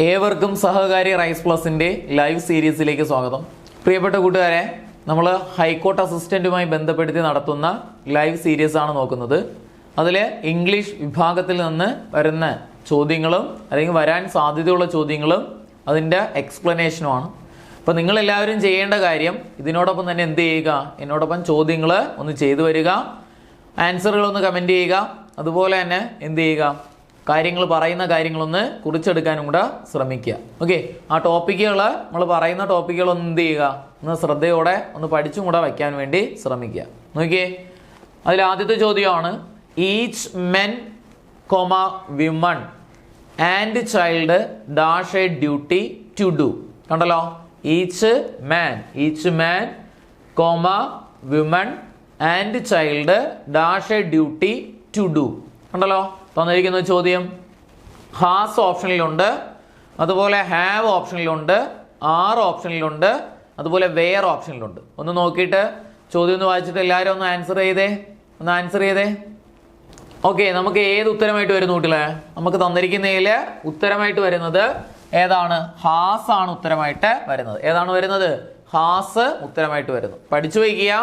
ഏവർക്കും സഹകാരി rice പ്ലസിന്റെ live സീരീസിലേക്ക് സ്വാഗതം. പ്രിയപ്പെട്ട കൂട്ടുകാരെ, നമ്മൾ ഹൈക്കോർട്ട് അസിസ്റ്റന്റുമായി ബന്ധപ്പെടുത്തി നടത്തുന്ന ലൈവ് സീരീസ് ആണ് നോക്കുന്നത്. അതിൽ ഇംഗ്ലീഷ് വിഭാഗത്തിൽ നിന്ന് വരുന്ന ചോദ്യങ്ങളും അല്ലെങ്കിൽ വരാൻ സാധ്യതയുള്ള ചോദ്യങ്ങളും അതിൻ്റെ എക്സ്പ്ലനേഷനുമാണ്. അപ്പോൾ നിങ്ങളെല്ലാവരും ചെയ്യേണ്ട കാര്യം ഇതിനോടൊപ്പം തന്നെ എന്ത് ചെയ്യുക, എന്നോടൊപ്പം ചോദ്യങ്ങൾ ഒന്ന് ചെയ്തു വരിക, ആൻസറുകളൊന്ന് കമൻറ്റ് ചെയ്യുക, അതുപോലെ തന്നെ എന്ത് ചെയ്യുക, പറയുന്ന കാര്യങ്ങളൊന്ന് കുറിച്ചെടുക്കാനും കൂടെ ശ്രമിക്കുക. ഓക്കെ, ആ ടോപ്പിക്കുകൾ നമ്മൾ പറയുന്ന ടോപ്പിക്കുകളൊന്ന് എന്ത് ചെയ്യുക, ഒന്ന് ശ്രദ്ധയോടെ ഒന്ന് പഠിച്ചും കൂടെ വയ്ക്കാൻ വേണ്ടി ശ്രമിക്കുക. നോക്കിയേ, അതിൽ ആദ്യത്തെ ചോദ്യമാണ് each men women and child dash a duty to do. കണ്ടല്ലോ, each man women and child dash a duty to do. കണ്ടല്ലോ, തന്നിരിക്കുന്ന ചോദ്യം ഹാസ് ഓപ്ഷനിലുണ്ട്, അതുപോലെ ഹാവ് ഓപ്ഷനിലുണ്ട്, ആർ ഓപ്ഷനിലുണ്ട്, അതുപോലെ വെയർ ഓപ്ഷനിലുണ്ട്. ഒന്ന് നോക്കിയിട്ട് ചോദ്യം ഒന്ന് വായിച്ചിട്ട് എല്ലാവരും ഒന്ന് ആൻസർ ചെയ്തേ. ഓക്കെ, നമുക്ക് ഏത് ഉത്തരമായിട്ട് വരുന്നു കുട്ടികളെ? നമുക്ക് തന്നിരിക്കുന്നതിൽ ഉത്തരമായിട്ട് വരുന്നത് ഏതാണ്? ഹാസ് ആണ് ഉത്തരമായിട്ട് വരുന്നത്. ഏതാണ് വരുന്നത്? ഹാസ് ഉത്തരമായിട്ട് വരുന്നു. പഠിച്ചു വയ്ക്കുക.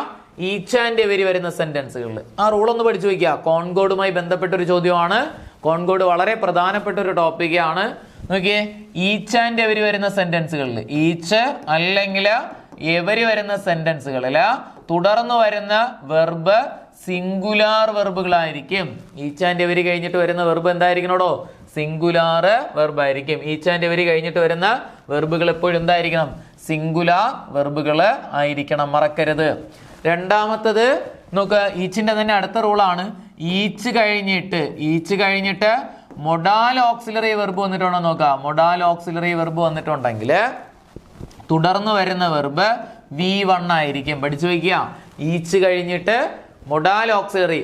ഈച്ച് ആൻഡ് എവരി വരുന്ന സെന്റൻസുകളിൽ ആ റൂൾ ഒന്ന് പഠിച്ചു വയ്ക്കുക. കോൺകോഡുമായി ബന്ധപ്പെട്ട ഒരു ചോദ്യമാണ്. കോൺകോഡ് വളരെ പ്രധാനപ്പെട്ട ഒരു ടോപ്പിക്കാണ്. നോക്കിയേ, ഈച്ച് ആൻഡ് എവരി വരുന്ന സെന്റൻസുകളിൽ, ഈച്ച് അല്ലെങ്കിൽ എവരി വരുന്ന സെന്റൻസുകളിൽ തുടർന്ന് വരുന്ന വെർബ് സിംഗുലാർ വെർബുകളായിരിക്കും. ഈച്ച് ആൻഡ് എവരി കഴിഞ്ഞിട്ട് വരുന്ന വെർബ് എന്തായിരിക്കണോടോ? സിംഗുലാർ വെർബ് ആയിരിക്കും. ഈച്ച് ആൻഡ് എവരി കഴിഞ്ഞിട്ട് വരുന്ന വെർബുകൾ എപ്പോഴും എന്തായിരിക്കണം? സിംഗുലാർ വെർബുകൾ ആയിരിക്കണം, മറക്കരുത്. രണ്ടാമത്തത് നോക്കുക, ഈച്ചിന്റെ തന്നെ അടുത്ത റൂളാണ് ഈച്ച് കഴിഞ്ഞിട്ട് മൊഡാൽ ഓക്സിലറി വെർബ് വന്നിട്ടുണ്ടോ നോക്കുക. മൊഡാൽ ഓക്സിലറി വെർബ് വന്നിട്ടുണ്ടെങ്കിൽ തുടർന്ന് വരുന്ന വെർബ് V1 ആയിരിക്കും. പഠിച്ചു വയ്ക്കുക. ഈച്ച് കഴിഞ്ഞിട്ട് മൊഡാൽ ഓക്സിലറി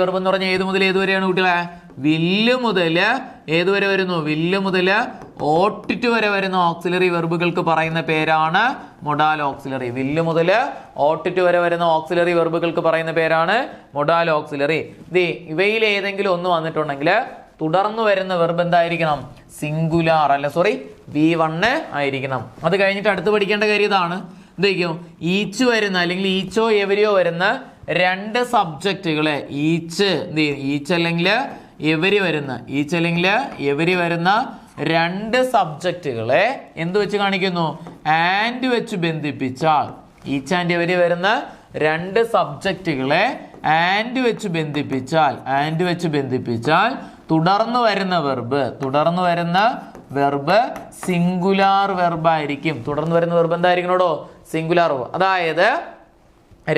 വെർബ് എന്ന് പറഞ്ഞാൽ ഏത് മുതൽ ഏത് വരെയാണ് കുട്ടികളെ? വില്ല് മുതൽ ഏതുവരെ വരുന്നു? വില്ല് മുതൽ ഓട്ടിറ്റ് വരെ വരുന്ന ഓക്സിലറി വെർബുകൾക്ക് പറയുന്ന പേരാണ് മൊഡാൽ ഓക്സിലറി. വില്ല് മുതൽ ഓട്ടിറ്റ് വരെ വരുന്ന ഓക്സിലറി വെർബുകൾക്ക് പറയുന്ന പേരാണ് മൊഡാൽ ഓക്സിലറി. ഇവയിൽ ഏതെങ്കിലും ഒന്ന് വന്നിട്ടുണ്ടെങ്കിൽ തുടർന്ന് വരുന്ന വെർബ് എന്തായിരിക്കണം? സിംഗുലാർ V1 ആയിരിക്കണം. അത് കഴിഞ്ഞിട്ട് അടുത്ത് പഠിക്കേണ്ട കാര്യം ഇതാണ്. എന്തായിരിക്കും? ഈച്ച് വരുന്ന അല്ലെങ്കിൽ ഈച്ചോ എവരിയോ വരുന്ന രണ്ട് സബ്ജക്റ്റുകളെ ഈച്ച് അല്ലെങ്കിൽ എവരി വരുന്ന രണ്ട് സബ്ജക്റ്റുകളെ എന്ത് വെച്ച് കാണിക്കുന്നു? ആൻഡ് വെച്ച് ബന്ധിപ്പിച്ചാൽ, ഈച്ച് ആൻഡ് എവരി വരുന്ന രണ്ട് സബ്ജക്റ്റുകളെ ആൻഡ് വെച്ച് ബന്ധിപ്പിച്ചാൽ തുടർന്ന് വരുന്ന വെർബ് സിംഗുലാർ വെർബ് ആയിരിക്കും. തുടർന്ന് വരുന്ന വെർബ് എന്തായിരിക്കണോടോ? Singular verb. അതായത്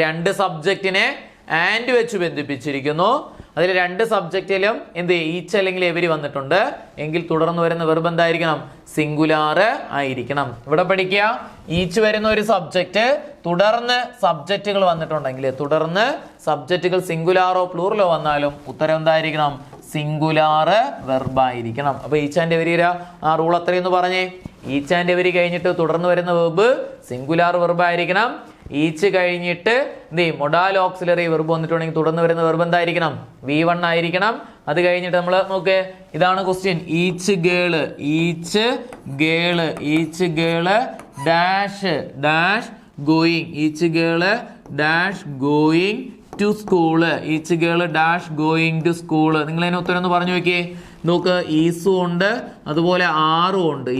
രണ്ട് സബ്ജക്റ്റിനെ ആൻഡ് വെച്ച് ബന്ധിപ്പിച്ചിരിക്കുന്നു. അതിൽ രണ്ട് സബ്ജക്റ്റിലും ഈച്ച് അല്ലെങ്കിൽ എവരി വന്നിട്ടുണ്ട് എങ്കിൽ തുടർന്ന് വരുന്ന വെർബ് എന്തായിരിക്കണം? സിംഗുലാർ ആയിരിക്കണം. ഇവിടെ പഠിക്കുക, ഈച്ച് വരുന്ന ഒരു സബ്ജക്റ്റ് തുടർന്ന് സബ്ജക്റ്റുകൾ വന്നിട്ടുണ്ടെങ്കിൽ, തുടർന്ന് സബ്ജക്റ്റുകൾ സിംഗുലാറോ പ്ലൂറലോ വന്നാലും ഉത്തരം എന്തായിരിക്കണം? സിംഗുലാർ വെർബ് ആയിരിക്കണം. അപ്പൊ ഈച്ച് ആൻഡ് എവരി ആ റൂൾ അത്രയെന്ന് പറഞ്ഞേ. ഈച്ച് ആൻഡ് എവരി കഴിഞ്ഞിട്ട് തുടർന്ന് വരുന്ന വെർബ് സിംഗുലാർ വെർബ് ആയിരിക്കണം. ഈച്ച് കഴിഞ്ഞിട്ട് മൊഡാൽ ഓക്സിലറി വെർബ് വന്നിട്ടുണ്ടെങ്കിൽ തുടർന്ന് വരുന്ന വെർബ് എന്തായിരിക്കണം? V1 ആയിരിക്കണം. അത് കഴിഞ്ഞിട്ട് നമ്മൾ നോക്ക്, ഇതാണ് question. Each girl dash going. Each girl dash going to school. Each girl dash going to school. നിങ്ങൾ അതിന് ഉത്തരം ഒന്ന് പറഞ്ഞു നോക്കിയേ. നോക്ക്, ഈസും ഉണ്ട്, അതുപോലെ ആറും ഉണ്ട്.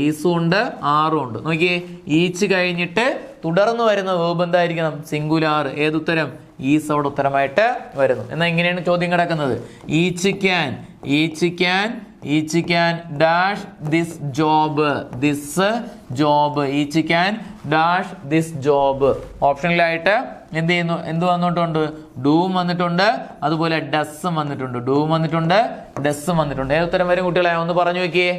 നോക്കിയേ, ഈച്ച് കഴിഞ്ഞിട്ട് തുടർന്ന് വരുന്ന വേർബ് എന്തായിരിക്കണം? സിംഗുലാർ. ഏതുത്തരം? ഈസ് അവിടെ ഉത്തരമായിട്ട് വരുന്നു. എന്നാൽ ഇങ്ങനെയാണ് ചോദ്യം കിടക്കുന്നത്. Each can dash this job. Each can dash this job. ഓപ്ഷനിലായിട്ട് എന്ത് വന്നിട്ടുണ്ട്? ഡൂം വന്നിട്ടുണ്ട്, അതുപോലെ ഡസ്സും വന്നിട്ടുണ്ട്. ഏതുത്തരം വരും കുട്ടികളെ? ഒന്ന് പറഞ്ഞു നോക്കിയേ.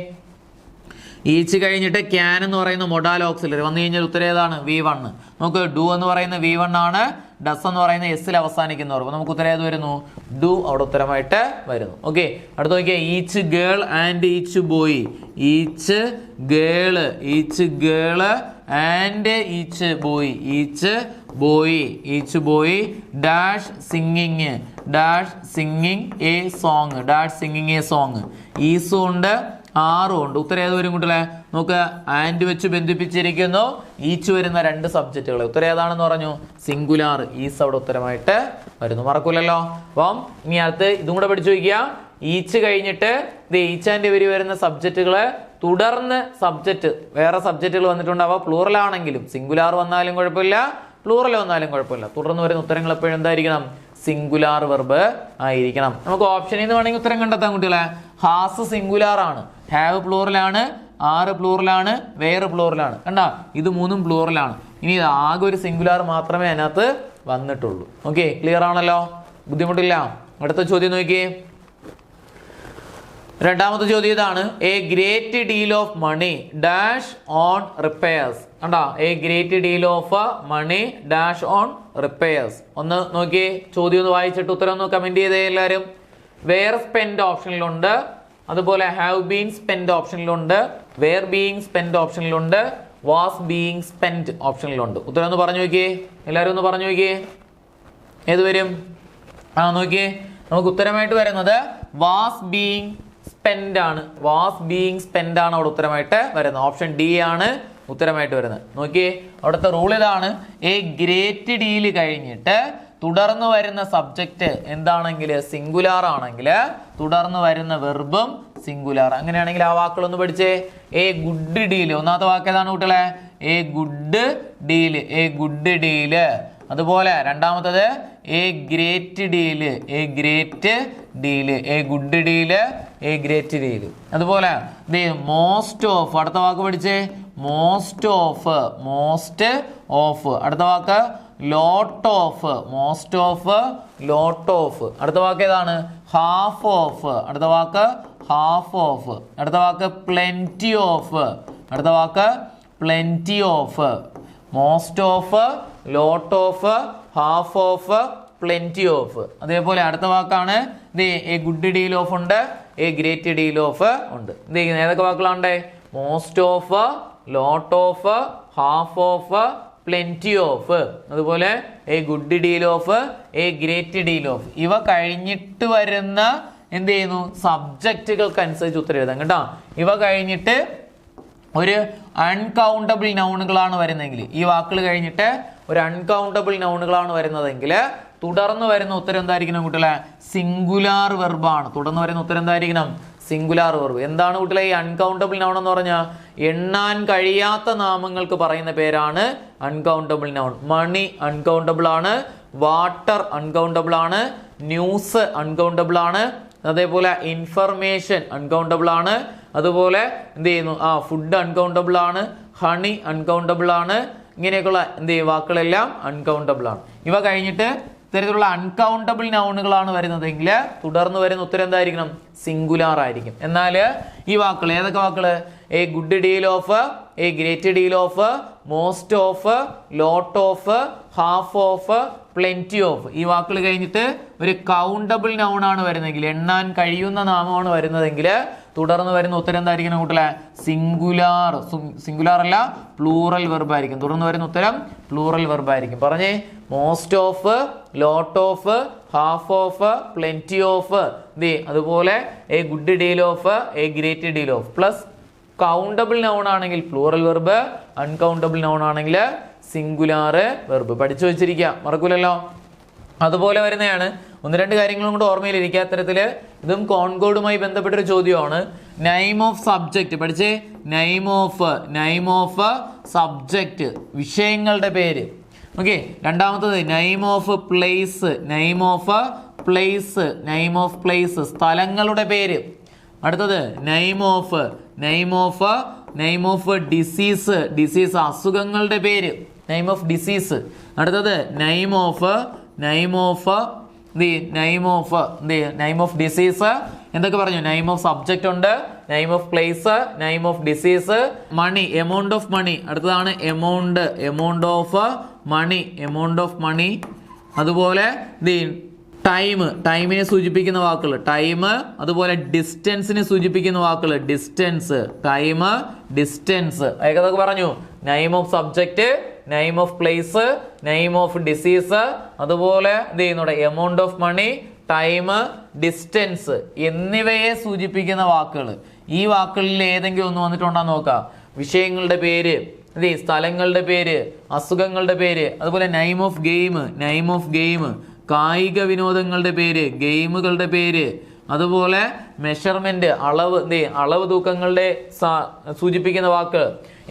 ഈച്ച് കഴിഞ്ഞിട്ട് ക്യാൻ എന്ന് പറയുന്ന മൊഡാൽ ഓക്സിലറി വന്നു കഴിഞ്ഞാൽ ഉത്തരം ഏതാണ്? V1. നമുക്ക് ഡു എന്ന് പറയുന്ന V1 ആണ്. ഡസ് എന്ന് പറയുന്ന എസ്സിൽ അവസാനിക്കുന്നവർ. അപ്പൊ നമുക്ക് ഉത്തരം ഏത് വരുന്നു? ഡു അവിടെ ഉത്തരമായിട്ട് വരുന്നു. ഓക്കെ, അടുത്ത് നോക്കിയാൽ each girl and each boy. Each girl and each boy dash singing a song. ഈസും ഉണ്ട്, ആറും ഉണ്ട്. ഉത്തരം ഏത് വരും കുട്ടികളെ? നോക്ക്, ആൻഡ് വെച്ച് ബന്ധിപ്പിച്ചിരിക്കുന്നു ഈച്ച് വരുന്ന രണ്ട് സബ്ജക്റ്റുകൾ. ഉത്തരം ഏതാണെന്ന് പറഞ്ഞു? സിംഗുലാർ. ഈസ് അവിടെ ഉത്തരമായിട്ട് വരുന്നു. മറക്കൂലല്ലോ. അപ്പം ഇനി അടുത്ത് ഇതും കൂടെ പഠിച്ചു വയ്ക്കുക. ഈച്ച് കഴിഞ്ഞിട്ട് ഈച്ച് ആൻഡ് എവരി വരുന്ന സബ്ജക്റ്റുകള് തുടർന്ന് സബ്ജക്റ്റ് വേറെ സബ്ജക്റ്റുകൾ വന്നിട്ടുണ്ടാവുക. പ്ലൂറൽ ആണെങ്കിലും സിംഗുലാർ വന്നാലും കുഴപ്പമില്ല, പ്ലൂറൽ വന്നാലും കുഴപ്പമില്ല. തുടർന്ന് വരുന്ന ഉത്തരങ്ങൾ എപ്പോഴും എന്തായിരിക്കണം? സിംഗുലാർ വെർബ് ആയിരിക്കണം. നമുക്ക് ഓപ്ഷനിൽ നിന്ന് വേണമെങ്കിൽ ഉത്തരം കണ്ടെത്താൻ കുട്ടികളെ. ഹാസ് സിംഗുലാർ ആണ്, ഹാവ് പ്ലൂറൽ ആണ്, ആറ് പ്ലൂറൽ ആണ്, വേറെ പ്ലൂറൽ ആണ്. കണ്ടാ, ഇത് മൂന്നും പ്ലൂറൽ ആണ്. ഇനി ഇത് ആകെ ഒരു സിംഗുലാർ മാത്രമേ അതിനകത്ത് വന്നിട്ടുള്ളൂ. ഓക്കെ, ക്ലിയർ ആണല്ലോ, ബുദ്ധിമുട്ടില്ല. അടുത്ത ചോദ്യം നോക്കിയേ. രണ്ടാമത്തെ ചോദ്യം ഇതാണ്. A great deal of money dash on repairs. കണ്ടാ, a great deal of money dash on repairs. ഒന്ന് നോക്കിയേ, ചോദ്യം ഒന്ന് വായിച്ചിട്ട് ഉത്തരം ഒന്ന് കമന്റ് ചെയ്തേ എല്ലാവരും. വേർ സ്പെൻഡ് ഓപ്ഷനിലുണ്ട്, അതുപോലെ ഹാവ് ബീൻ സ്പെൻഡ് ഓപ്ഷനിലുണ്ട്, വേർ ബീയിങ് സ്പെൻഡ് ഓപ്ഷനിലുണ്ട്, വാസ് ബീയിങ് സ്പെൻഡ് ഓപ്ഷനിലുണ്ട്. ഉത്തരം ഒന്ന് പറഞ്ഞു നോക്കിയേ എല്ലാവരും, ഒന്ന് പറഞ്ഞു നോക്കിയേ ഏത് വരും? നോക്കിയേ, നമുക്ക് ഉത്തരമായിട്ട് വരുന്നത് വാസ് ബീയിങ് സ്പെൻഡ് ആണ്. വാസ് ബീയിങ് സ്പെൻഡ് ആണ് അവിടെ ഉത്തരമായിട്ട് വരുന്നത്. ഓപ്ഷൻ ഡി ആണ് ഉത്തരമായിട്ട് വരുന്നത്. നോക്കിയേ, അവിടുത്തെ റൂൾ ഇതാണ്. എ ഗ്രേറ്റ് ഡീല് കഴിഞ്ഞിട്ട് തുടർന്ന് വരുന്ന സബ്ജക്റ്റ് എന്താണെങ്കിൽ സിംഗുലാർ ആണെങ്കിൽ തുടർന്ന് വരുന്ന വെർബും സിംഗുലാർ. അങ്ങനെയാണെങ്കിൽ ആ വാക്കുകളൊന്ന് പഠിച്ചേ. എ ഗുഡ് ഡീല്, ഒന്നാമത്തെ വാക്ക് ഏതാണ് കുട്ടികളെ? A good deal, a good deal. അതുപോലെ രണ്ടാമത്തത് a great deal, a great deal, a good deal, a great deal. അതുപോലെ മോസ്റ്റ് ഓഫ്, അടുത്ത വാക്ക് പഠിച്ചേ. Most of, most of. അടുത്ത വാക്ക് lot of, most of, lot of. അടുത്ത വാക്ക് ഏതാണ്? Half of. അടുത്ത വാക്ക് ഹാഫ് ഓഫ്. അടുത്ത വാക്ക് പ്ലെന്റി ഓഫ്. അടുത്ത വാക്ക് plenty of. Most of, lot of, half of, plenty of. അതേപോലെ അടുത്ത വാക്കാണ് എ ഗുഡ് ഡീൽ ഓഫ് ഉണ്ട്, എ ഗ്രേറ്റ് ഡീൽ ഓഫ് ഉണ്ട്. ഏതൊക്കെ വാക്കുകളുണ്ട്? Most of, lot of, half of, plenty of. അതുപോലെ a good deal of, a great deal of. ഇവ കഴിഞ്ഞിട്ട് വരുന്ന എന്ത് ചെയ്യുന്നു? സബ്ജക്റ്റുകൾക്ക് അനുസരിച്ച് ഉത്തരം എഴുതാം കേട്ടോ. ഇവ കഴിഞ്ഞിട്ട് ഒരു അൺകൗണ്ടബിൾ നൗണുകളാണ് വരുന്നതെങ്കിൽ, ഈ വാക്കുകൾ കഴിഞ്ഞിട്ട് ഒരു അൺകൗണ്ടബിൾ നൗണുകളാണ് വരുന്നതെങ്കിൽ തുടർന്ന് വരുന്ന ഉത്തരം എന്തായിരിക്കണം കുട്ടികളെ? സിംഗുലാർ വെർബാണ്. തുടർന്ന് വരുന്ന ഉത്തരം എന്തായിരിക്കണം? Singular verb. എന്താണ് കുട്ടികളെ ഈ അൺകൗണ്ടബിൾ നൗൺ എന്ന് പറഞ്ഞാൽ? എണ്ണാൻ കഴിയാത്ത നാമങ്ങൾക്ക് പറയുന്ന പേരാണ് അൺകൗണ്ടബിൾ നൗൺ. മണി അൺകൗണ്ടബിൾ ആണ്, വാട്ടർ അൺകൗണ്ടബിൾ ആണ്, ന്യൂസ് അൺകൗണ്ടബിൾ ആണ്, അതേപോലെ ഇൻഫർമേഷൻ അൺകൗണ്ടബിൾ ആണ്, അതുപോലെ എന്ത് ചെയ്യുന്നു? ഫുഡ് അൺകൗണ്ടബിൾ ആണ്, ഹണി അൺകൗണ്ടബിൾ ആണ്. ഇങ്ങനെയൊക്കെയുള്ള എന്ത് ചെയ്യും? വാക്കുകളെല്ലാം അൺകൗണ്ടബിൾ ആണ്. ഇവ കഴിഞ്ഞിട്ട് ഇത്തരത്തിലുള്ള അൺകൗണ്ടബിൾ നൗണുകളാണ് വരുന്നതെങ്കിൽ തുടർന്ന് വരുന്ന ഉത്തരം എന്തായിരിക്കണം? സിംഗുലാർ ആയിരിക്കും. എന്നാൽ ഈ വാക്കുകൾ ഏതൊക്കെ വാക്കുകൾ? A good deal of, a great deal of, most of, lot of, half of, plenty of. ഈ വാക്കുകൾ കഴിഞ്ഞിട്ട് ഒരു കൗണ്ടബിൾ നൗൺ ആണ് വരുന്നതെങ്കിൽ, എണ്ണാൻ കഴിയുന്ന നാമമാണ് വരുന്നതെങ്കിൽ തുടർന്ന് വരുന്ന ഉത്തരം എന്തായിരിക്കണം കൂട്ടലെ? സിംഗുലാർ. സിംഗുലാർ അല്ല, പ്ലൂറൽ വെർബ് ആയിരിക്കും. തുടർന്ന് വരുന്ന ഉത്തരം പ്ലൂറൽ വെർബ് ആയിരിക്കും. പറഞ്ഞേ, most of, lot of, half of, plenty of, അതുപോലെ a good deal of, a great deal of. Plus countable noun ആണെങ്കിൽ പ്ലൂറൽ വെർബ്, അൺകൗണ്ടബിൾ നൗൺ ആണെങ്കിൽ സിംഗുലാർ വെർബ്. പഠിച്ചു വെച്ചിരിക്കുക, മറക്കൂലല്ലോ. അതുപോലെ വരുന്നതാണ് ഒന്ന് രണ്ട് കാര്യങ്ങളും കൂടെ ഓർമ്മയിലിരിക്കുക. അത്തരത്തില് ഇതും കോൺകോഡുമായി ബന്ധപ്പെട്ടൊരു ചോദ്യമാണ്. നെയിം ഓഫ് സബ്ജക്റ്റ് പഠിച്ചേ. നെയിം ഓഫ് സബ്ജക്റ്റ്, വിഷയങ്ങളുടെ പേര്. ഓക്കെ. രണ്ടാമത്തത് name of place, name of place, സ്ഥലങ്ങളുടെ പേര്. അടുത്തത് നെയിം ഓഫ് ഡിസീസ്, അസുഖങ്ങളുടെ പേര്, നെയിം ഓഫ് ഡിസീസ്. അടുത്തത് നെയിം ഓഫ് ഡിസീസ്. എന്തൊക്കെ പറഞ്ഞു? നെയിം ഓഫ് സബ്ജക്റ്റ് ഉണ്ട്, name of place, name of disease. Money, amount of money. അടുത്തതാണ് എമൗണ്ട് ഓഫ് മണി. അതുപോലെ ടൈമിനെ സൂചിപ്പിക്കുന്ന വാക്കുകൾ ടൈം, അതുപോലെ ഡിസ്റ്റൻസിനെ സൂചിപ്പിക്കുന്ന വാക്കുകൾ ഡിസ്റ്റൻസ്, ടൈം, ഡിസ്റ്റൻസ്. ഏതൊക്കെ പറഞ്ഞു? Name of subject, name of place, name of disease, അതുപോലെ എന്ത് ചെയ്യുന്നുണ്ട്? Amount of money, time, distance എന്നിവയെ സൂചിപ്പിക്കുന്ന വാക്കുകൾ. ഈ വാക്കുകളിൽ ഏതെങ്കിലും ഒന്ന് വന്നിട്ടുണ്ടോന്ന് നോക്കാം. വിഷയങ്ങളുടെ പേര്, അതെ, സ്ഥലങ്ങളുടെ പേര്, അസുഖങ്ങളുടെ പേര്, അതുപോലെ നെയിം ഓഫ് ഗെയിം, കായിക വിനോദങ്ങളുടെ പേര്, ഗെയിമുകളുടെ പേര്, അതുപോലെ മെഷർമെന്റ്, അളവ് തൂക്കങ്ങളുടെ സൂചിപ്പിക്കുന്ന വാക്ക്,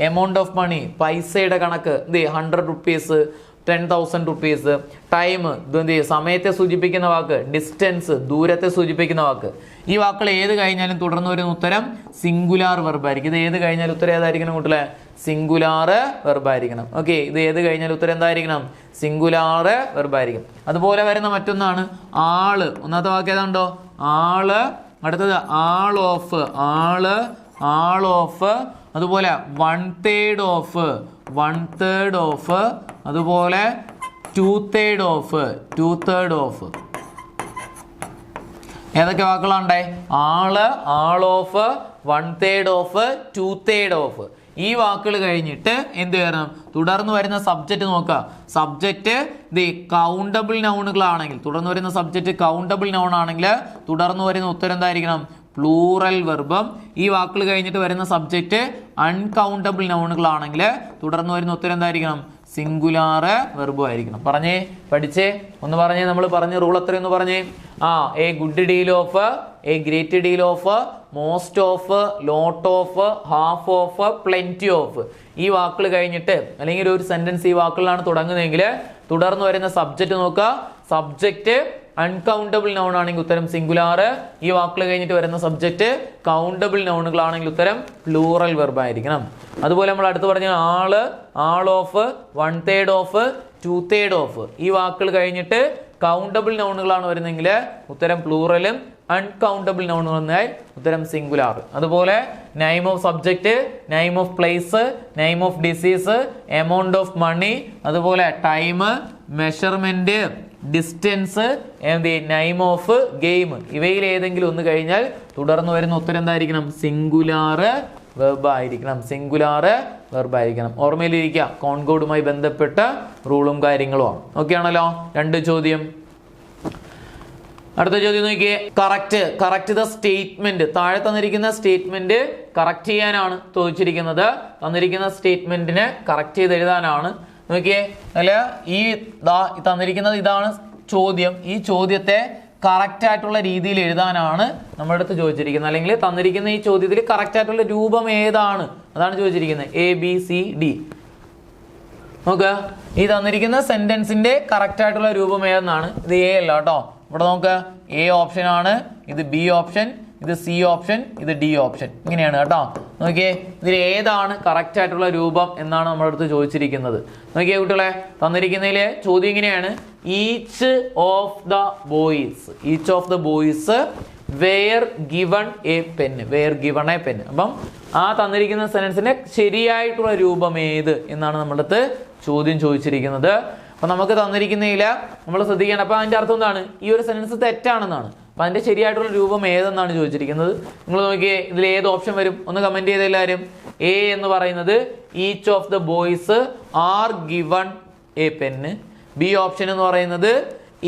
എമൗണ്ട് ഓഫ് മണി, പൈസയുടെ കണക്ക്, 100 rupees, 10,000 rupees, ടൈം, സമയത്തെ സൂചിപ്പിക്കുന്ന വാക്ക്, ഡിസ്റ്റൻസ്, ദൂരത്തെ സൂചിപ്പിക്കുന്ന വാക്ക്. ഈ വാക്കുകൾ ഏത് കഴിഞ്ഞാലും തുടർന്ന് വരുന്ന ഉത്തരം സിംഗുലാർ വെർബായിരിക്കും. ഇത് ഏത് കഴിഞ്ഞാൽ ഉത്തരം ഏതായിരിക്കണം കൂട്ടലെ? സിംഗുലാർ വെർബായിരിക്കണം. ഓക്കെ, ഇത് ഏത് കഴിഞ്ഞാൽ ഉത്തരം എന്തായിരിക്കണം? സിംഗുലാർ വെർബായിരിക്കും. അതുപോലെ വരുന്ന മറ്റൊന്നാണ് ആള്. ഒന്നാമത്തെ വാക്ക് ഏതാണ്ടോ? ആള്. അടുത്തത് ആൾ ഓഫ്, അതുപോലെ 1/3 ഓഫ്, അതുപോലെ 2/3 ഓഫ്. ഏതൊക്കെ വാക്കുകളുണ്ടേ? ആള്, ആൾ ഓഫ്, 1/3 ഓഫ്, 2/3 ഓഫ്. ഈ വാക്കുകൾ കഴിഞ്ഞിട്ട് എന്ത് ചെയ്യണം? തുടർന്ന് വരുന്ന സബ്ജക്റ്റ് നോക്കുക. സബ്ജക്റ്റ് കൗണ്ടബിൾ നൗണുകളാണെങ്കിൽ, തുടർന്ന് വരുന്ന സബ്ജക്റ്റ് കൗണ്ടബിൾ നൗൺ ആണെങ്കിൽ തുടർന്ന് വരുന്ന ഉത്തരം എന്തായിരിക്കണം? Plural Verbum. ഈ വാക്കുകൾ കഴിഞ്ഞിട്ട് വരുന്ന സബ്ജക്റ്റ് അൺകൗണ്ടബിൾ നൗണുകളാണെങ്കിൽ തുടർന്ന് വരുന്ന ഉത്തരം എന്തായിരിക്കണം? സിംഗുലാർ വെർബും ആയിരിക്കണം. പറഞ്ഞേ, പഠിച്ചേ, ഒന്ന് പറഞ്ഞേ. നമ്മൾ പറഞ്ഞ റൂൾ എത്രയൊന്ന് പറഞ്ഞേ. A good deal of, a great deal of, most of, lot of, half of, plenty of. ഈ വാക്കുകൾ കഴിഞ്ഞിട്ട് അല്ലെങ്കിൽ ഒരു സെന്റൻസ് ഈ വാക്കുകളാണ് തുടങ്ങുന്നതെങ്കിൽ തുടർന്ന് വരുന്ന സബ്ജക്റ്റ് നോക്കുക. സബ്ജക്റ്റ് അൺകൗണ്ടബിൾ നൗൺ ആണെങ്കിൽ ഉത്തരം സിംഗുലാർ. ഈ വാക്കുകൾ കഴിഞ്ഞിട്ട് വരുന്ന സബ്ജക്റ്റ് കൗണ്ടബിൾ നൗണുകളാണെങ്കിൽ ഉത്തരം പ്ലൂറൽ വെർബ് ആയിരിക്കണം. അതുപോലെ നമ്മൾ അടുത്ത് പറഞ്ഞ ആള്, ആൾ ഓഫ്, 1/3 ഓഫ്, 2/3 ഓഫ്. ഈ വാക്കുകൾ കഴിഞ്ഞിട്ട് കൗണ്ടബിൾ നൗണുകളാണ് വരുന്നതെങ്കിൽ ഉത്തരം പ്ലൂറലും, അൺകൗണ്ടബിൾ നൗൺ വന്നാൽ ഉത്തരം സിംഗുലാർ. അതുപോലെ name of subject, name of place, name of disease, amount of money, അതുപോലെ time, measurement, distance, name of game. ഇവയിൽ ഏതെങ്കിലും ഒന്ന് കഴിഞ്ഞാൽ തുടർന്ന് വരുന്ന ഉത്തരം എന്തായിരിക്കണം? സിംഗുലാർ വെർബ് ആയിരിക്കണം. ഓർമ്മയിലിരിക്കുക, കോൺകോഡുമായി ബന്ധപ്പെട്ട റൂളും കാര്യങ്ങളുമാണ്. ഓക്കെ ആണല്ലോ? 2 ചോദ്യം. അടുത്ത ചോദ്യം നോക്കിയേ. Correct the statement. താഴെ തന്നിരിക്കുന്ന സ്റ്റേറ്റ്മെന്റ് കറക്റ്റ് ചെയ്യാനാണ് ചോദിച്ചിരിക്കുന്നത്. തന്നിരിക്കുന്ന സ്റ്റേറ്റ്മെന്റിനെ കറക്റ്റ് ചെയ്ത് എഴുതാനാണ്. നോക്കിയേ, അല്ല ഈ തന്നിരിക്കുന്നത് ഇതാണ് ചോദ്യം. ഈ ചോദ്യത്തെ കറക്റ്റ് ആയിട്ടുള്ള രീതിയിൽ എഴുതാനാണ് നമ്മുടെ അടുത്ത് ചോദിച്ചിരിക്കുന്നത്. അല്ലെങ്കിൽ തന്നിരിക്കുന്ന ഈ ചോദ്യത്തിൽ കറക്റ്റ് ആയിട്ടുള്ള രൂപം ഏതാണ് അതാണ് ചോദിച്ചിരിക്കുന്നത്. ABCD. നോക്കുക, ഈ തന്നിരിക്കുന്ന സെന്റൻസിന്റെ കറക്റ്റ് ആയിട്ടുള്ള രൂപം ഏതെന്നാണ്. ഇത് A അല്ല കേട്ടോ. ഇവിടെ നോക്കുക, A ഓപ്ഷൻ ആണ്, ഇത് B ഓപ്ഷൻ, ഇത് C ഓപ്ഷൻ, ഇത് D ഓപ്ഷൻ. ഇങ്ങനെയാണ് കേട്ടോ. നോക്കിയേ, ഇതിൽ ഏതാണ് കറക്റ്റ് ആയിട്ടുള്ള രൂപം എന്നാണ് നമ്മുടെ അടുത്ത് ചോദിച്ചിരിക്കുന്നത്. നോക്കിയേ കുട്ടികളെ, തന്നിരിക്കുന്നതിലെ ചോദ്യം ഇങ്ങനെയാണ്. Each of the boys were given a pen. അപ്പം ആ തന്നിരിക്കുന്ന സെന്റൻസിന്റെ ശരിയായിട്ടുള്ള രൂപം ഏത് എന്നാണ് നമ്മുടെ അടുത്ത് ചോദ്യം ചോദിച്ചിരിക്കുന്നത്. അപ്പൊ നമുക്ക് തന്നിരിക്കുന്നതിൽ നമ്മൾ ശ്രദ്ധിക്കണം. അപ്പൊ അതിന്റെ അർത്ഥം എന്താണ്? ഈ ഒരു സെന്റൻസ് തെറ്റാണെന്നാണ്. അപ്പൊ അതിന്റെ ശരിയായിട്ടുള്ള രൂപം ഏതെന്നാണ് ചോദിച്ചിരിക്കുന്നത്. നിങ്ങൾ നോക്കിയേ, ഇതിൽ ഏത് ഓപ്ഷൻ വരും? ഒന്ന് കമന്റ് ചെയ്ത എല്ലാവരും. A എന്ന് പറയുന്നത് each of the boys are given a pen. B option എന്ന് പറയുന്നത്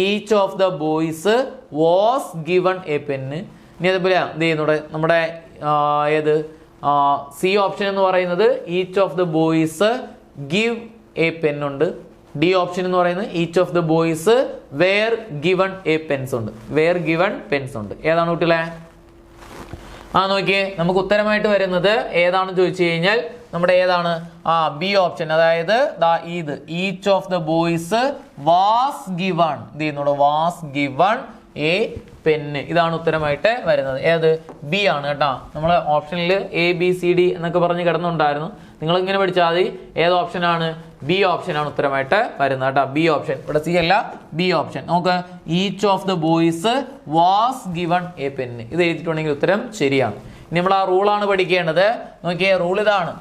each of the boys was given a pen. ഇനി അതുപോലെ നമ്മുടെ C ഓപ്ഷൻ എന്ന് പറയുന്നത് each of the boys give a pen ഉണ്ട്. D ഓപ്ഷൻ എന്ന് പറയുന്നത് each of the boys were given a pens ഉണ്ട്. ഏതാണ് കുട്ടികളെ? നോക്കിയേ, നമുക്ക് ഉത്തരമായിട്ട് വരുന്നത് ഏതാണെന്ന് ചോദിച്ചു കഴിഞ്ഞാൽ നമ്മുടെ ഏതാണ്? B option. അതായത് ഇത് each of the boys was given A pen. ഇതാണ് ഉത്തരമായിട്ട് വരുന്നത്. ഏത്? B ആണ് കേട്ടോ. നമ്മൾ ഓപ്ഷനിൽ ABCD എന്നൊക്കെ പറഞ്ഞ് കിടന്നുണ്ടായിരുന്നു. നിങ്ങൾ ഇങ്ങനെ പഠിച്ചാൽ മതി. ഏത് ഓപ്ഷനാണ്? B ഓപ്ഷനാണ് ഉത്തരമായിട്ട് വരുന്നത് കേട്ടോ. B option. ഇവിടെ C അല്ല, B ഓപ്ഷൻ. നോക്ക്, each of the boys was given A pen. ഇത് എഴുതിയിട്ടുണ്ടെങ്കിൽ ഉത്തരം ശരിയാണ്. ഇനി നമ്മൾ ആ റൂളാണ് പഠിക്കേണ്ടത്. നോക്കിയേ, റൂൾ ഇതാണ്.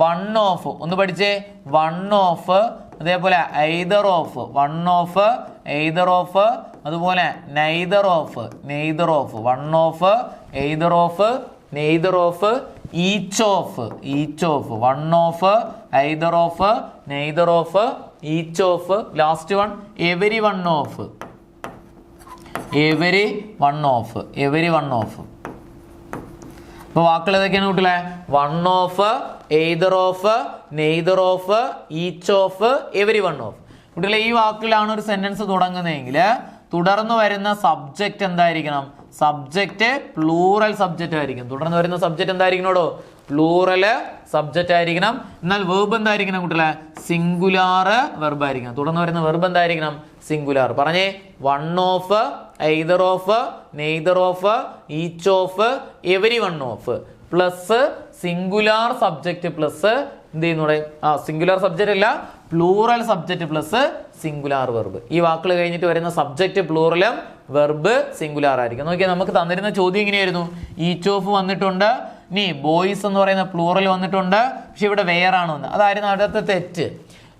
1 ഓഫ്. ഒന്ന് പഠിച്ചേ. 1 ഓഫ്, അതേപോലെ either of, 1 of, either of, അതുപോലെ neither of, 1 of, either of, neither of, each of, 1 of, either of, neither of, each of, last one every one of. അപ്പൊ വാക്കുകൾ ഏതൊക്കെയാണ് കുട്ടികളെ? One of, either of, neither of, each of, every one of. കുട്ടികളെ ഈ വാക്കിലാണ് ഒരു sentence തുടങ്ങുന്നതെങ്കിൽ തുടർന്ന് വരുന്ന subject എന്തായിരിക്കണം? സബ്ജക്റ്റ് പ്ലൂറൽ സബ്ജക്റ്റ് ആയിരിക്കും. തുടർന്ന് വരുന്ന സബ്ജക്റ്റ് എന്തായിരിക്കണോടോ? പ്ലൂറൽ സബ്ജക്റ്റ് ആയിരിക്കണം. എന്നാൽ വെർബ് എന്തായിരിക്കണം കുട്ടികളെ? സിംഗുലാർ വെർബ് ആയിരിക്കണം. തുടർന്ന് വരുന്ന വെർബ് എന്തായിരിക്കണം? സിംഗുലാർ. പറഞ്ഞേ, one of, either of, neither of, each of, every one of plus singular subject plus എന്ത് ചെയ്യുന്നൂടെ? സിംഗുലാർ സബ്ജക്റ്റ് അല്ല, plural subject plus singular verb. ഈ വാക്കുകൾ കഴിഞ്ഞിട്ട് വരുന്ന സബ്ജക്റ്റ് പ്ലൂറലും വെർബ് സിംഗുലാർ ആയിരിക്കും. നോക്കിയാൽ നമുക്ക് തന്നിരുന്ന ചോദ്യം ഇങ്ങനെയായിരുന്നു. ഈച്ച് ഓഫ് വന്നിട്ടുണ്ട്, ഇനി ബോയ്സ് എന്ന് പറയുന്ന പ്ലൂറൽ വന്നിട്ടുണ്ട്, പക്ഷെ ഇവിടെ വേറാണ് വന്നത്. അതായിരുന്നു അടുത്ത തെറ്റ്.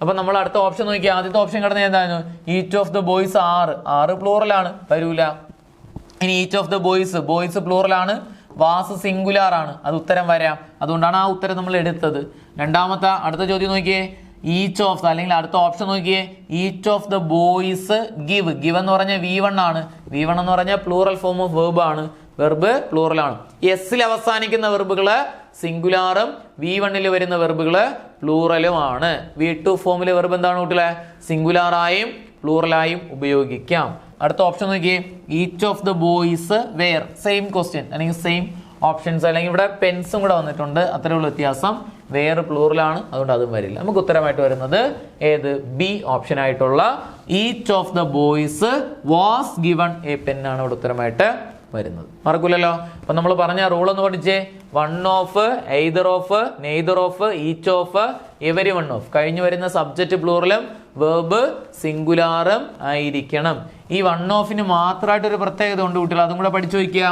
അപ്പൊ നമ്മൾ അടുത്ത ഓപ്ഷൻ നോക്കിയാൽ ആദ്യത്തെ ഓപ്ഷൻ കിടന്നത് എന്തായിരുന്നു? ഈച്ച് ഓഫ് ദ ബോയ്സ് ആറ് പ്ലൂറലാണ്, വരൂല. ഇനി ഈച്ച് ഓഫ് ദ ബോയ്സ് പ്ലൂറലാണ്, വാസ് സിംഗുലാർ ആണ്, അത് ഉത്തരം വരാം. അതുകൊണ്ടാണ് ആ ഉത്തരം നമ്മൾ എടുത്തത്. രണ്ടാമത്തെ അടുത്ത ചോദ്യം നോക്കിയേ, ഈച്ച് ഓഫ് അല്ലെങ്കിൽ അടുത്ത ഓപ്ഷൻ നോക്കിയേ, each of the boys give എന്ന് പറഞ്ഞാൽ V1 ആണ്. V1 എന്ന് പറഞ്ഞാൽ പ്ലൂറൽ ഫോം ഓഫ് വെർബ് ആണ്, വെർബ് പ്ലൂറൽ ആണ്. എസ്സിൽ അവസാനിക്കുന്ന വെർബുകള് സിംഗുലാറും V1 വരുന്ന വെർബുകള് പ്ലൂറലുമാണ്. V2 ഫോമിലെ വെർബ് എന്താണ് കുട്ടികളെ? സിംഗുലാറായും പ്ലൂറലായും ഉപയോഗിക്കാം. അടുത്ത ഓപ്ഷൻ നോക്കിയേ, each of the boys were. Same question അല്ലെങ്കിൽ സെയിം ഓപ്ഷൻസ്, അല്ലെങ്കിൽ ഇവിടെ പെൻസും കൂടെ വന്നിട്ടുണ്ട്, അത്രയുള്ള വ്യത്യാസം. വേറെ പ്ലൂറലാണ്, അതുകൊണ്ട് അതും വരില്ല. നമുക്ക് ഉത്തരമായിട്ട് വരുന്നത് ഏത്? ബി ഓപ്ഷൻ ആയിട്ടുള്ള each of the boys was given a pen ആണ് ഇവിടെ ഉത്തരമായിട്ട് വരുന്നത്. മറക്കൂലല്ലോ. അപ്പൊ നമ്മൾ പറഞ്ഞ റൂൾ ഒന്ന് പഠിച്ചേ. One of, either of, neither of, each of, every one of. കഴിഞ്ഞു വരുന്ന സബ്ജക്റ്റ് പ്ലൂറലും വെർബ് സിംഗുലാറും ആയിരിക്കണം. ഈ വൺ ഓഫിന് മാത്രമായിട്ടൊരു പ്രത്യേകത ഉണ്ട് കുട്ടികൾ, അതും കൂടെ പഠിച്ചു വയ്ക്കുക.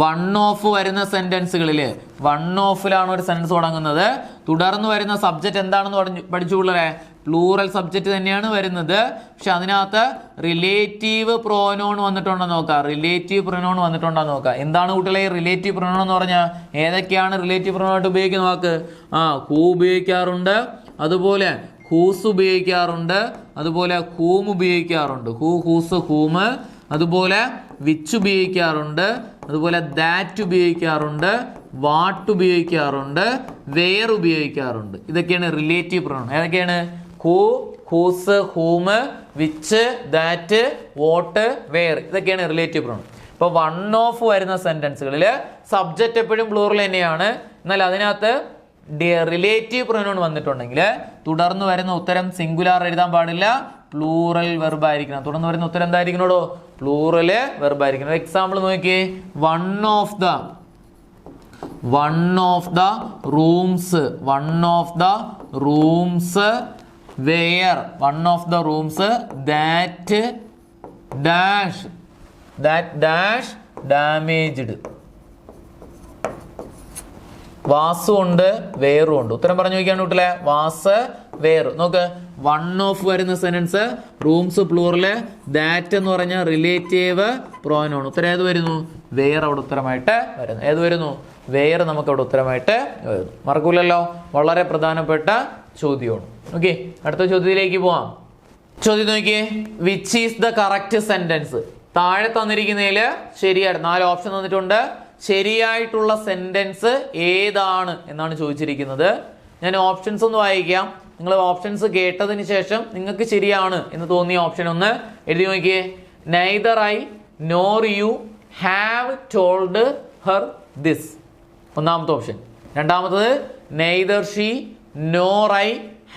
വൺ ഓഫ് വരുന്ന സെന്റൻസുകളിൽ വൺ ഓഫിലാണ് ഒരു സെന്റൻസ് തുടങ്ങുന്നത്. തുടർന്ന് വരുന്ന സബ്ജക്റ്റ് എന്താണെന്ന് പഠിച്ചു പിള്ളേരെ? പ്ലൂറൽ സബ്ജക്റ്റ് തന്നെയാണ് വരുന്നത്. പക്ഷെ അതിനകത്ത് റിലേറ്റീവ് പ്രോനോൺ വന്നിട്ടുണ്ടോ നോക്കാം. റിലേറ്റീവ് പ്രോനോൺ വന്നിട്ടുണ്ടോ നോക്കാം. എന്താണ് കുട്ടികളെ റിലേറ്റീവ് പ്രോനോൺ എന്ന് പറഞ്ഞാൽ? ഏതൊക്കെയാണ് റിലേറ്റീവ് പ്രോനോൺ ആയിട്ട് ഉപയോഗിക്കുന്ന വാക്ക്? ഹൂ ഉപയോഗിക്കാറുണ്ട്, അതുപോലെ ഹൂസ് ഉപയോഗിക്കാറുണ്ട്, അതുപോലെ ഹൂം ഉപയോഗിക്കാറുണ്ട്. ഹൂസ്, ഹൂമ്. അതുപോലെ വിച്ച് ഉപയോഗിക്കാറുണ്ട്, അതുപോലെ ദാറ്റ് ഉപയോഗിക്കാറുണ്ട്, വാട്ട് ഉപയോഗിക്കാറുണ്ട്, വെയർ ഉപയോഗിക്കാറുണ്ട്. ഇതൊക്കെയാണ് റിലേറ്റീവ് പ്രോനൗൺ. ഏതൊക്കെയാണ്? Who, whose, whom, which, that, what, where. ഇതൊക്കെയാണ് റിലേറ്റീവ് പ്രോനൗൺ. ഇപ്പൊ വൺ ഓഫ് വരുന്ന സെന്റൻസുകളിൽ സബ്ജക്റ്റ് എപ്പോഴും പ്ലൂറൽ തന്നെയാണ്. എന്നാൽ അതിനകത്ത് റിലേറ്റീവ് പ്രോനൗൺ വന്നിട്ടുണ്ടെങ്കിൽ തുടർന്ന് വരുന്ന ഉത്തരം സിംഗുലാർ എഴുതാൻ പാടില്ല, പ്ലൂറൽ വെർബ് ആയിരിക്കണം. തുടർന്ന് വരുന്ന ഉത്തരം എന്തായിരിക്കണോടോ? പ്ലൂറല് വെർബ് ആയിരിക്കണം. എക്സാമ്പിൾ നോക്കിയേ, one of the rooms, were, one of the rooms that dash damaged. വാസും ഉണ്ട്, വേറും ഉണ്ട്. ഉത്തരം പറഞ്ഞു നോക്കിയാണ് കുട്ടികളെ, വാസ്, വേർ. നോക്ക്, വൺ ഓഫ് വരുന്ന സെന്റൻസ് റൂംസ് പ്ലൂറല്, ദാറ്റ് എന്ന് പറഞ്ഞ റിലേറ്റീവ് പ്രോനൗൺ. ഉത്തരം ഏത് വരുന്നു? വേർ അവിടെ ഉത്തരമായിട്ട് വരുന്നു. ഏത് വരുന്നു? വേർ നമുക്ക് അവിടെ ഉത്തരമായിട്ട് വരുന്നു. മറക്കൂലല്ലോ, വളരെ പ്രധാനപ്പെട്ട ചോദ്യമാണ്. ഓക്കെ, അടുത്ത ചോദ്യത്തിലേക്ക് പോവാം. ചോദ്യം നോക്കിയേ, which is the correct sentence? താഴെ തന്നിരിക്കുന്നതിൽ ശരിയാണ് 4 ഓപ്ഷൻ തന്നിട്ടുണ്ട്. ശരിയായിട്ടുള്ള സെന്റൻസ് ഏതാണ് എന്നാണ് ചോദിച്ചിരിക്കുന്നത്. ഞാൻ ഓപ്ഷൻസ് ഒന്ന് വായിക്കാം. നിങ്ങൾ ഓപ്ഷൻസ് കേട്ടതിന് ശേഷം നിങ്ങൾക്ക് ശരിയാണ് എന്ന് തോന്നിയ ഓപ്ഷൻ ഒന്ന് എഴുതി നോക്കിയേ. Neither I nor you have told her this, ഒന്നാമത്തെ ഓപ്ഷൻ. രണ്ടാമത്തത് neither she nor I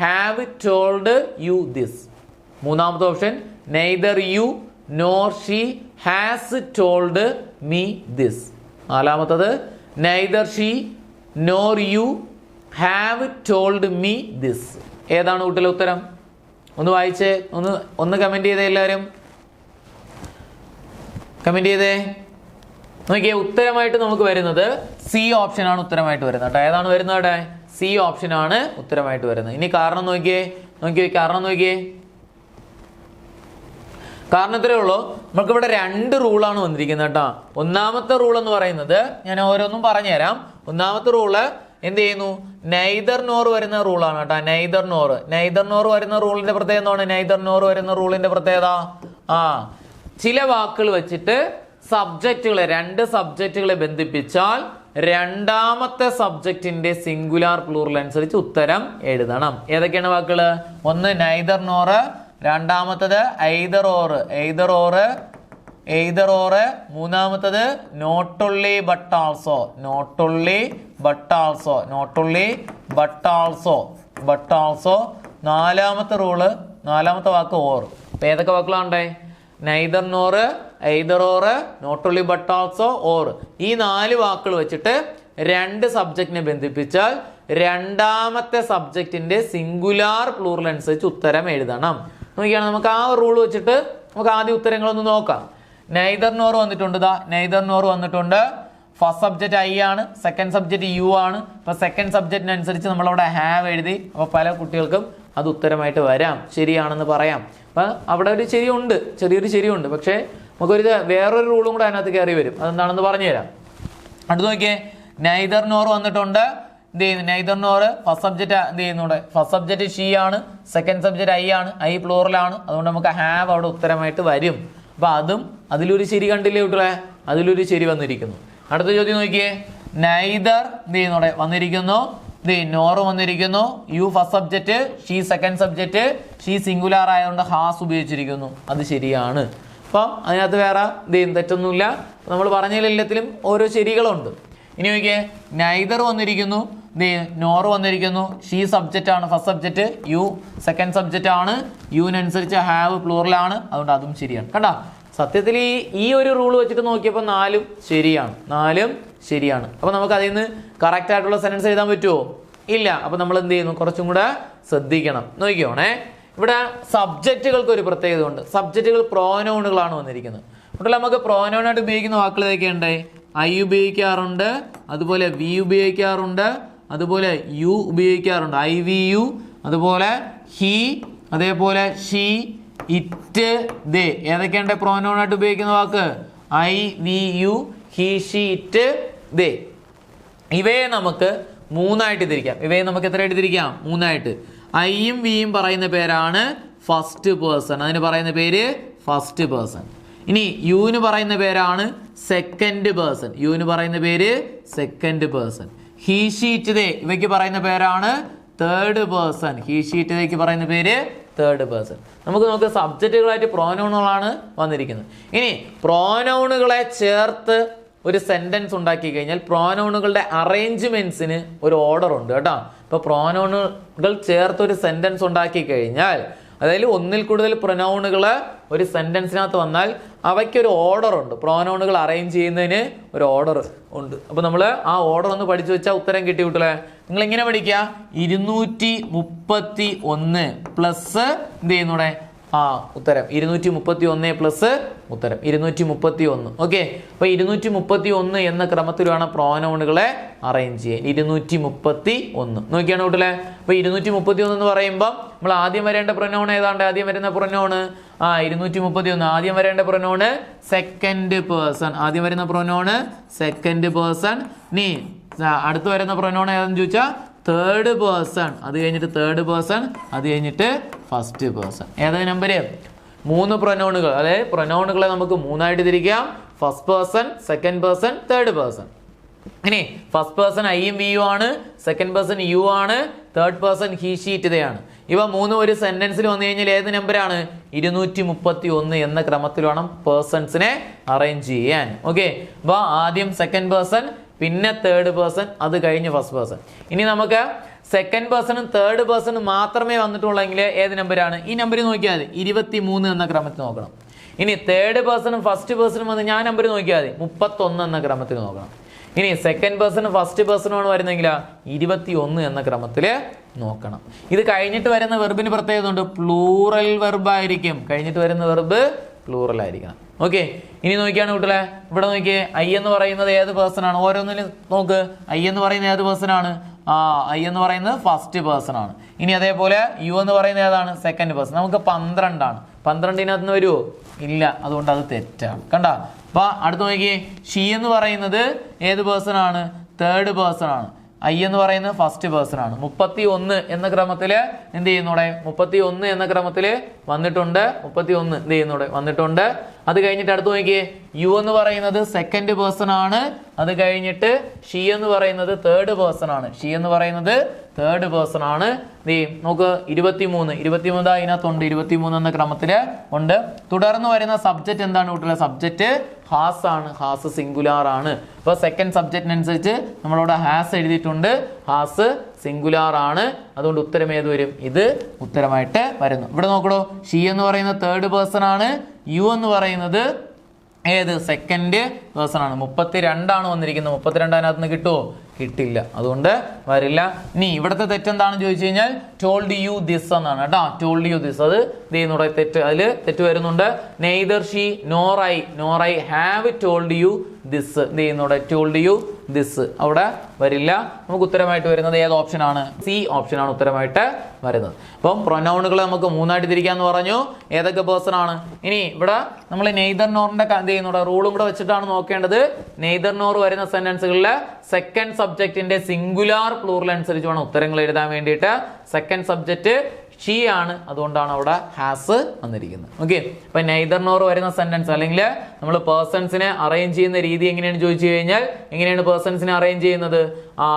have told you this. മൂന്നാമത്തെ option neither you nor she has told me this. നാലാമത്തത് neither she nor you have told me this. ഏതാണ് കുട്ടികളുടെ ഉത്തരം? ഒന്ന് വായിച്ചേ, ഒന്ന് കമന്റ് ചെയ്തേ. എല്ലാവരും കമന്റ് ചെയ്തേ. നോക്കിയേ, ഉത്തരമായിട്ട് നമുക്ക് വരുന്നത് സി ഓപ്ഷൻ ആണ് ഉത്തരമായിട്ട് വരുന്നത് കേട്ടോ. ഏതാണ് വരുന്നത് അവിടെ? സി ഓപ്ഷൻ ആണ് ഉത്തരമായിട്ട് വരുന്നത്. ഇനി കാരണം നോക്കിയേ, കാരണം നോക്കിയേ. കാരണം ഇത്രയേ ഉള്ളൂ. നമുക്കിവിടെ 2 റൂളാണ് വന്നിരിക്കുന്നത് കേട്ടോ. ഒന്നാമത്തെ റൂൾ എന്ന് പറയുന്നത് ഞാൻ ഓരോന്നും പറഞ്ഞുതരാം. ഒന്നാമത്തെ റൂള് എന്ത് ചെയ്യുന്നു? നെയ്തർ നോർ വരുന്ന റൂളാണ് കേട്ടോ. നെയ്തർ നോർ വരുന്ന റൂളിന്റെ പ്രത്യേകത എന്താണ്? നെയ്തർ നോർ വരുന്ന റൂളിന്റെ പ്രത്യേകത ചില വാക്കുകൾ വെച്ചിട്ട് സബ്ജക്റ്റുകളെ രണ്ട് സബ്ജക്റ്റുകളെ ബന്ധിപ്പിച്ചാൽ രണ്ടാമത്തെ സബ്ജക്റ്റിന്റെ സിംഗുലാർ പ്ലൂറൽ അനുസരിച്ച് ഉത്തരം എഴുതണം. ഏതൊക്കെയാണ് വാക്കുകള്? ഒന്ന് നൈദർ നോർ, രണ്ടാമത്തത് either or, either or, either or, മൂന്നാമത്തത് not only but also, not only but also, not only but also, but also. നാലാമത്തെ റൂള്, നാലാമത്തെ വാക്ക് ഓർ. അപ്പൊ ഏതൊക്കെ വാക്കുകളുണ്ടേ? Neither nor, either or, not only but also, or. ഈ 4 വാക്കുകൾ വെച്ചിട്ട് രണ്ട് സബ്ജക്റ്റിനെ ബന്ധിപ്പിച്ചാൽ രണ്ടാമത്തെ സബ്ജക്റ്റിന്റെ സിംഗുലാർ പ്ലൂറൽ അനുസരിച്ച് ഉത്തരം എഴുതണം. നോക്കിയാണ് നമുക്ക് ആ റൂൾ വെച്ചിട്ട് നമുക്ക് ആദ്യം ഉത്തരങ്ങളൊന്ന് നോക്കാം. നൈദർ നോർ വന്നിട്ടുണ്ട്. നൈദർ നോർ വന്നിട്ടുണ്ട്. ഫസ്റ്റ് സബ്ജക്റ്റ് ഐ ആണ്, സെക്കൻഡ് സബ്ജക്റ്റ് യു ആണ്. അപ്പൊ സെക്കൻഡ് സബ്ജക്റ്റിനനുസരിച്ച് നമ്മളവിടെ ഹാവ് എഴുതി. അപ്പൊ പല കുട്ടികൾക്കും അത് ഉത്തരമായിട്ട് വരാം, ശരിയാണെന്ന് പറയാം. അപ്പൊ അവിടെ ഒരു ശരിയുണ്ട്, ചെറിയൊരു ശരിയുണ്ട്. പക്ഷേ നമുക്കൊരു വേറൊരു റൂളും കൂടെ അതിനകത്ത് കയറി വരും. അതെന്താണെന്ന് പറഞ്ഞു തരാം. അടുത്ത് നോക്കിയേ, നൈദർ നോർ വന്നിട്ടുണ്ട്. എന്ത് ചെയ്യുന്നു? നൈദർ നോർ ഫസ്റ്റ് സബ്ജക്റ്റ് എന്ത് ചെയ്യുന്നുണ്ട്? ഫസ്റ്റ് സബ്ജക്റ്റ് ഷീ ആണ്, സെക്കൻഡ് സബ്ജക്റ്റ് ഐ ആണ്, ഐ പ്ലൂറലാണ്. അതുകൊണ്ട് നമുക്ക് ഹാവ് അവിടെ ഉത്തരമായിട്ട് വരും. അപ്പൊ അതും അതിലൊരു ശരി കണ്ടില്ലേ കുട്ടികളെ? അതിലൊരു ശരി വന്നിരിക്കുന്നു. അടുത്ത ചോദ്യം നോക്കിയേ, നൈദർ എന്ത് ചെയ്യുന്നോടെ വന്നിരിക്കുന്നു, നോർ വന്നിരിക്കുന്നു, you first subject, she second subject, she singular ആയതുകൊണ്ട് ഹാസ് ഉപയോഗിച്ചിരിക്കുന്നു. അത് ശരിയാണ്. അപ്പം അതിനകത്ത് വേറെ തെറ്റൊന്നുമില്ല. നമ്മൾ പറഞ്ഞതിൽ എല്ലാത്തിലും ഓരോ ശരികളുണ്ട്. ഇനി നോക്കിയേ, നൈദർ വന്നിരിക്കുന്നു, നോർ വന്നിരിക്കുന്നു, ഷീ സബ്ജക്റ്റ് ആണ് first subject, you second subject ആണ്, യുവിനനുസരിച്ച് ഹാവ് പ്ലൂറലാണ്. അതുകൊണ്ട് അതും ശരിയാണ്. കണ്ടാ, സത്യത്തിൽ ഈ ഒരു റൂൾ വെച്ചിട്ട് നോക്കിയപ്പോൾ 4ഉം ശരിയാണ്, 4ഉം ശരിയാണ്. അപ്പൊ നമുക്ക് അതിൽ നിന്ന് കറക്റ്റ് ആയിട്ടുള്ള സെന്റൻസ് എഴുതാൻ പറ്റുമോ? ഇല്ല. അപ്പൊ നമ്മൾ എന്ത് ചെയ്യുന്നു? കുറച്ചും കൂടെ ശ്രദ്ധിക്കണം. നോക്കിയോണേ, ഇവിടെ സബ്ജക്റ്റുകൾക്ക് ഒരു പ്രത്യേകത ഉണ്ട്. സബ്ജക്റ്റുകൾ പ്രോനൗണുകളാണ് വന്നിരിക്കുന്നത്. ഇവിടെ നമുക്ക് പ്രോനൗണായിട്ട് ഉപയോഗിക്കുന്ന വാക്കുകൾ ഏതൊക്കെയുണ്ട്? ഐ ഉപയോഗിക്കാറുണ്ട്, അതുപോലെ വി ഉപയോഗിക്കാറുണ്ട്, അതുപോലെ യു ഉപയോഗിക്കാറുണ്ട്, ഐ വി യു, അതുപോലെ ഹി, അതേപോലെ ഷീ, ഇറ്റ്, ദേ. ഏതൊക്കെയുണ്ട് പ്രോനൗണായിട്ട് ഉപയോഗിക്കുന്ന വാക്ക്? I we you, he, she, it, they. ഇവയെ നമുക്ക് 3ആയിട്ട് തിരിക്കാം. ഇവയെ നമുക്ക് എത്രയായിട്ട് തിരിക്കാം? 3ആയിട്ട്. ഐയും വിയും പറയുന്ന പേരാണ് ഫസ്റ്റ് പേഴ്സൺ. അതിന് പറയുന്ന പേര് ഫസ്റ്റ് പേഴ്സൺ. ഇനി യുവിന് പറയുന്ന പേരാണ് സെക്കൻഡ് പേഴ്സൺ. യുവിന് പറയുന്ന പേര് second person. He, she, it, they ഇവയ്ക്ക് പറയുന്ന പേരാണ് third person. He, she, it, ദേക്ക് പറയുന്ന പേര് തേർഡ് പേഴ്സൺ. നമുക്ക് സബ്ജക്റ്റുകളായിട്ട് പ്രോനൗണുകളാണ് വന്നിരിക്കുന്നത്. ഇനി പ്രോനൗണുകളെ ചേർത്ത് ഒരു സെന്റൻസ് ഉണ്ടാക്കി കഴിഞ്ഞാൽ പ്രോനൗണുകളുടെ അറേഞ്ച്മെന്റ്സിന് ഒരു ഓർഡർ ഉണ്ട് കേട്ടോ. ഇപ്പൊ പ്രോനൗണുകൾ ചേർത്ത് ഒരു സെന്റൻസ് ഉണ്ടാക്കി കഴിഞ്ഞാൽ, അതായത് ഒന്നിൽ കൂടുതൽ പ്രൊനൗണുകൾ ഒരു സെന്റൻസിനകത്ത് വന്നാൽ അവയ്ക്കൊരു ഓർഡർ ഉണ്ട്. പ്രോനൗണുകൾ അറേഞ്ച് ചെയ്യുന്നതിന് ഒരു ഓർഡർ ഉണ്ട്. അപ്പൊ നമ്മൾ ആ ഓർഡർ ഒന്ന് പഠിച്ചു വെച്ചാൽ ഉത്തരം കിട്ടി കൂട്ടല്ലേ. നിങ്ങൾ ഇങ്ങനെ പഠിക്കുക, 231 പ്ലസ് എന്ത് ചെയ്യുന്നൂടെ? ഉത്തരം 231 പ്ലസ് ഉത്തരം 231. ഓക്കെ, അപ്പൊ 231 എന്ന ക്രമത്തിൽ വേണം പ്രോനൗണുകളെ അറേഞ്ച് ചെയ്യാൻ. 231 നോക്കിയാണ് കൂട്ടല്ലേ. അപ്പൊ 231 എന്ന് പറയുമ്പോൾ നമ്മൾ ആദ്യം വരേണ്ട പ്രൊനൗൺ ഏതാണ്ട്? ആദ്യം വരുന്ന പ്രൊനൗണ് 231. ആദ്യം വരേണ്ട പ്രൊനൗണ് സെക്കൻഡ് പേഴ്സൺ. ആദ്യം വരുന്ന പ്രൊനൗണ് സെക്കൻഡ് പേഴ്സൺ. നീ അടുത്ത് വരുന്ന പ്രൊനൗൺ ഏതാന്ന് ചോദിച്ചാൽ തേർഡ് പേഴ്സൺ. അത് കഴിഞ്ഞിട്ട് തേർഡ് പേഴ്സൺ, അത് കഴിഞ്ഞിട്ട് ഫസ്റ്റ് പേഴ്സൺ. ഏതാ നമ്പര്? 3 പ്രൊനൗണുകൾ. അതായത് പ്രൊനൗണുകളെ നമുക്ക് 3ആയിട്ട് തിരിക്കാം. First person, second person, third person. ഇനി ഫസ്റ്റ് പേഴ്സൺ ഐയും വിയും ആണ്, സെക്കൻഡ് പേഴ്സൺ യു ആണ്, third person he, she, it, they ആണ്. ഇവ 3 ഒരു സെന്റൻസിൽ വന്നു കഴിഞ്ഞാൽ ഏത് നമ്പറാണ്? 231 എന്ന ക്രമത്തിൽ വേണം പേഴ്സൺസിനെ അറേഞ്ച് ചെയ്യാൻ. ഓക്കെ, അപ്പൊ ആദ്യം സെക്കൻഡ് പേഴ്സൺ, പിന്നെ തേർഡ് പേഴ്സൺ, അത് കഴിഞ്ഞ് ഫസ്റ്റ് പേഴ്സൺ. ഇനി നമുക്ക് സെക്കൻഡ് പേഴ്സണും തേർഡ് പേഴ്സണും മാത്രമേ വന്നിട്ടുള്ളെങ്കിൽ ഏത് നമ്പറാണ്? ഈ നമ്പർ നോക്കിയാൽ മതി, 23 എന്ന ക്രമത്തിൽ നോക്കണം. ഇനി തേർഡ് പേഴ്സണും ഫസ്റ്റ് പേഴ്സണും വന്ന് ഞാൻ നമ്പർ നോക്കിയാൽ മതി, 31 എന്ന ക്രമത്തിൽ നോക്കണം. ഇനി സെക്കൻഡ് പേഴ്സണും ഫസ്റ്റ് പേഴ്സണുമാണ് വരുന്നെങ്കിൽ 21 എന്ന ക്രമത്തിൽ നോക്കണം. ഇത് കഴിഞ്ഞിട്ട് വരുന്ന വെർബിന് പ്രത്യേകത ഉണ്ട്, പ്ലൂറൽ വെർബ് ആയിരിക്കും. കഴിഞ്ഞിട്ട് വരുന്ന വെർബ് പ്ലൂറൽ ആയിരിക്കണം. ഓക്കെ, ഇനി നോക്കിയാണ് കുട്ടികളെ, ഇവിടെ നോക്കിയേ, ഐ എന്ന് പറയുന്നത് ഏത് പേഴ്സൺ ആണ്? ഓരോന്നിലും നോക്ക്, ഐ എന്ന് പറയുന്നത് ഏത് പേഴ്സൺ ആണ്? ഐ എന്ന് പറയുന്നത് ഫസ്റ്റ് പേഴ്സൺ ആണ്. ഇനി അതേപോലെ യു എന്ന് പറയുന്നത് ഏതാണ്? Second person. നമുക്ക് 12 ആണ്. 12 നിന്ന് വരുമോ? ഇല്ല, അതുകൊണ്ട് അത് തെറ്റാണ്. കണ്ട. അപ്പൊ അടുത്ത് നോക്കിയേ, ഷീ എന്ന് പറയുന്നത് ഏത് പേഴ്സൺ ആണ്? തേർഡ് പേഴ്സൺ ആണ്. ഐ എന്ന് പറയുന്നത് ഫസ്റ്റ് പേഴ്സൺ ആണ്. 31 എന്ന ക്രമത്തിൽ എന്ത് ചെയ്യുന്നൂടെ 31 എന്ന ക്രമത്തിൽ വന്നിട്ടുണ്ട്. 31 എന്ത് ചെയ്യുന്നൂടെ വന്നിട്ടുണ്ട്. അത് കഴിഞ്ഞിട്ട് അടുത്ത് നോക്കിയേ, യു എന്ന് പറയുന്നത് സെക്കൻഡ് പേഴ്സൺ ആണ്. അത് കഴിഞ്ഞിട്ട് ഷീ എന്ന് പറയുന്നത് തേർഡ് പേഴ്സൺ ആണ്. ഷീ എന്ന് പറയുന്നത് തേർഡ് പേഴ്സൺ ആണ്. നോക്ക് 23 അതിനകത്തുണ്ട്. 23 എന്ന ക്രമത്തില് ഉണ്ട്. തുടർന്ന് വരുന്ന സബ്ജക്റ്റ് എന്താണ് കുട്ടികളെ? സബ്ജക്റ്റ് ഹാസ് ആണ്. ഹാസ് സിംഗുലാർ ആണ്. അപ്പൊ സെക്കൻഡ് സബ്ജക്റ്റിനനുസരിച്ച് നമ്മളവിടെ ഹാസ് എഴുതിയിട്ടുണ്ട്. ഹാസ് സിംഗുലാർ ആണ്. അതുകൊണ്ട് ഉത്തരം ഏത് വരും? ഇത് ഉത്തരമായിട്ട് വരുന്നു. ഇവിടെ നോക്കണോ, ഷീ എന്ന് പറയുന്നത് തേർഡ് പേഴ്സൺ ആണ്. യു എന്ന് പറയുന്നത് ഏത്? സെക്കൻഡ് പേഴ്സൺ ആണ്. 32 ആണ് വന്നിരിക്കുന്നത്. 32 അതിനകത്ത് നിന്ന് കിട്ടുമോ? കിട്ടില്ല. അതുകൊണ്ട് വരില്ല. ഇനി ഇവിടുത്തെ തെറ്റെന്താണെന്ന് ചോദിച്ചു കഴിഞ്ഞാൽ ടോൾഡ് യു ദിസ് എന്നാണ് കേട്ടോ. ടോൾഡ് യു ദിസ് അത് ചെയ്യുന്നുണ്ട്. തെറ്റ്, അതിൽ തെറ്റ് വരുന്നുണ്ട്. Neither she nor I have told you this എന്ത് ചെയ്യുന്നുണ്ട്? ടോൾഡ് യു ദിസ് അവിടെ വരില്ല. നമുക്ക് ഉത്തരമായിട്ട് വരുന്നത് ഏത് ഓപ്ഷനാണ്? സി ഓപ്ഷനാണ് ഉത്തരമായിട്ട് വരുന്നത്. അപ്പം പ്രൊനൗണുകൾ നമുക്ക് 3ആയിട്ട് തിരിക്കാന്ന് പറഞ്ഞു. ഏതൊക്കെ പേഴ്സൺ ആണ്? ഇനി ഇവിടെ നമ്മൾ നെയ്തർ നോറിന്റെ എന്ത് ചെയ്യുന്നുണ്ട്? റൂളും കൂടെ വെച്ചിട്ടാണ് നോക്കേണ്ടത്. നെയ്തർ നോർ വരുന്ന സെന്റൻസുകളിൽ സെക്കൻഡ് സബ്ജക്റ്റിന്റെ സിംഗുലാർ പ്ലൂറൽ അനുസരിച്ച് വേണം ഉത്തരങ്ങൾ എഴുതാൻ വേണ്ടിയിട്ട്. സെക്കൻഡ് സബ്ജക്റ്റ് ഷീ ആണ്. അതുകൊണ്ടാണ് അവിടെ ഹാസ് വന്നിരിക്കുന്നത്. ഓക്കെ, അപ്പൊ നെയ്തർ നോർ വരുന്ന സെന്റൻസ് അല്ലെങ്കിൽ നമ്മൾ പേഴ്സൺസിനെ അറേഞ്ച് ചെയ്യുന്ന രീതി എങ്ങനെയാണ് ചോദിച്ചു കഴിഞ്ഞാൽ, എങ്ങനെയാണ് പേഴ്സൺസിനെ അറേഞ്ച് ചെയ്യുന്നത്?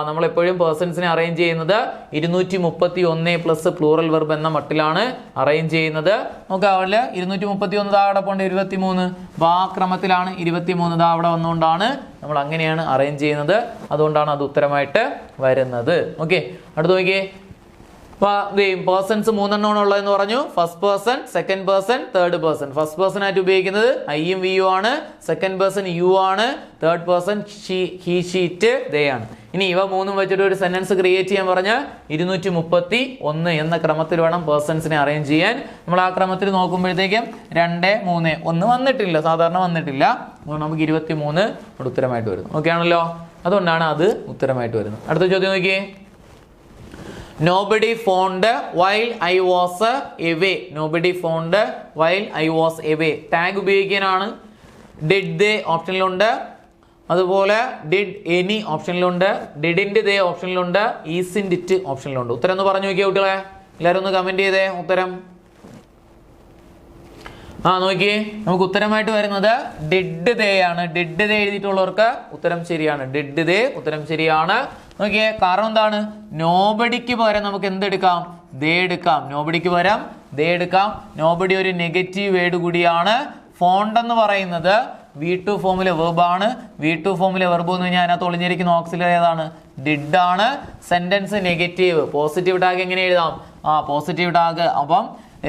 നമ്മൾ എപ്പോഴും പേഴ്സൺസിനെ അറേഞ്ച് ചെയ്യുന്നത് 231 പ്ലസ് പ്ലൂറൽ വെർബ് എന്ന മട്ടിലാണ് അറേഞ്ച് ചെയ്യുന്നത്. നമുക്ക് അവിടെ 231 അവിടെ പോണ്ട് 23. അപ്പൊ ആ ക്രമത്തിലാണ് 23 അവിടെ വന്നുകൊണ്ടാണ് നമ്മൾ അങ്ങനെയാണ് അറേഞ്ച് ചെയ്യുന്നത്. അതുകൊണ്ടാണ് അത് ഉത്തരമായിട്ട് വരുന്നത്. ഓക്കെ, അടുത്ത് നോക്കിയേ. പേഴ്സൺസ് 3 ഉള്ളതെന്ന് പറഞ്ഞു. First person, second person, third person. First person ആയിട്ട് ഉപയോഗിക്കുന്നത് ഐയും വിയും ആണ്. സെക്കൻഡ് പേഴ്സൺ യു ആണ്. തേർഡ് പേഴ്സൺ ഹി ഷീറ്റ് ദേ ആണ്. ഇനി ഇവ മൂന്നും വെച്ചിട്ട് ഒരു സെന്റൻസ് ക്രിയേറ്റ് ചെയ്യാൻ പറഞ്ഞ 231 എന്ന ക്രമത്തിൽ വേണം പേഴ്സൺസിനെ അറേഞ്ച് ചെയ്യാൻ. നമ്മൾ ആ ക്രമത്തിൽ നോക്കുമ്പോഴത്തേക്കും 2, 3, 1 വന്നിട്ടില്ല, സാധാരണ വന്നിട്ടില്ല. നമുക്ക് 23 ഉത്തരമായിട്ട് വരുന്നു. ഓക്കെ ആണല്ലോ. അതുകൊണ്ടാണ് അത് ഉത്തരമായിട്ട് വരുന്നത്. അടുത്ത ചോദ്യം നോക്കിയേ. Nobody found while I was away. Nobody found while I was away. Tag ഉപയോഗിക്കാനാണ്. ഡിഡ് ദേ ഓപ്ഷനിലുണ്ട്. അതുപോലെ ഡിഡ് എനി ഓപ്ഷനിലുണ്ട്. ഡിഡിൻ്റെ ദേ ഓപ്ഷനിലുണ്ട്. ഈസിൻ്റെ ഇറ്റ് ഓപ്ഷനിലുണ്ട്. ഉത്തരം ഒന്ന് പറഞ്ഞു നോക്കിയേ കുട്ടികളെ. എല്ലാവരും ഒന്ന് കമന്റ് ചെയ്തേ ഉത്തരം. നോക്കിയേ, നമുക്ക് ഉത്തരമായിട്ട് വരുന്നത് ഡിഡ് ദേ ആണ്. ഡിഡ് ദേ എഴുതിയിട്ടുള്ളവർക്ക് ഉത്തരം ശരിയാണ്. ഡിഡ് ദേ ഉത്തരം ശരിയാണ്. നോക്കിയേ, കാരണം എന്താണ്? നോബഡിക്ക് പകരം നമുക്ക് എന്തെടുക്കാം? ദേ എടുക്കാം. നോബഡിക്ക് പകരം ദേ എടുക്കാം. നോബഡി ഒരു നെഗറ്റീവ് വേർഡ് കൂടിയാണ്. ഫോണ്ട് എന്ന് പറയുന്നത് V2 ഫോമിലെ വെർബാണ്. V2 ഫോമിലെ വെർബ് എന്ന് കഴിഞ്ഞാൽ അതിനകത്ത് ഒളിഞ്ഞിരിക്കുന്ന ഓക്സിലറി ഏതാണ്? ഡിഡ് ആണ്. Sentence negative. പോസിറ്റീവ് ടാഗ് എങ്ങനെ എഴുതാം? Positive tag. അപ്പം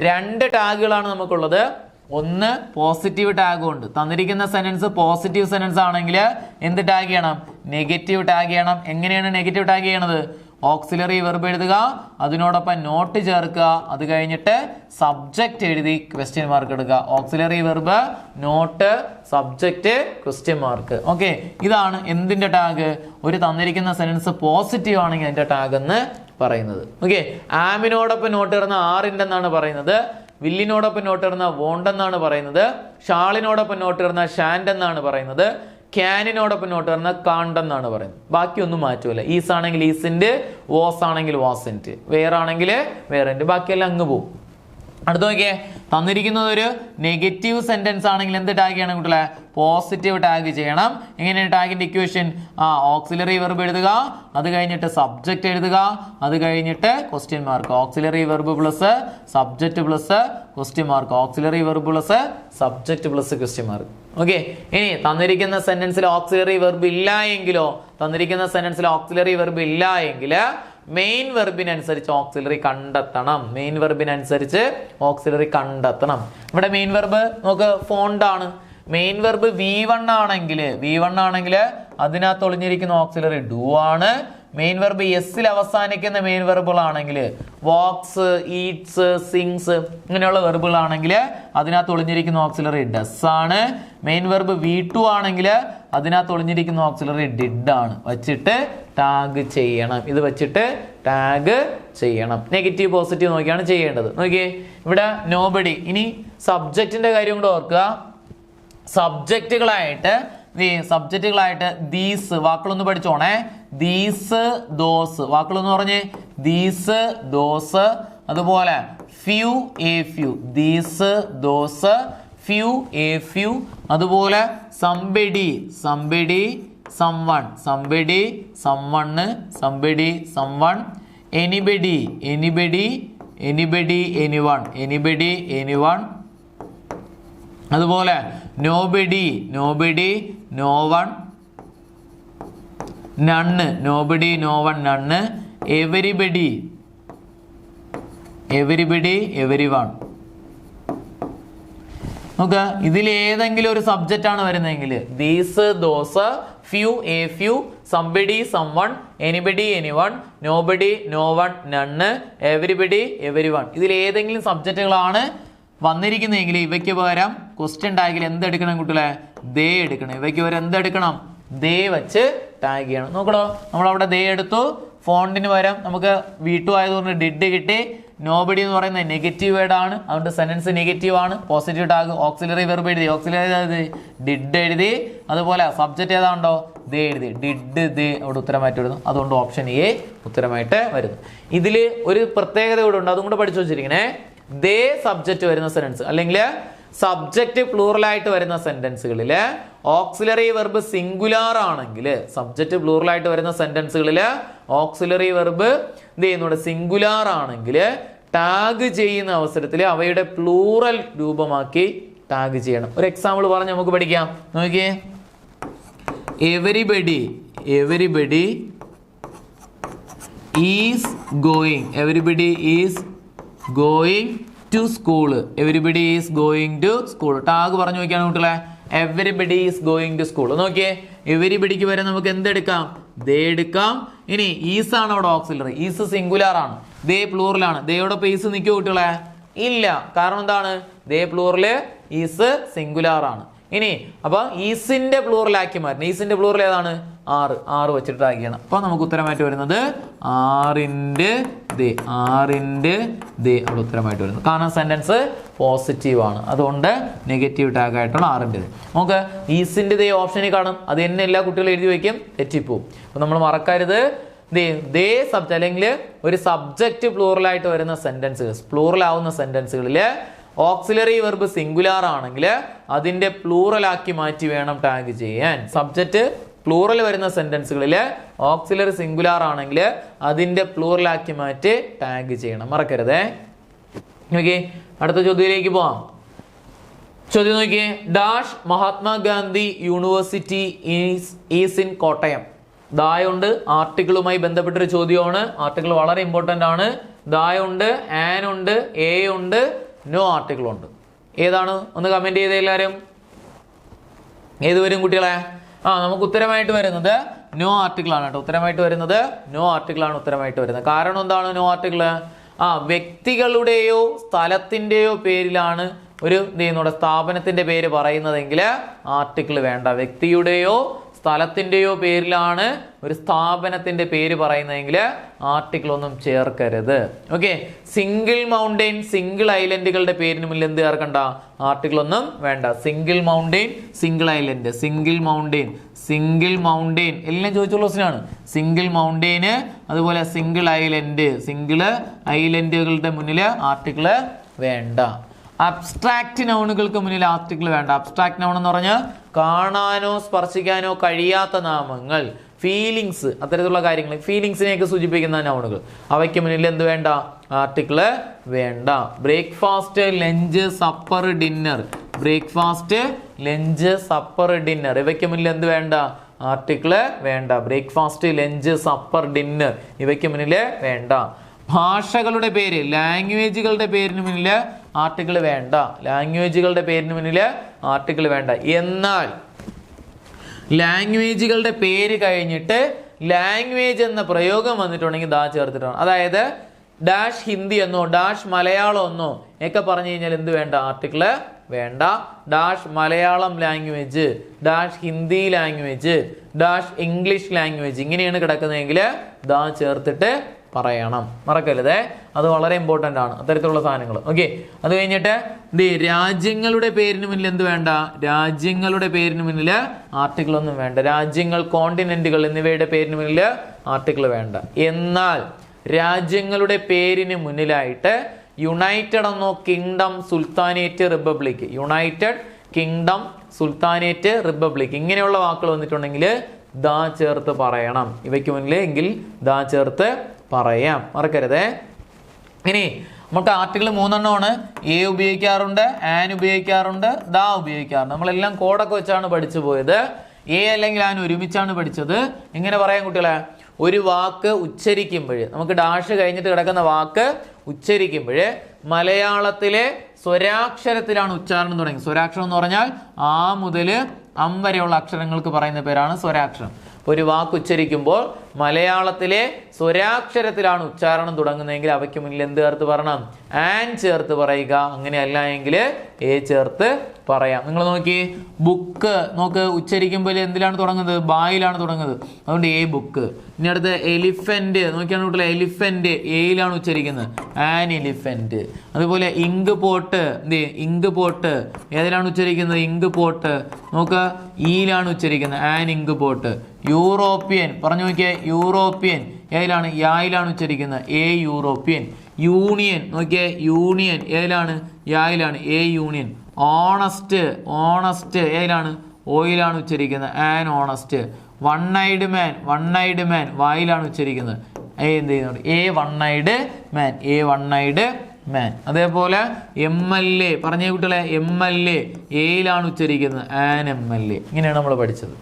2 ടാഗുകളാണ് നമുക്കുള്ളത്. ഒന്ന് പോസിറ്റീവ് ടാഗും ഉണ്ട്. തന്നിരിക്കുന്ന സെന്റൻസ് പോസിറ്റീവ് സെന്റൻസ് ആണെങ്കിൽ എന്ത് ടാഗ് ചെയ്യണം? നെഗറ്റീവ് ടാഗ് ചെയ്യണം. എങ്ങനെയാണ് നെഗറ്റീവ് ടാഗ് ചെയ്യണത്? ഓക്സിലറി വെർബ് എഴുതുക, അതിനോടൊപ്പം നോട്ട് ചേർക്കുക, അത് കഴിഞ്ഞിട്ട് സബ്ജക്റ്റ് എഴുതി ക്വസ്റ്റ്യൻ മാർക്ക് എടുക്കുക. Auxiliary verb, not, subject, question mark. Okay, ഇതാണ് എന്തിന്റെ ടാഗ്? ഒരു തന്നിരിക്കുന്ന സെന്റൻസ് പോസിറ്റീവ് ആണെങ്കിൽ അതിന്റെ ടാഗ് എന്ന് പറയുന്നത്. ഓക്കെ, ആമിനോടൊപ്പം നോട്ട് ഇടുന്ന ആറിൻ്റെ എന്നാണ് പറയുന്നത്. വില്ലിനോടൊപ്പം നോട്ട് ഇടുന്ന വോണ്ട് എന്നാണ് പറയുന്നത്. ഷാളിനോടൊപ്പം നോട്ട് ഇടുന്ന ഷാൻഡ് എന്നാണ് പറയുന്നത്. ക്യാനിനോടൊപ്പം നോട്ട് ഇടുന്ന കാണ്ട് എന്നാണ് പറയുന്നത്. ബാക്കിയൊന്നും മാറ്റൂല. ഈസ് ആണെങ്കിൽ ഈസിന്റെ, വാസ് ആണെങ്കിൽ വാസിന്റെ, വേറെ ആണെങ്കിൽ വേറെ, ബാക്കിയെല്ലാം അങ്ങ് പോകും. അടുത്ത് നോക്കിയേ, തന്നിരിക്കുന്നത് ഒരു നെഗറ്റീവ് സെന്റൻസ് ആണെങ്കിൽ എന്ത് ടാഗ് ചെയ്യണം കുട്ടികളെ? പോസിറ്റീവ് ടാഗ് ചെയ്യണം. എങ്ങനെയാണ് ടാഗിന്റെ ഇക്വേഷൻ? ഓക്സിലറി വെർബ് എഴുതുക, അത് കഴിഞ്ഞിട്ട് സബ്ജക്റ്റ് എഴുതുക, അത് കഴിഞ്ഞിട്ട് question mark. Auxiliary verb plus subject plus question mark. Auxiliary verb plus subject plus question mark. Okay, ഇനി തന്നിരിക്കുന്ന സെന്റൻസിൽ ഓക്സിലറി വെർബ് ഇല്ല എങ്കിലോ? തന്നിരിക്കുന്ന സെന്റൻസിൽ ഓക്സിലറി വെർബ് ഇല്ല എങ്കിൽ മെയിൻ വെർബിനനുസരിച്ച് ഓക്സിലറി കണ്ടെത്തണം. മെയിൻ വെർബിനനുസരിച്ച് ഓക്സിലറി കണ്ടെത്തണം. ഇവിടെ മെയിൻ വെർബ് നോക്ക് ഫോണ്ട് ആണ്. മെയിൻ വെർബ് V1 ആണെങ്കിൽ അതിനകത്ത് ഒളിഞ്ഞിരിക്കുന്ന ഓക്സിലറി ഡു ആണ്. മെയിൻ വെർബ് എസ്സിൽ അവസാനിക്കുന്ന മെയിൻ വെർബുകളാണെങ്കിൽ വാക്സ്, ഈറ്റ്സ്, സിങ്സ് ഇങ്ങനെയുള്ള വെർബുകളാണെങ്കിൽ അതിനകത്ത് ഒളിഞ്ഞിരിക്കുന്ന ഓക്സിലറി ഡസ് ആണ്. മെയിൻ വെർബ് V2 ആണെങ്കിൽ അതിനകത്ത് ഒളിഞ്ഞിരിക്കുന്ന ഓക്സിലറി ഡിഡ് ആണ്. വച്ചിട്ട് ടാഗ് ചെയ്യണം. ഇത് വെച്ചിട്ട് ടാഗ് ചെയ്യണം. നെഗറ്റീവ് പോസിറ്റീവ് നോക്കിയാണ് ചെയ്യേണ്ടത്. നോക്കിയേ, ഇവിടെ നോബഡി. ഇനി സബ്ജക്റ്റിന്റെ കാര്യം കൂടെ ഓർക്കുക. സബ്ജക്റ്റുകളായിട്ട് സബ്ജക്റ്റുകളായിട്ട് ദീസ് വാക്കുകളൊന്ന് പഠിച്ചോണേ. ദീസ് ദോസ് വാക്കുകളെന്ന് പറഞ്ഞ് ദീസ് ദോസ്. അതുപോലെ few a few these those few a few. അതുപോലെ somebody somebody someone somebody someone somebody someone. Anybody anybody anybody anyone anybody anyone. അതുപോലെ nobody nobody no one. None nobody no one none. Everybody everybody everyone. നോക്കുക, ഇതിൽ ഏതെങ്കിലും ഒരു subject ആണ് വരുന്നതെങ്കിൽ these those few a few somebody someone anybody anyone nobody no one none everybody everyone. ഇതിൽ ഏതെങ്കിലും സബ്ജക്റ്റുകളാണ് വന്നിരിക്കുന്നതെങ്കിൽ ഇവയ്ക്ക് പകരം ക്വസ്റ്റ്യൻ ടാഗിൽ എന്തെടുക്കണം കുട്ടികളെ? ദേ എടുക്കണം. ഇവയ്ക്ക് പകരം എന്തെടുക്കണം? ദേ വെച്ച് ടാഗ് ചെയ്യണം. നോക്കണോ, നമ്മളവിടെ ദേ എടുത്തു. ഫോണ്ടിന് പകരം നമുക്ക് V2 ആയതുകൊണ്ട് ഡിഡ് കിട്ടി. നോബഡി എന്ന് പറയുന്നത് നെഗറ്റീവ് വേർഡ് ആണ്, അതുകൊണ്ട് സെന്റൻസ് നെഗറ്റീവ് ആണ്. പോസിറ്റീവ് ടാഗ് ഓക്സിലറി വെർബ് എഴുതി, ഓക്സിലറി ഡിഡ് എഴുതി. അതുപോലെ സബ്ജക്റ്റ് ഏതാണ്ടോ ദേ എഴുതി, ഡിഡ് ദേ അവിടെ ഉത്തരമായിട്ട് വരുന്നു. അതുകൊണ്ട് ഓപ്ഷൻ എ ഉത്തരമായിട്ട് വരുന്നു. ഇതിൽ ഒരു പ്രത്യേകത കൂടെ ഉണ്ട്, അതും കൂടെ പഠിച്ചു വെച്ചിരിക്കണേ. ദേ സബ്ജക്റ്റ് വരുന്ന സെന്റൻസ് അല്ലെങ്കിൽ സബ്ജക്റ്റ് പ്ലൂറൽ ആയിട്ട് വരുന്ന സെന്റൻസുകളിൽ ഓക്സിലറി വെർബ് സിംഗുലാർ ആണെങ്കിൽ, സബ്ജക്റ്റ് പ്ലൂറൽ ആയിട്ട് വരുന്ന സെന്റൻസുകളിൽ ഓക്സിലറി വെർബ് എന്ത് ചെയ്യുന്നുണ്ട്? സിംഗുലാർ ആണെങ്കിൽ ടാഗ് ചെയ്യുന്ന അവസരത്തിൽ അവയുടെ പ്ലൂറൽ രൂപമാക്കി ടാഗ് ചെയ്യണം. ഒരു എക്സാമ്പിൾ പറഞ്ഞ് നമുക്ക് പഠിക്കാം. നോക്കിയേ, everybody everybody is going everybody is going to school everybody is going to school. Tag പറഞ്ഞു നോക്കിയാണ് കുട്ടികളെ, everybody is going to school. നോക്കിയേ, എവരിബഡിക്ക് വരെ നമുക്ക് എന്തെടുക്കാം? ദേ എടുക്കാം. ഇനി ഈസ് ആണ് അവിടെ ഓക്സിലറി, ഈസ് സിംഗുലാർ ആണ്, ദേ പ്ലൂറൽ ആണ്. ദേയോടൊപ്പം ഈസ് നിൽക്കുമോ കുട്ടികളെ? ഇല്ല. കാരണം എന്താണ്? ദേ പ്ലൂറല്, ഈസ് സിംഗുലാർ ആണ്. ഇനി അപ്പൊ ഈസിന്റെ പ്ലൂറലാക്കി മാറ്റണം. ഈസിന്റെ പ്ലൂറൽ ഏതാണ്? ആറ്. ആറ് വെച്ചിട്ട് ആക്കിയാണ്. അപ്പൊ നമുക്ക് ഉത്തരമായിട്ട് വരുന്നത് ആറിന്റെ ദേ, ആറിന്റെ ദേ അവിടെ ഉത്തരമായിട്ട് വരുന്നത്. കാരണം സെന്റൻസ് പോസിറ്റീവ് ആണ്, അതുകൊണ്ട് നെഗറ്റീവ് ടാഗ് ആയിട്ടുള്ള ആറിന്റെ ദേ. നമുക്ക് ഈസിന്റെ ദേ ഓപ്ഷനിൽ കാണും, അത് തന്നെ എല്ലാ കുട്ടികളും എഴുതി വയ്ക്കും, തെറ്റിപ്പോവും. അപ്പൊ നമ്മൾ മറക്കരുത്, ദേ സബ്ജക്റ്റ് അല്ലെങ്കിൽ ഒരു സബ്ജക്റ്റ് പ്ലൂറൽ ആയിട്ട് വരുന്ന സെന്റൻസുകൾ, പ്ലൂറൽ ആവുന്ന സെന്റൻസുകളിൽ ഓക്സിലറി വെർബ് സിംഗുലാർ ആണെങ്കിൽ അതിന്റെ പ്ലൂറൽ ആക്കി മാറ്റി വേണം ടാഗ് ചെയ്യാൻ. സബ്ജക്റ്റ് പ്ലൂറൽ വരുന്ന സെന്റൻസുകളിൽ ഓക്സിലറി സിംഗുലാർ ആണെങ്കിൽ അതിന്റെ പ്ലൂറൽ ആക്കി മാറ്റി ടാഗ് ചെയ്യണം, മറക്കരുതേ. നോക്കിയേ, അടുത്ത ചോദ്യത്തിലേക്ക് പോവാം. ചോദ്യം നോക്കിയേ, dash Mahatma Gandhi university is in Kottayam. ദായുണ്ട്, ആർട്ടിക്കിളുമായി ബന്ധപ്പെട്ടൊരു ചോദ്യമാണ്. ആർട്ടിക്കിൾ വളരെ ഇമ്പോർട്ടന്റ് ആണ്. ദായുണ്ട്, ആൻ ഉണ്ട്, എ ഉണ്ട്, നോ ആർട്ടിക്കിൾ ഉണ്ട്. ഏതാണ്? ഒന്ന് കമന്റ് ചെയ്ത് എല്ലാവരും. ഏത് വരും കുട്ടികളെ? നമുക്ക് ഉത്തരമായിട്ട് വരുന്നത് നോ ആർട്ടിക്കിൾ ആണ് കേട്ടോ. ഉത്തരമായിട്ട് വരുന്നത് നോ ആർട്ടിക്കിൾ ആണ് ഉത്തരമായിട്ട് വരുന്നത്. കാരണം എന്താണ് നോ ആർട്ടിക്കിൾ? വ്യക്തികളുടെയോ സ്ഥലത്തിന്റെയോ പേരിലാണ് ഒരു സ്ഥാപനത്തിന്റെ പേര് പറയുന്നതെങ്കിൽ ആർട്ടിക്കിൾ വേണ്ട. വ്യക്തിയുടെയോ സ്ഥലത്തിന്റെയോ പേരിലാണ് ഒരു സ്ഥാപനത്തിന്റെ പേര് പറയുന്നതെങ്കിൽ ആർട്ടിക്കിൾ ഒന്നും ചേർക്കരുത്. ഓക്കെ, സിംഗിൾ മൗണ്ടെയിൻ, സിംഗിൾ ഐലൻഡുകളുടെ പേരിന് മുന്നിൽ എന്ത് ചേർക്കണ്ട? ആർട്ടിക്കിൾ ഒന്നും വേണ്ട. Single mountain, single island, single mountain, single mountain എല്ലാം ചോദിച്ചുള്ള ക്വസ്റ്റ്യനാണ്. സിംഗിൾ മൗണ്ടെയിന്, അതുപോലെ സിംഗിൾ ഐലൻഡ്, സിംഗിൾ ഐലൻഡുകളുടെ മുന്നിൽ ആർട്ടിക്കിൾ വേണ്ട. അബ്സ്ട്രാക്ട് നൗണുകൾക്ക് മുന്നിൽ ആർട്ടിക്കിൾ വേണ്ട. അബ്സ്ട്രാക്ട് നൗൺ എന്ന് പറഞ്ഞാൽ കാണാനോ സ്പർശിക്കാനോ കഴിയാത്ത നാമങ്ങൾ, ഫീലിങ്സ്, അത്തരത്തിലുള്ള കാര്യങ്ങൾ, ഫീലിങ്സിനെയൊക്കെ സൂചിപ്പിക്കുന്ന നൗണുകൾ, അവയ്ക്ക് മുന്നിൽ എന്ത് വേണ്ട? ആർട്ടിക്കിള് വേണ്ട. Breakfast, lunch, supper, dinner, breakfast, lunch, supper, dinner ഇവയ്ക്ക് മുന്നിൽ എന്ത് വേണ്ട? ആർട്ടിക്കിള് വേണ്ട. ബ്രേക്ക്ഫാസ്റ്റ്, ലഞ്ച്, സപ്പർ, ഡിന്നർ ഇവയ്ക്ക് മുന്നിൽ വേണ്ട. ഭാഷകളുടെ പേര്, ലാംഗ്വേജുകളുടെ പേരിന് മുന്നിൽ ആർട്ടിക്കിൾ വേണ്ട. ലാംഗ്വേജുകളുടെ പേരിന് മുന്നിൽ ആർട്ടിക്കിൾ വേണ്ട. എന്നാൽ ലാംഗ്വേജുകളുടെ പേര് കഴിഞ്ഞിട്ട് ലാംഗ്വേജ് എന്ന പ്രയോഗം വന്നിട്ടുണ്ടെങ്കിൽ ദാ ചേർത്തിട്ടാണ്. അതായത് ഡാഷ് ഹിന്ദി എന്നോ ഡാഷ് മലയാളം എന്നോ ഒക്കെ പറഞ്ഞു കഴിഞ്ഞാൽ എന്ത് വേണ്ട? ആർട്ടിക്കിൾ വേണ്ട. Dash Malayalam language, dash Hindi language, dash English language ഇങ്ങനെയാണ് കിടക്കുന്നതെങ്കിൽ ദാ ചേർത്തിട്ട് പറയണം. മറക്കരുതേ, അത് വളരെ ഇമ്പോർട്ടൻ്റ് ആണ് അത്തരത്തിലുള്ള സാധനങ്ങൾ. ഓക്കെ, അത് കഴിഞ്ഞിട്ട് രാജ്യങ്ങളുടെ പേരിന് മുന്നിൽ എന്ത് വേണ്ട? രാജ്യങ്ങളുടെ പേരിന് മുന്നിൽ ആർട്ടിക്കിൾ ഒന്നും വേണ്ട. രാജ്യങ്ങൾ, കോണ്ടിനെന്റുകൾ എന്നിവയുടെ പേരിന് മുന്നിൽ ആർട്ടിക്കിൾ വേണ്ട. എന്നാൽ രാജ്യങ്ങളുടെ പേരിന് മുന്നിലായിട്ട് യുണൈറ്റഡ് എന്നോ kingdom, sultanate, republic, United kingdom, sultanate, republic ഇങ്ങനെയുള്ള വാക്കുകൾ വന്നിട്ടുണ്ടെങ്കിൽ ദാ ചേർത്ത് പറയണം. ഇവയ്ക്ക് മുന്നിൽ എങ്കിൽ ദാ ചേർത്ത് പറയാം. മറക്കരുതേ. ഇനി നമുക്ക് ആർട്ടിക്കിൾ 3 എ ഉപയോഗിക്കാറുണ്ട്, ആൻ ഉപയോഗിക്കാറുണ്ട്, ദാ ഉപയോഗിക്കാറുണ്ട്. നമ്മളെല്ലാം കോഡൊക്കെ വെച്ചാണ് പഠിച്ചു പോയത്. എ അല്ലെങ്കിൽ ആൻ ഒരുമിച്ചാണ് പഠിച്ചത്. എങ്ങനെ പറയാം കുട്ടികളെ? ഒരു വാക്ക് ഉച്ചരിക്കുമ്പോൾ, നമുക്ക് ഡാഷ് കഴിഞ്ഞിട്ട് കിടക്കുന്ന വാക്ക് ഉച്ചരിക്കുമ്പോൾ മലയാളത്തിലെ സ്വരാക്ഷരത്തിലാണ് ഉച്ചാരണം തുടങ്ങി. സ്വരാക്ഷരം എന്ന് പറഞ്ഞാൽ ആ മുതൽ അം വരെയുള്ള അക്ഷരങ്ങൾക്ക് പറയുന്ന പേരാണ് സ്വരാക്ഷരം. ഒരു വാക്ക് ഉച്ചരിക്കുമ്പോൾ മലയാളത്തിലെ സ്വരാക്ഷരത്തിലാണ് ഉച്ചാരണം തുടങ്ങുന്നതെങ്കിൽ അവയ്ക്ക് മുന്നിൽ എന്ത് ചേർത്ത് പറയണം? ആൻ ചേർത്ത് പറയുക. അങ്ങനെയല്ല എങ്കിൽ എ ചേർത്ത് പറയാം. നിങ്ങൾ നോക്കി, ബുക്ക് നോക്ക്, ഉച്ചരിക്കുമ്പോൾ എന്തിലാണ് തുടങ്ങുന്നത്? ബായിലാണ് തുടങ്ങുന്നത്. അതുകൊണ്ട് എ ബുക്ക്. ഇനി അടുത്ത് എലിഫന്റ് നോക്കിയാണ് കുട്ടികളെ, എലിഫന്റ് എയിലാണ് ഉച്ചരിക്കുന്നത്, ആൻ എലിഫന്റ്. അതുപോലെ ഇങ്ക് പോട്ട്, ഇങ്ക് പോട്ട് ഏതിലാണ് ഉച്ചരിക്കുന്നത്? ഇങ്ക് പോട്ട് നോക്ക്, ഈയിലാണ് ഉച്ചരിക്കുന്നത്, ആൻ ഇങ്ക് പോട്ട്. യൂറോപ്യൻ പറഞ്ഞു നോക്കിയേ, യൂറോപ്യൻ ഏതിലാണ്? യായിലാണ് ഉച്ചരിക്കുന്നത്, എ യൂറോപ്യൻ. യൂണിയൻ നോക്കിയേ, യൂണിയൻ ഏതിലാണ്? യായിലാണ്, എ യൂണിയൻ. ഓണസ്റ്റ്, ഓണസ്റ്റ് ഏതിലാണ്? ഓയിലാണ് ഉച്ചരിക്കുന്നത്, an honest. One eyed man, one eyed man വായിലാണ് ഉച്ചരിക്കുന്നത്, എ എന്ത് ചെയ്യുന്നുണ്ട്? A one eyed man, a one eyed man. അതേപോലെ എം എൽ എ പറഞ്ഞ കുട്ടികളെ, എം എൽ എ എയിലാണ് ഉച്ചരിക്കുന്നത്, ആൻ എം എൽ എ. ഇങ്ങനെയാണ് നമ്മൾ പഠിച്ചത്.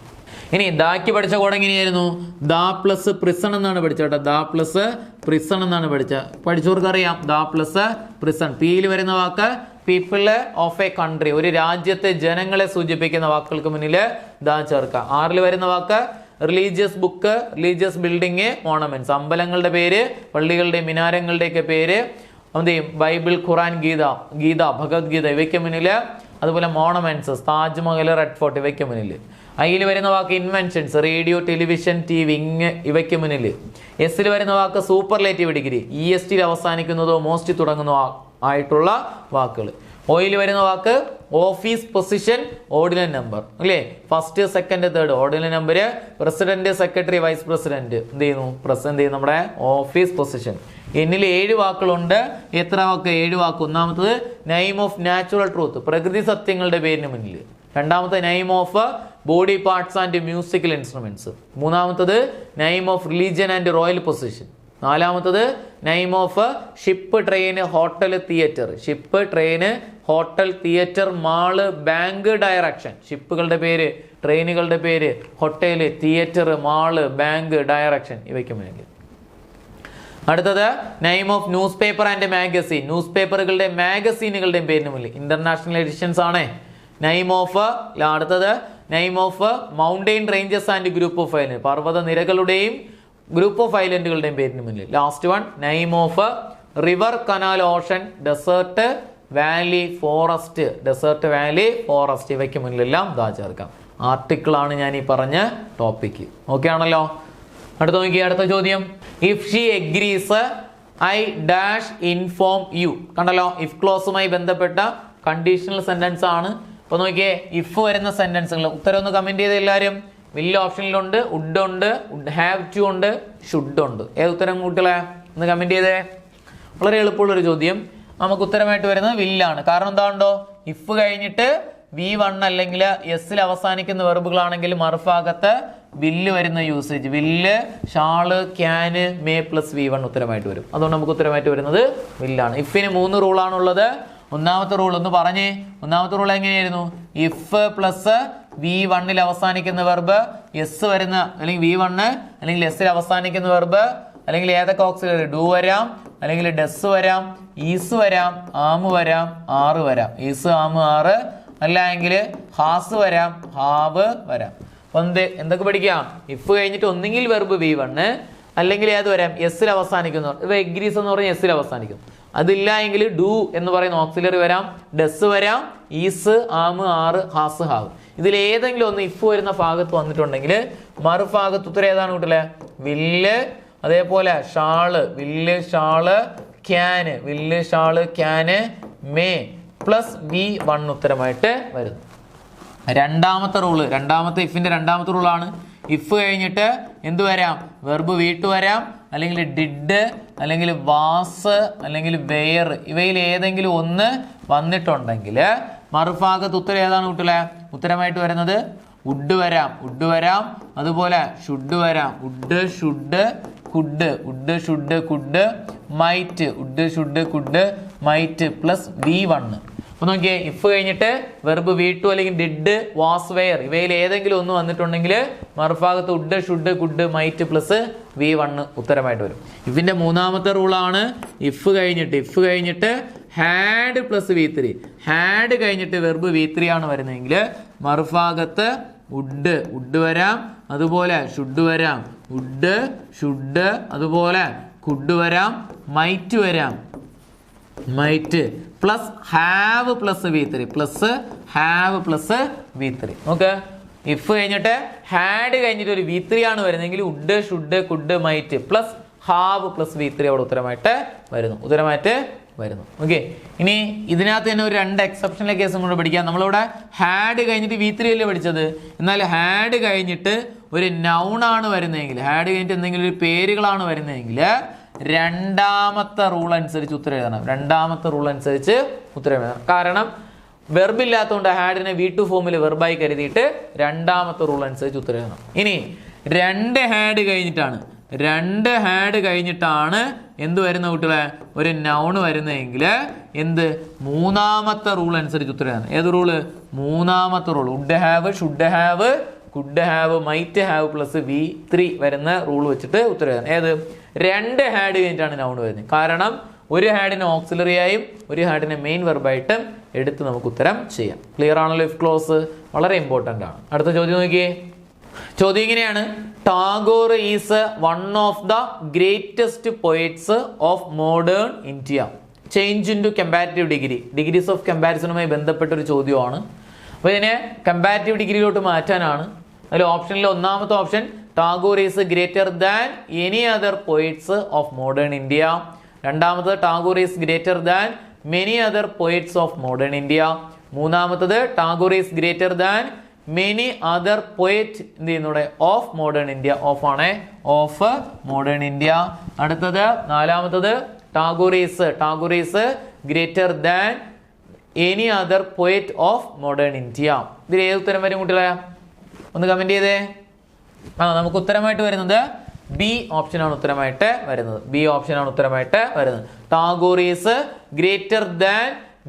ഇനി ദാക്ക് പഠിച്ച കോഡ് എങ്ങനെയായിരുന്നു? ദാ പ്ലസ് പ്രിസൺ എന്നാണ് പഠിച്ചത് കേട്ടോ. ദാ പ്ലസ് പ്രിസൺ എന്നാണ് പഠിച്ചവർക്ക് അറിയാം. ദാ പ്ലസ് പ്രിസൺ. പിയിൽ വരുന്ന വാക്ക് പീപ്പിള് ഓഫ് എ കൺട്രി, ഒരു രാജ്യത്തെ ജനങ്ങളെ സൂചിപ്പിക്കുന്ന വാക്കുകൾക്ക് മുന്നിൽ ദാ ചേർക്കാം. 6 വരുന്ന വാക്ക് religious book, religious building, monuments, അമ്പലങ്ങളുടെ പേര്, പള്ളികളുടെ മിനാരങ്ങളുടെയൊക്കെ പേര്, എന്ത് ചെയ്യും? ബൈബിൾ, ഖുറാൻ, ഗീത, ഭഗവത്ഗീത ഇവയ്ക്ക് മുന്നിൽ. അതുപോലെ മോണമെന്റ്സ്, താജ്മഹൽ, റെഡ് ഫോർട്ട് ഇവയ്ക്ക് മുന്നിൽ. അതിൽ വരുന്ന വാക്ക് ഇൻവെൻഷൻസ്, റേഡിയോ, ടെലിവിഷൻ, TV ഇവയ്ക്ക് മുന്നിൽ. എസിൽ വരുന്ന വാക്ക് സൂപ്പർലേറ്റീവ് ഡിഗ്രി, EST അവസാനിക്കുന്നതോ മോസ്റ്റ് തുടങ്ങുന്നതോ ആയിട്ടുള്ള വാക്കുകൾ. ഓയിൽ വരുന്ന വാക്ക് ഓഫീസ്, പൊസിഷൻ, ഓർഡിനൽ നമ്പർ അല്ലേ? First, second, third ordinal number. President, secretary, vice president എന്ത് ചെയ്യുന്നു? പ്രസിഡന്റ് ചെയ്യും നമ്മുടെ ഓഫീസ്, പൊസിഷൻ. എന്നിൽ 7 വാക്കുകളുണ്ട്. എത്ര വാക്ക്? 7 വാക്ക്. ഒന്നാമത്തത് നെയിം ഓഫ് നാച്ചുറൽ ട്രൂത്ത്, പ്രകൃതി സത്യങ്ങളുടെ പേരിന് മുന്നിൽ. രണ്ടാമത്തെ name of body parts and musical instruments. മൂന്നാമത്തത് name of religion and royal position. നാലാമത്തത് name of ship, train, hotel, theatre. Ship, train, hotel, theatre, mall, bank, direction. ഷിപ്പുകളുടെ പേര്, ട്രെയിനുകളുടെ പേര്, hotel, theatre, mall, bank, direction ഇവയ്ക്ക് മുന്നിൽ. അടുത്തത് name of news paper and magazine, news പേപ്പറുകളുടെ മാഗസീനുകളുടെയും പേരിന് മുന്നിൽ. ഇന്റർനാഷണൽ എഡിഷൻസ് ആണ്. നെയിം ഓഫ് അടുത്തത് name of mountain ranges and group of island, പർവ്വത നിരകളുടെയും ഗ്രൂപ്പ് ഓഫ് ഐലൻഡുകളുടെയും പേരിന് മുന്നിൽ. Last one name of river, canal, ocean, desert, valley, forest. Desert, valley, forest ഇവയ്ക്ക് മുന്നിലെല്ലാം ദാ ചേർക്കാം. ആർട്ടിക്കിളാണ് ഞാൻ ഈ പറഞ്ഞ ടോപ്പിക്ക്. ഓക്കെ ആണല്ലോ? അടുത്ത നോക്കിയ അടുത്ത ചോദ്യം. If she agrees I dash inform you. കണ്ടല്ലോ, ഇഫ് ക്ലോസുമായി ബന്ധപ്പെട്ട കണ്ടീഷണൽ സെന്റൻസ് ആണ്. അപ്പൊ നോക്കിയേ, ഇഫ് വരുന്ന സെന്റൻസുകൾ ഉത്തരം ഒന്ന് കമന്റ് ചെയ്ത് എല്ലാവരും. വലിയ ഓപ്ഷനിലുണ്ട്, വുഡ് ഉണ്ട്, വുഡ് ഹാവ് ടു ഉണ്ട്, ഷുഡ് ഉണ്ട്. ഏത് ഉത്തരം കുട്ടികളെ ഒന്ന് കമന്റ് ചെയ്തേ. വളരെ എളുപ്പമുള്ളൊരു ചോദ്യം. നമുക്ക് ഉത്തരമായിട്ട് വരുന്നത് വില്ലാണ്. കാരണം എന്താണോ, ഇഫ് കഴിഞ്ഞിട്ട് V1 അല്ലെങ്കിൽ എസിൽ അവസാനിക്കുന്ന വെർബുകളാണെങ്കിൽ മറുഭാഗത്ത് വില്ല് വരുന്ന യൂസേജ്. വില്ല്, shawl, can, may plus V1 ഉത്തരമായിട്ട് വരും. അതുകൊണ്ട് നമുക്ക് ഉത്തരമായിട്ട് വരുന്നത് വില്ലാണ്. ഇഫിന് 3 റൂളാണുള്ളത്. ഒന്നാമത്തെ റൂൾ ഒന്ന് പറഞ്ഞേ. ഒന്നാമത്തെ റൂൾ എങ്ങനെയായിരുന്നു? ഇഫ് പ്ലസ് V1 അവസാനിക്കുന്ന വെർബ്, എസ് വരുന്ന അല്ലെങ്കിൽ V1 അല്ലെങ്കിൽ എസിൽ അവസാനിക്കുന്ന വെർബ് അല്ലെങ്കിൽ ഏതൊക്കെ ഓക്സിലറി, ഡു വരാം, അല്ലെങ്കിൽ ഡെസ് വരാം, ഈസ് വരാം, ആമ് വരാം, ആറ് വരാം. ഈസ്, ആമ്, ആറ്. അല്ലെങ്കിൽ ഹാസ് വരാം, ഹാവ് വരാം. അപ്പൊ എന്തൊക്കെ പഠിക്കാം? ഇഫ് കഴിഞ്ഞിട്ട് ഒന്നെങ്കിൽ വെർബ് V1 അല്ലെങ്കിൽ ഏത് വരാം? എസിൽ അവസാനിക്കുന്നു. ഇപ്പൊ എഗ്രീസ് എന്ന് പറഞ്ഞാൽ എസിൽ അവസാനിക്കും. അതില്ല എങ്കിൽ ഡു എന്ന് പറയുന്ന ഓക്സിലറി വരാം, ഡെസ് വരാം, ഈസ്, ആമ്, ആറ്, ഹാസ്, ഹാവ്. ഇതിൽ ഏതെങ്കിലും ഒന്ന് ഇഫ് വരുന്ന ഭാഗത്ത് വന്നിട്ടുണ്ടെങ്കിൽ മറുഭാഗത്ത് ഉത്തരം ഏതാണ് കൂട്ടല്ലേ? വില്ല്, അതേപോലെ ഷാള്, വില്ല് ഷാള്, ക്യാന്, വില്ല് shawl can, may plus V1 ഉത്തരമായിട്ട് വരുന്നു. രണ്ടാമത്തെ റൂള്, രണ്ടാമത്തെ ഇഫിന്റെ രണ്ടാമത്തെ റൂളാണ്. ഇഫ് കഴിഞ്ഞിട്ട് എന്ത് വരാം? വെർബ് വീട്ടു വരാം, അല്ലെങ്കിൽ ഡിഡ്, അല്ലെങ്കിൽ വാസ്, അല്ലെങ്കിൽ വെയർ, ഇവയിൽ ഏതെങ്കിലും ഒന്ന് വന്നിട്ടുണ്ടെങ്കിൽ മറുഭാഗത്ത് ഉത്തരം ഏതാണ് കുട്ടികളെ? ഉത്തരമായിട്ട് വരുന്നത് വുഡ് വരാം, വുഡ് വരാം, അതുപോലെ ഷുഡ് വരാം, would should could, would should could, might, would should could might plus V1. അപ്പൊ നോക്കിയേ, ഇഫ് കഴിഞ്ഞിട്ട് വെർബ് വീട്ടു അല്ലെങ്കിൽ ഡിഡ്, വാസ്, വെയർ, ഇവയിൽ ഏതെങ്കിലും ഒന്ന് വന്നിട്ടുണ്ടെങ്കിൽ മറുഭാഗത്ത് would should could might plus V1 ഉത്തരമായിട്ട് വരും. ഇഫിന്റെ മൂന്നാമത്തെ റൂളാണ് ഇഫ് കഴിഞ്ഞിട്ട് ഹാഡ് പ്ലസ് V3, ഹാഡ് കഴിഞ്ഞിട്ട് വെർബ് V3 ആണ് വരുന്നതെങ്കിൽ മറുഭാഗത്ത് വുഡ് വരാം, അതുപോലെ ഷുഡ് വരാം, വുഡ് ഷുഡ്, അതുപോലെ കുഡ് വരാം, മൈറ്റ് വരാം, might plus have plus V3, plus have plus V3. ഓക്കെ, ഇഫ് കഴിഞ്ഞിട്ട് ഹാഡ് കഴിഞ്ഞിട്ട് ഒരു V3 ആണ് വരുന്നതെങ്കിൽ would should could might plus have plus V3 അവിടെ ഉത്തരമായിട്ട് വരുന്നു. ഓക്കെ, ഇനി ഇതിനകത്ത് തന്നെ ഒരു 2 എക്സെപ്ഷണൽ കേസും കൂടെ പഠിക്കാം. നമ്മളിവിടെ ഹാഡ് കഴിഞ്ഞിട്ട് V3 അല്ലേ പഠിച്ചത്. എന്നാൽ ഹാഡ് കഴിഞ്ഞിട്ട് ഒരു നൗൺ ആണ് വരുന്നതെങ്കിൽ, ഹാഡ് കഴിഞ്ഞിട്ട് എന്തെങ്കിലും ഒരു പേരുകളാണ് വരുന്നതെങ്കിൽ രണ്ടാമത്തെ റൂൾ അനുസരിച്ച് ഉത്തരം എഴുതണം. രണ്ടാമത്തെ റൂൾ അനുസരിച്ച് ഉത്തരം എഴുതണം. കാരണം വെർബ് ഇല്ലാത്തതുകൊണ്ട് ഹാഡിനെ V2 ഫോമിൽ വെർബായി കരുതിയിട്ട് രണ്ടാമത്തെ റൂൾ അനുസരിച്ച് ഉത്തരം എഴുതണം. ഇനി രണ്ട് ഹാഡ് കഴിഞ്ഞിട്ടാണ് എന്ത് വരുന്ന കുട്ടികളെ? ഒരു നൗൺ വരുന്നതെങ്കിൽ എന്ത്? മൂന്നാമത്തെ റൂൾ അനുസരിച്ച് ഉത്തരം എഴുതണം. ഏത് റൂള്? മൂന്നാമത്തെ rule. Would have, should have, could have, might have plus V3 വരുന്ന റൂൾ വെച്ചിട്ട് ഉത്തരം എഴുതണം. ഏത്? രണ്ട് ഹാഡ് കഴിഞ്ഞിട്ടാണ് നൗൺ വരുന്നത്. കാരണം ഒരു ഹാഡിനെ ഓക്സിലറി ആയും ഒരു ഹാഡിനെ മെയിൻ വെർബായിട്ടും എടുത്ത് നമുക്ക് ഉത്തരം ചെയ്യാം. ക്ലിയർ ആണല്ലോ? ഇഫ് ക്ലോസ് വളരെ ഇമ്പോർട്ടൻ്റ് ആണ്. അടുത്ത ചോദ്യം നോക്കിയേ. ചോദ്യം ഇങ്ങനെയാണ്: Tagore is one of the greatest poets of modern India. Change in to comparative degree, degrees of കമ്പാരിസണുമായി ബന്ധപ്പെട്ട ഒരു ചോദ്യമാണ്. അപ്പോൾ ഇതിനെ കമ്പാരിറ്റീവ് ഡിഗ്രിയിലോട്ട് മാറ്റാനാണ്. അതിൽ ഓപ്ഷനിൽ ഒന്നാമത്തെ option Tagore is greater than any other poets of modern India. രണ്ടാമത്തത് Tagore is greater than many other poets of modern India. മൂന്നാമത്തത് Tagore is greater than many other poet എന്ത് ചെയ്യുന്നൂടെ? Of modern India. ഓഫ് ആണ്, ഓഫ് മോഡേൺ ഇന്ത്യ. അടുത്തത് നാലാമത്തത് Tagore is greater than any other poet of modern India. ഇതിൽ ഏത് ഉത്തരം വരും കുട്ടികളെ? ഒന്ന് കമന്റ് ചെയ്തേ. നമുക്ക് ഉത്തരമായിട്ട് വരുന്നത് ബി ഓപ്ഷനാണ് ഉത്തരമായിട്ട് വരുന്നത്. ബി ഓപ്ഷനാണ് ഉത്തരമായിട്ട് വരുന്നത്. Tagore is greater than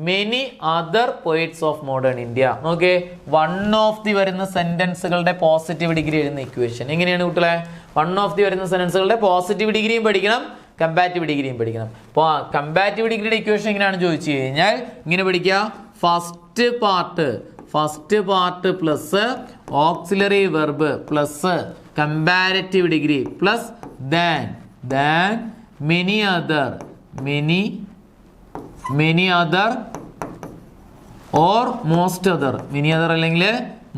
many other poets of modern India. നോക്കേ, വൺ ഓഫ് ദി വരുന്ന സെന്റൻസുകളുടെ പോസിറ്റീവ് ഡിഗ്രി എഴുതുന്ന ഇക്വേഷൻ എങ്ങനെയാണ് കുട്ടികളെ? വൺ ഓഫ് ദി വരുന്ന സെന്റൻസുകളുടെ പോസിറ്റീവ് ഡിഗ്രിയും പഠിക്കണം, കമ്പാരിറ്റീവ് ഡിഗ്രിയും പഠിക്കണം. അപ്പോൾ കമ്പാരിറ്റീവ് ഡിഗ്രിയുടെ ഇക്വേഷൻ എങ്ങനെയാണ് ചോദിച്ചു കഴിഞ്ഞാൽ ഇങ്ങനെ പഠിക്കുക: first part plus auxiliary verb plus comparative degree plus than many other or most other, many other അല്ലെങ്കിൽ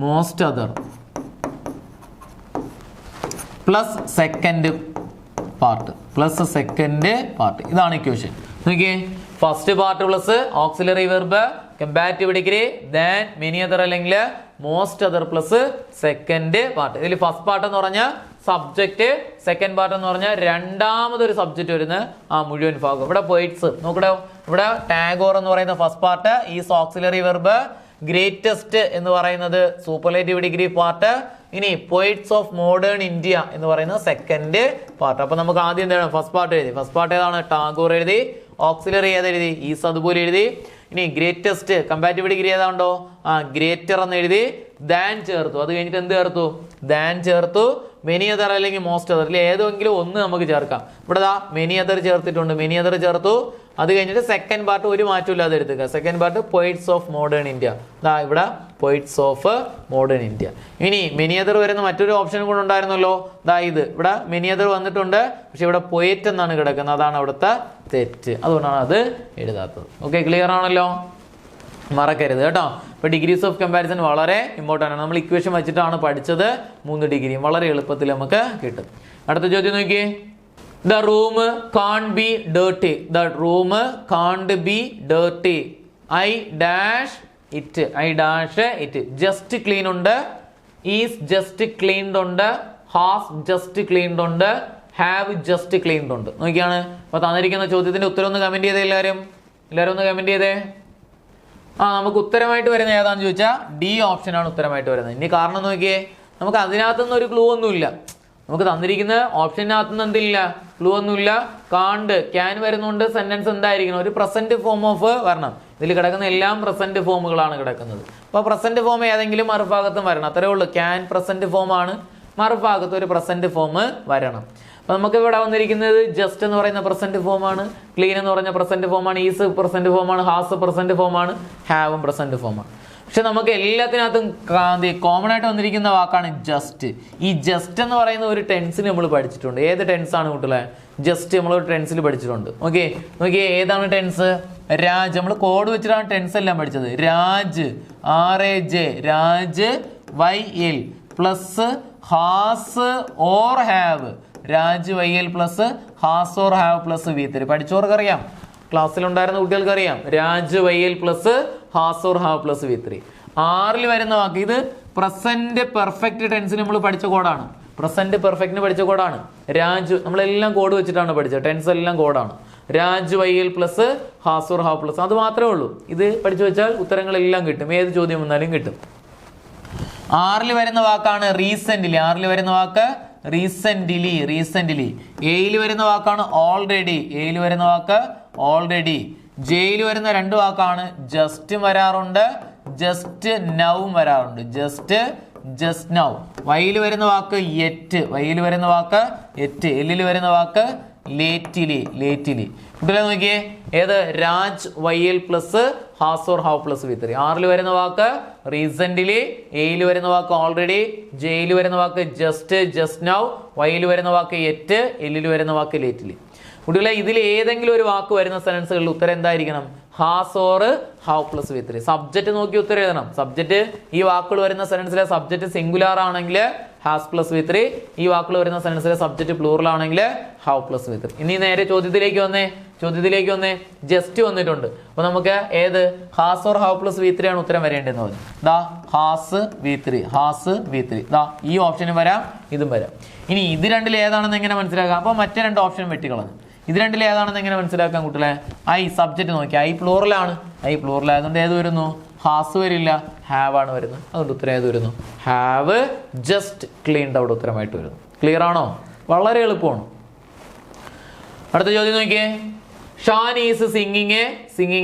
most other plus second part. ഇതാണ് ഇക്വേഷൻ. നോക്കിയേ, first part plus auxiliary verb, comparative degree, than many other അല്ലെങ്കിൽ most other plus second part. ഇതിൽ first part എന്ന് പറഞ്ഞാൽ subject, second part എന്ന് പറഞ്ഞാൽ രണ്ടാമതൊരു സബ്ജക്റ്റ് വരുന്ന ആ മുഴുവൻ ഭാഗം. ഇവിടെ പോയിറ്റ്സ് നോക്കട്ടെ. ഇവിടെ ടാഗോർ എന്ന് പറയുന്ന first part, is auxiliary verb, greatest എന്ന് പറയുന്നത് സൂപ്പർലേറ്റീവ് ഡിഗ്രി പാർട്ട്, ഇനി പോയിറ്റ്സ് ഓഫ് മോഡേൺ ഇന്ത്യ എന്ന് പറയുന്നത് സെക്കൻഡ് പാർട്ട്. അപ്പൊ നമുക്ക് ആദ്യം എന്താണ്? ഫസ്റ്റ് പാർട്ട് എഴുതി. ഫസ്റ്റ് പാർട്ട് ഏതാണ്? ടാഗോർ എഴുതി. ഓക്സിലറി ഏതെഴുതി? ഈസ് അതുപോലെ എഴുതി. ഇനി ഗ്രേറ്റസ്റ്റ് കമ്പാരിറ്റീവ് ഡിഗ്രി ഏതാണ്ടോ ഗ്രേറ്റർ എന്ന് എഴുതി. ദാൻ ചേർത്തു. അത് കഴിഞ്ഞിട്ട് എന്ത് ചേർത്തു? ദാൻ ചേർത്തു. മെനി അതർ അല്ലെങ്കിൽ മോസ്റ്റ് അതർ, അല്ലെങ്കിൽ ഏതെങ്കിലും ഒന്ന് നമുക്ക് ചേർക്കാം. ഇവിടെ മെനി അതർ ചേർത്തിട്ടുണ്ട്, മെനി അതർ ചേർത്തു. അത് കഴിഞ്ഞിട്ട് സെക്കൻഡ് പാർട്ട് ഒരു മാറ്റം ഇല്ലാതെ എടുത്തുക. Second part poets of modern India. ഇവിടെ പോയിറ്റ്സ് ഓഫ് മോഡേൺ ഇന്ത്യ. ഇനി മെനി അതർ വരുന്ന മറ്റൊരു ഓപ്ഷൻ കൂടെ ഉണ്ടായിരുന്നല്ലോ. ഇത് ഇവിടെ മെനി അതർ വന്നിട്ടുണ്ട്, പക്ഷെ ഇവിടെ പോയറ്റ് എന്നാണ് കിടക്കുന്നത്. അതാണ് അവിടുത്തെ തെറ്റ്. അതുകൊണ്ടാണ് അത് എഴുതാത്തത്. ഓക്കെ, ക്ലിയർ ആണല്ലോ? മറക്കരുത് കേട്ടോ. ഇപ്പൊ ഡിഗ്രീസ് ഓഫ് കമ്പാരിസൺ വളരെ ഇമ്പോർട്ടൻ്റ് ആണ്. നമ്മൾ ഇക്വേഷൻ വെച്ചിട്ടാണ് പഠിച്ചത്. 3 ഡിഗ്രിയും വളരെ എളുപ്പത്തിൽ നമുക്ക് കിട്ടും. അടുത്ത ചോദ്യം നോക്കിയേ. The room can't be dirty. The room can't be dirty. I dash it. I dash it. Just clean ഉണ്ട്. Is just cleaned ഉണ്ട്. Has just cleaned ഉണ്ട്. Have just cleaned ഉണ്ട്. നോക്കിയാണ്. അപ്പോൾ തന്നിരിക്കുന്ന ചോദ്യത്തിന്റെ ഉത്തരം ഒന്ന് കമന്റ് ചെയ്തേ എല്ലാവരും ഒന്ന് കമന്റ് ചെയ്തേ. നമുക്ക് ഉത്തരമായിട്ട് വരുന്ന ഏതാണെന്ന് ചോദിച്ചാൽ ഡി ഓപ്ഷനാണ് ഉത്തരമായിട്ട് വരുന്നത്. ഇനി കാരണം നോക്കിയേ, നമുക്ക് അതിനകത്തുനിന്ന് ഒരു ക്ലൂ ഒന്നുമില്ല. നമുക്ക് തന്നിരിക്കുന്ന ഓപ്ഷനകത്തുനിന്ന് എന്തില്ല, ക്ലൂ ഒന്നുമില്ല. കാണ്ട് ക്യാൻ വരുന്നുണ്ട്. സെന്റൻസ് എന്തായിരിക്കണം, ഒരു പ്രസന്റ് ഫോം ഓഫ് വരണം. ഇതിൽ കിടക്കുന്ന എല്ലാം പ്രസന്റ് ഫോമുകളാണ് കിടക്കുന്നത്. അപ്പോൾ പ്രസന്റ് ഫോം ഏതെങ്കിലും മറുഭാഗത്തും വരണം, അത്രേ ഉള്ളൂ. ക്യാൻ പ്രസന്റ് ഫോം ആണ്, മറുഭാഗത്ത് ഒരു പ്രസന്റ് ഫോം വരണം. അപ്പോൾ നമുക്ക് ഇവിടെ വന്നിരിക്കുന്നത് ജസ്റ്റ് എന്ന് പറയുന്ന പ്രസന്റ് ഫോമാണ്, ക്ലീൻ എന്ന് പറഞ്ഞ പ്രസന്റ് ഫോമാണ്, ഈസ് പ്രസന്റ് ഫോമാണ്, ഹാസ് പ്രസന്റ് ഫോമാണ്, ഹാവും പ്രസന്റ് ഫോമാണ്. പക്ഷെ നമുക്ക് എല്ലാത്തിനകത്തും കോമൺ ആയിട്ട് വന്നിരിക്കുന്ന വാക്കാണ് ജസ്റ്റ്. ഈ ജസ്റ്റ് എന്ന് പറയുന്ന ഒരു ടെൻസിൽ നമ്മൾ പഠിച്ചിട്ടുണ്ട്. ഏത് ടെൻസ് ആണ് കുട്ടികളെ? ജസ്റ്റ് നമ്മൾ ഒരു ടെൻസിൽ പഠിച്ചിട്ടുണ്ട്. ഓക്കെ, നോക്കിയേ ഏതാണ് ടെൻസ്? രാജ്. നമ്മൾ കോഡ് വെച്ചിട്ടാണ് ടെൻസ് എല്ലാം പഠിച്ചത്. Raj, RAJ, Raj YL plus has or have. Raj YL plus has or have plus V3. പഠിച്ചവർക്ക് അറിയാം, ക്ലാസ്സിലുണ്ടായിരുന്ന കുട്ടികൾക്ക് അറിയാം. Raj YL plus has or have plus V3. 6 വരുന്ന വാക്ക്, ഇത് പ്രസന്റ് പെർഫെക്റ്റ് ടെൻസിന് നമ്മൾ പഠിച്ച കോഡാണ്. പ്രസന്റ് പെർഫെക്റ്റിന് പഠിച്ച കോഡാണ്. രാജ് നമ്മളെല്ലാം കോഡ് വെച്ചിട്ടാണ് പഠിച്ചത്. ടെൻസ് എല്ലാം കോഡാണ്. Raj YL plus has or have plus, അത് മാത്രമേ ഉള്ളൂ. ഇത് പഠിച്ചു വെച്ചാൽ ഉത്തരങ്ങളെല്ലാം കിട്ടും, ഏത് ചോദ്യം വന്നാലും കിട്ടും. 6 വരുന്ന വാക്കാണ് റീസെന്റ്ലി. 6 വരുന്ന വാക്ക് റീസെന്റ്ലി. 7 വരുന്ന വാക്കാണ് ഓൾറെഡി. 7 വരുന്ന വാക്ക് ഓൾറെഡി. ജയിൽ വരുന്ന 2 വാക്കാണ് ജസ്റ്റ് വരാറുണ്ട്, ജസ്റ്റ് നൗവും വരാറുണ്ട്. Just now. വൈയിൽ വരുന്ന വാക്ക് യെറ്റ്. വൈയിൽ വരുന്ന വാക്ക് യെറ്റ്. എല്ലിൽ വരുന്ന വാക്ക് ലേറ്റിലി. കുട്ടികളെ നോക്കിയേ, ഏത്? Raj YL plus has or have plus V3. 6 വരുന്ന വാക്ക് റീസെന്റ്ലി. 7 വരുന്ന വാക്ക് ഓൾറെഡി. ജയിൽ വരുന്ന വാക്ക് ജസ്റ്റ് നൗ. വൈയിൽ വരുന്ന വാക്ക് യെറ്റ്. എല്ലിൽ വരുന്ന വാക്ക് ലേറ്റിലി. കുട്ടികളെ ഇതിൽ ഏതെങ്കിലും ഒരു വാക്ക് വരുന്ന സെൻറ്റൻസുകളിൽ ഉത്തരം എന്തായിരിക്കണം? Has or have plus V3. Subject നോക്കി ഉത്തരം എഴുതണം. സബ്ജക്റ്റ് ഈ വാക്കുകൾ വരുന്ന സെൻറ്റൻസിലെ സബ്ജക്റ്റ് സിംഗുലാർ ആണെങ്കിൽ ഹാസ് പ്ലസ് V3. ഈ വാക്കുകൾ വരുന്ന സെൻറ്റൻസിലെ സബ്ജക്റ്റ് പ്ലൂറൽ ആണെങ്കിൽ ഹാവ് പ്ലസ് V3. ഇനി നേരെ ചോദ്യത്തിലേക്ക് വന്നേ. ജസ്റ്റ് വന്നിട്ടുണ്ട്. അപ്പോൾ നമുക്ക് ഏത് has or have plus V3 ആണ് ഉത്തരം വരേണ്ടതെന്ന് പറഞ്ഞു. ദാ ഹാസ് V3. ദാ ഈ ഓപ്ഷനും വരാം, ഇതും വരാം. ഇനി ഇത് രണ്ടിൽ ഏതാണെന്ന് എങ്ങനെ മനസ്സിലാക്കാം? അപ്പോൾ മറ്റേ 2 ഓപ്ഷൻ വെട്ടിക്കളഞ്ഞു. ഇത് രണ്ടിൽ ഏതാണെന്ന് എങ്ങനെ മനസ്സിലാക്കാം കുട്ടികളെ? സബ്ജക്റ്റ് നോക്കി, പ്ലൂറലാണ്. പ്ലൂറലായതുകൊണ്ട് ഏത് വരുന്നു? ഹാസ് വരില്ല, ഹാവ് ആണ് വരുന്നത്. അതുകൊണ്ട് ഉത്തരം ഏത് വരുന്നു? ഹാവ് ജസ്റ്റ് ക്ലീൻഡ് അവിടെ ഉത്തരമായിട്ട് വരുന്നു. ക്ലിയർ ആണോ? വളരെ എളുപ്പമാണ്. അടുത്ത ചോദ്യം നോക്കിയേ. Shaan is singing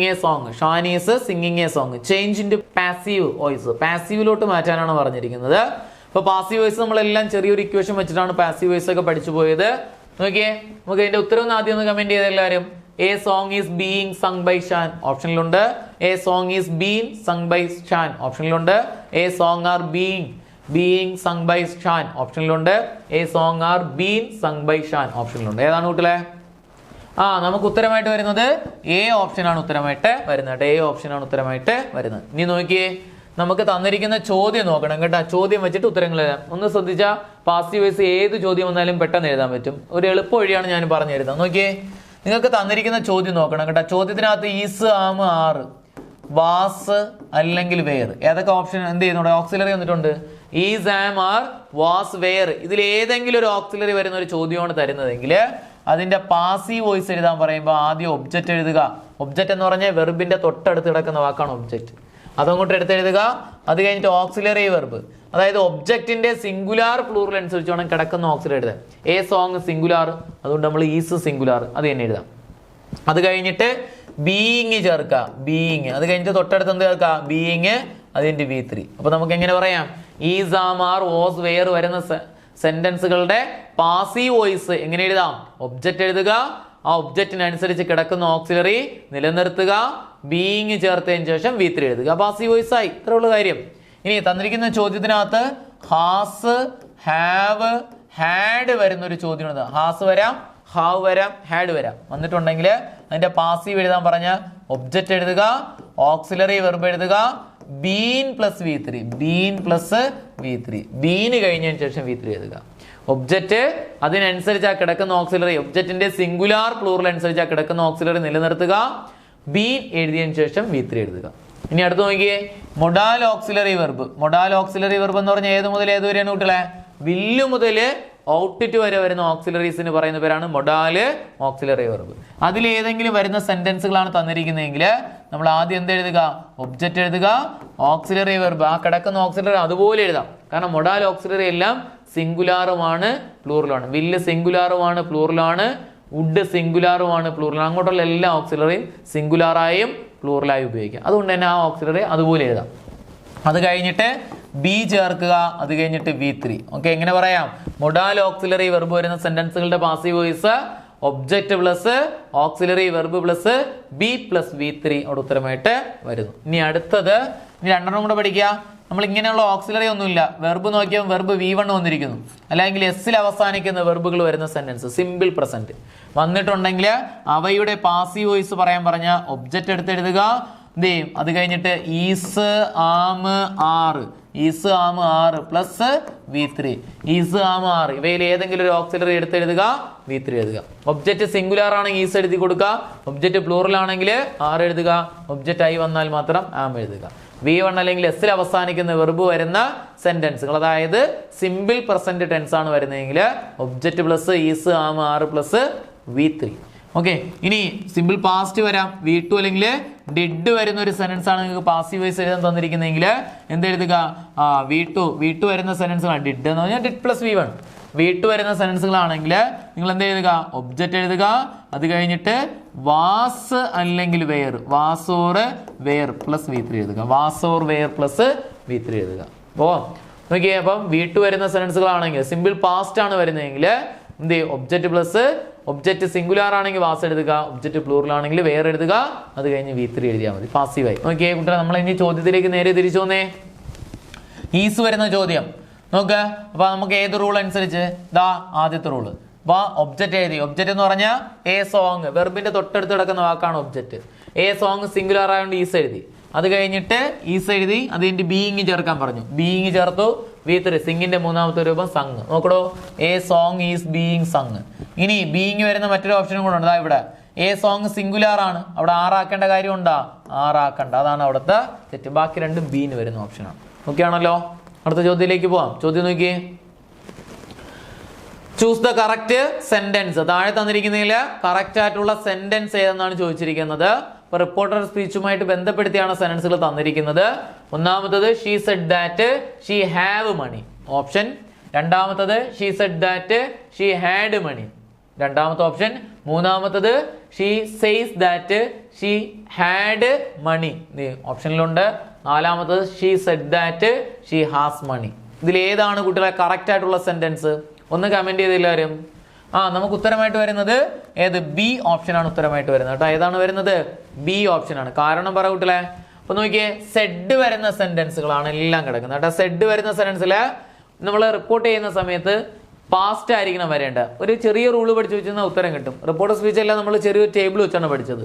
a song. Shaan is singing a song. Change in to passive voice. പാസീവിലോട്ട് മാറ്റാനാണ് പറഞ്ഞിരിക്കുന്നത്. അപ്പോൾ പാസീവ് വോയിസ് നമ്മളെല്ലാം ചെറിയൊരു ഇക്വേഷൻ വെച്ചിട്ടാണ് പാസീവ് വോയിസ് ഒക്കെ പഠിച്ചു പോയത്. നോക്കിയേ, നമുക്ക് ഇതിന്റെ ഉത്തരം ഒന്ന് ആദ്യം ഒന്ന് കമന്റ് ചെയ്ത് എല്ലാവരും. A song is being sung by Shaan ഓപ്ഷനിലുണ്ട്. A song is been sung by Shaan ഓപ്ഷനിലുണ്ട്. A song are being sung by Shaan ഓപ്ഷനിലുണ്ട്. A song are been sung by Shaan ഓപ്ഷനിലുണ്ട്. ഏതാണ് കുട്ടികളെ? നമുക്ക് ഉത്തരമായിട്ട് വരുന്നത് എ ഓപ്ഷനാണ് ഉത്തരമായിട്ട് വരുന്നത്. എ ഓപ്ഷനാണ് ഉത്തരമായിട്ട് വരുന്നത്. ഇനി നോക്കിയേ, നമുക്ക് തന്നിരിക്കുന്ന ചോദ്യം നോക്കണം കേട്ടോ. ചോദ്യം വെച്ചിട്ട് ഉത്തരങ്ങൾ എഴുതാം. ഒന്ന് ശ്രദ്ധിച്ചാൽ പാസീവ് വോയിസ് ഏത് ചോദ്യം വന്നാലും പെട്ടെന്ന് എഴുതാൻ പറ്റും. ഒരു എളുപ്പ വഴിയാണ് ഞാൻ പറഞ്ഞു തരുന്നത്. നോക്കിയേ, നിങ്ങൾക്ക് തന്നിരിക്കുന്ന ചോദ്യം നോക്കണം കേട്ടോ. ചോദ്യത്തിനകത്ത് ഈസ്, ആം, ആർ, വാസ് അല്ലെങ്കിൽ വെയർ, ഏതൊക്കെ ഓപ്ഷൻ എന്ത് ചെയ്യുന്നുണ്ട്? ഓക്സിലറി വന്നിട്ടുണ്ട്. Is, am, are, was, were. ഇതിൽ ഏതെങ്കിലും ഒരു ഓക്സിലറി വരുന്ന ഒരു ചോദ്യമാണ് തരുന്നതെങ്കിൽ അതിന്റെ പാസീവ് വോയിസ് എഴുതാൻ പറയുമ്പോൾ ആദ്യം ഒബ്ജക്റ്റ് എഴുതുക. ഒബ്ജക്റ്റ് എന്ന് പറഞ്ഞാൽ വെർബിന്റെ തൊട്ടടുത്ത് കിടക്കുന്ന വാക്കാണ് ഒബ്ജക്റ്റ്. അതങ്ങോട്ട് എടുത്തെഴുതുക. അത് കഴിഞ്ഞിട്ട് ഓക്സിലറി വെർബ്, അതായത് ഒബ്ജക്റ്റിന്റെ സിംഗുലാർ പ്ലൂറൽ അനുസരിച്ച് വേണം കിടക്കുന്ന ഓക്സിലറി എഴുതാൻ. എ സോങ് സിംഗുലാർ, അതുകൊണ്ട് നമ്മൾ ഈസ് സിംഗുലാർ, അത് തന്നെ എഴുതാം. അത് കഴിഞ്ഞിട്ട് ബീയിങ് ചേർക്കുക. ബീയിങ്, അത് കഴിഞ്ഞിട്ട് തൊട്ടടുത്ത് എന്ത് ചേർക്കുക? ബീയിങ്, അതിന്റെ V3. അപ്പൊ നമുക്ക് എങ്ങനെ പറയാം? Is, am, are, was, were വരുന്ന സെന്റൻസുകളുടെ പാസീവ് വോയിസ് എങ്ങനെ എഴുതാം? ഒബ്ജക്റ്റ് എഴുതുക. ആ ഒബ്ജക്റ്റിനനുസരിച്ച് കിടക്കുന്ന ഓക്സിലറി നിലനിർത്തുക. ബീയിങ് ചേർത്തതിന് ശേഷം V3 എഴുതുക. പാസീവ് വോയിസ് ആയി. ഇത്ര ഉള്ള കാര്യം. ഇനി തന്നിരിക്കുന്ന ചോദ്യത്തിനകത്ത് ഹാസ്, ഹാവ്, ഹാഡ് വരുന്ന ഒരു ചോദ്യമാണ്. ഹാസ് വരാം, ഹാവ് വരാം, ഹാഡ് വരാം. വന്നിട്ടുണ്ടെങ്കിൽ അതിന്റെ പാസീവ് എഴുതാൻ പറഞ്ഞ ഒബ്ജക്റ്റ് എഴുതുക, ഓക്സിലറി വെർബ് എഴുതുക, been plus V3. Been plus V3. Bean കഴിഞ്ഞതിന് ശേഷം V3 എഴുതുക. ഒബ്ജക്റ്റ് അതിനനുസരിച്ച് ആ കിടക്കുന്ന ഓക്സിലറി, ഒബ്ജക്റ്റിന്റെ സിംഗുലാർ പ്ലൂറൽ അനുസരിച്ച് ആ കിടക്കുന്ന ഓക്സിലറി നിലനിർത്തുക. ബീൻ എഴുതിയതിനു ശേഷം V3 എഴുതുക. ഇനി അടുത്ത് നോക്കിയേ, modal auxiliary verb. Modal auxiliary verb എന്ന് പറഞ്ഞാൽ ഏത് മുതൽ ഏത് വരെയാണ് കുട്ടികളെ? വില്ല് മുതൽ ഔട്ട്പുട്ട് വരെ വരുന്ന ഓക്സിലറീസിന് പറയുന്ന പേരാണ് മൊഡാല് ഓക്സിലറി വെർബ്. അതിൽ ഏതെങ്കിലും വരുന്ന സെന്റൻസുകളാണ് തന്നിരിക്കുന്നതെങ്കിൽ നമ്മൾ ആദ്യം എന്ത് എഴുതുക? ഒബ്ജക്റ്റ് എഴുതുക, ഓക്സിലറി വെർബ് ആ കിടക്കുന്ന ഓക്സിലറി അതുപോലെ എഴുതാം. കാരണം മൊഡാൽ ഓക്സിലറി എല്ലാം സിംഗുലാറുമാണ് പ്ലൂറലാണ്. വില്ല് സിംഗുലാറുമാണ് പ്ലൂറലാണ്, വുഡ് സിംഗുലാറുമാണ് പ്ലൂറലാണ്. അങ്ങോട്ടുള്ള എല്ലാ ഓക്സിലറിയും സിംഗുലാറായും പ്ലൂറലായും ഉപയോഗിക്കാം. അതുകൊണ്ട് തന്നെ ആ ഓക്സിലറി അതുപോലെ എഴുതാം. അത് കഴിഞ്ഞിട്ട് ബി ചേർക്കുക, അത് കഴിഞ്ഞിട്ട് V3. ഓക്കെ, എങ്ങനെ പറയാം? മൊഡാൽ ഓക്സിലറി വെർബ് വരുന്ന സെന്റൻസുകളുടെ passive voice object plus auxiliary verb plus be plus V3 അവിടെ ഉത്തരമായിട്ട് വരുന്നു. ഇനി അടുത്തത് രണ്ടെണ്ണം കൂടെ പഠിക്കുക. നമ്മൾ ഇങ്ങനെയുള്ള ഓക്സിലറി ഒന്നുമില്ല, വെർബ് നോക്കിയാൽ വെർബ് V1 വന്നിരിക്കുന്നു, അല്ലെങ്കിൽ എസ്സിൽ അവസാനിക്കുന്ന വെർബുകൾ വരുന്ന സെന്റൻസ് സിമ്പിൾ പ്രസന്റ് വന്നിട്ടുണ്ടെങ്കിൽ അവയുടെ പാസീവ് വോയിസ് പറയാൻ പറഞ്ഞ ഒബ്ജക്റ്റ് എടുത്ത് എഴുതുക. അത് കഴിഞ്ഞിട്ട് ഈസ് ആം ആറ്, ഈസ് ആം ആറ് പ്ലസ് V3, ഈസ് ആം ആറ് ഇവയിൽ ഏതെങ്കിലും ഒരു ഓക്സിലറി എടുത്ത് എഴുതുക, V3 എഴുതുക. ഒബ്ജക്റ്റ് സിംഗുലാർ ആണെങ്കിൽ ഈസ് എഴുതി കൊടുക്കുക, ഒബ്ജക്റ്റ് പ്ലൂറൽ ആണെങ്കിൽ ആറ് എഴുതുക, ഒബ്ജക്റ്റ് ആയി വന്നാൽ മാത്രം ആം എഴുതുക. V1 അല്ലെങ്കിൽ എസ്സിൽ അവസാനിക്കുന്ന വെർബ് വരുന്ന സെന്റൻസുകൾ, അതായത് സിമ്പിൾ പ്രസന്റ് ടെൻസ് ആണ് വരുന്നതെങ്കിൽ ഒബ്ജക്റ്റ് പ്ലസ് ഈസ് ആം ആറ് പ്ലസ് V3. ഓക്കെ, ഇനി സിമ്പിൾ പാസ്റ്റ് വരാം. V2 അല്ലെങ്കിൽ ഡിഡ് വരുന്ന ഒരു സെന്റൻസ് ആണ് നിങ്ങൾക്ക് പാസീവ് വോയിസ് എഴുതാൻ തന്നിരിക്കുന്നെങ്കിൽ എന്ത് എഴുതുക? V2 വരുന്ന സെന്റൻസുകളാണ്. ഡിഡ് എന്ന് പറഞ്ഞാൽ ഡിഡ് പ്ലസ് V1. V2 വരുന്ന സെന്റൻസുകളാണെങ്കിൽ നിങ്ങൾ എന്ത് എഴുതുക? ഒബ്ജക്റ്റ് എഴുതുക, അത് കഴിഞ്ഞിട്ട് വാസ് അല്ലെങ്കിൽ were, was or were plus V3 എഴുതുക, was or were plus V3 എഴുതുക. അപ്പോൾ നോക്കിയേ, അപ്പം V2 വരുന്ന സെന്റൻസുകളാണെങ്കിൽ സിമ്പിൾ പാസ്റ്റ് ആണ് വരുന്നതെങ്കിൽ എന്ത് ചെയ്യും? ഒബ്ജക്റ്റ് പ്ലസ് ഒബ്ജക്റ്റ് സിംഗുലാർ ആണെങ്കിൽ വാസ് എഴുതുക, ഒബ്ജക്റ്റ് പ്ലൂറൽ ആണെങ്കിൽ വെയർ എഴുതുക, അത് കഴിഞ്ഞ് V3 എഴുതിയാൽ മതി, പാസീവായി. നോക്കിയേ കുട്ടികളെ, നമ്മൾ ഇനി ചോദ്യത്തിലേക്ക് നേരെ തിരിച്ചു വന്നേ. ഈസ് വരുന്ന ചോദ്യം നോക്ക്. അപ്പൊ നമുക്ക് ഏത് റൂൾ അനുസരിച്ച്? ദാ ആദ്യത്തെ റൂള്. അപ്പൊ ഒബ്ജക്റ്റ് എഴുതി. ഒബ്ജക്റ്റ് എന്ന് പറഞ്ഞാൽ എ സോങ്, വെർബിന്റെ തൊട്ടടുത്ത് കിടക്കുന്ന വാക്കാണ് ഒബ്ജക്റ്റ്. എ സോങ് സിംഗുലാർ ആയതുകൊണ്ട് ഈസ് എഴുതി. അത് കഴിഞ്ഞിട്ട് ഈസ് എഴുതി, അത് കഴിഞ്ഞിട്ട് ബീയിങ് ചേർക്കാൻ പറഞ്ഞു, ബീയിങ് ചേർത്തു. V3 സിംഗിന്റെ മൂന്നാമത്തെ രൂപം സങ്. നോക്കടോ, a song is being sung. ഇനി ബീയിങ് വരുന്ന മറ്റൊരു ഓപ്ഷനും കൂടെ ഉണ്ട്. ഇവിടെ എ സോങ് സിംഗുലാർ ആണ്, അവിടെ ആറാക്കേണ്ട കാര്യം ഉണ്ടാ? ആറാക്കണ്ട, അതാണ് അവിടുത്തെ തെറ്റ്. ബാക്കി രണ്ടും ബീന് വരുന്ന ഓപ്ഷനാണ്. ഓക്കെ ആണല്ലോ? അടുത്ത ചോദ്യത്തിലേക്ക് പോവാം. ചോദ്യം നോക്കിയേ, ചൂസ് ദ കറക്റ്റ് സെന്റൻസ്. താഴെ തന്നിരിക്കുന്നതിൽ കറക്റ്റ് ആയിട്ടുള്ള സെന്റൻസ് ഏതെന്നാണ് ചോദിച്ചിരിക്കുന്നത്. ഇപ്പൊ റിപ്പോർട്ടർ സ്പീച്ചുമായിട്ട് ബന്ധപ്പെടുത്തിയാണ് സെന്റൻസുകൾ തന്നിരിക്കുന്നത്. ഒന്നാമത്തത് she said that she have money, option. രണ്ടാമത്തത് she said that she had money, രണ്ടാമത്തെ ഓപ്ഷൻ. മൂന്നാമത്തത് she says that she had money, ഓപ്ഷനിലുണ്ട്. നാലാമത്തത് she said that she has money. ഇതിൽ ഏതാണ് കുട്ടികളെ കറക്റ്റ് ആയിട്ടുള്ള സെന്റൻസ്? ഒന്ന് കമന്റ് ചെയ്ത് എല്ലാവരും. നമുക്ക് ഉത്തരമായിട്ട് വരുന്നത് ഏത്? ബി ഓപ്ഷൻ ആണ് ഉത്തരമായിട്ട് വരുന്നത് കേട്ടോ. ഏതാണ് വരുന്നത്? ബി ഓപ്ഷൻ ആണ്. കാരണം പറ കുട്ടികളെ. അപ്പൊ നോക്കിയേ, സെഡ് വരുന്ന സെന്റൻസുകളാണ് എല്ലാം കിടക്കുന്നത് കേട്ടോ. സെഡ് വരുന്ന സെന്റൻസില് നമ്മൾ റിപ്പോർട്ട് ചെയ്യുന്ന സമയത്ത് പാസ്റ്റ് ആയിരിക്കണം വരേണ്ട. ഒരു ചെറിയ റൂള് പഠിച്ചു വെച്ചാൽ ഉത്തരം കിട്ടും. റിപ്പോർട്ട് സ്പീച്ച് എല്ലാം നമ്മൾ ചെറിയൊരു ടേബിൾ വെച്ചാണ് പഠിച്ചത്.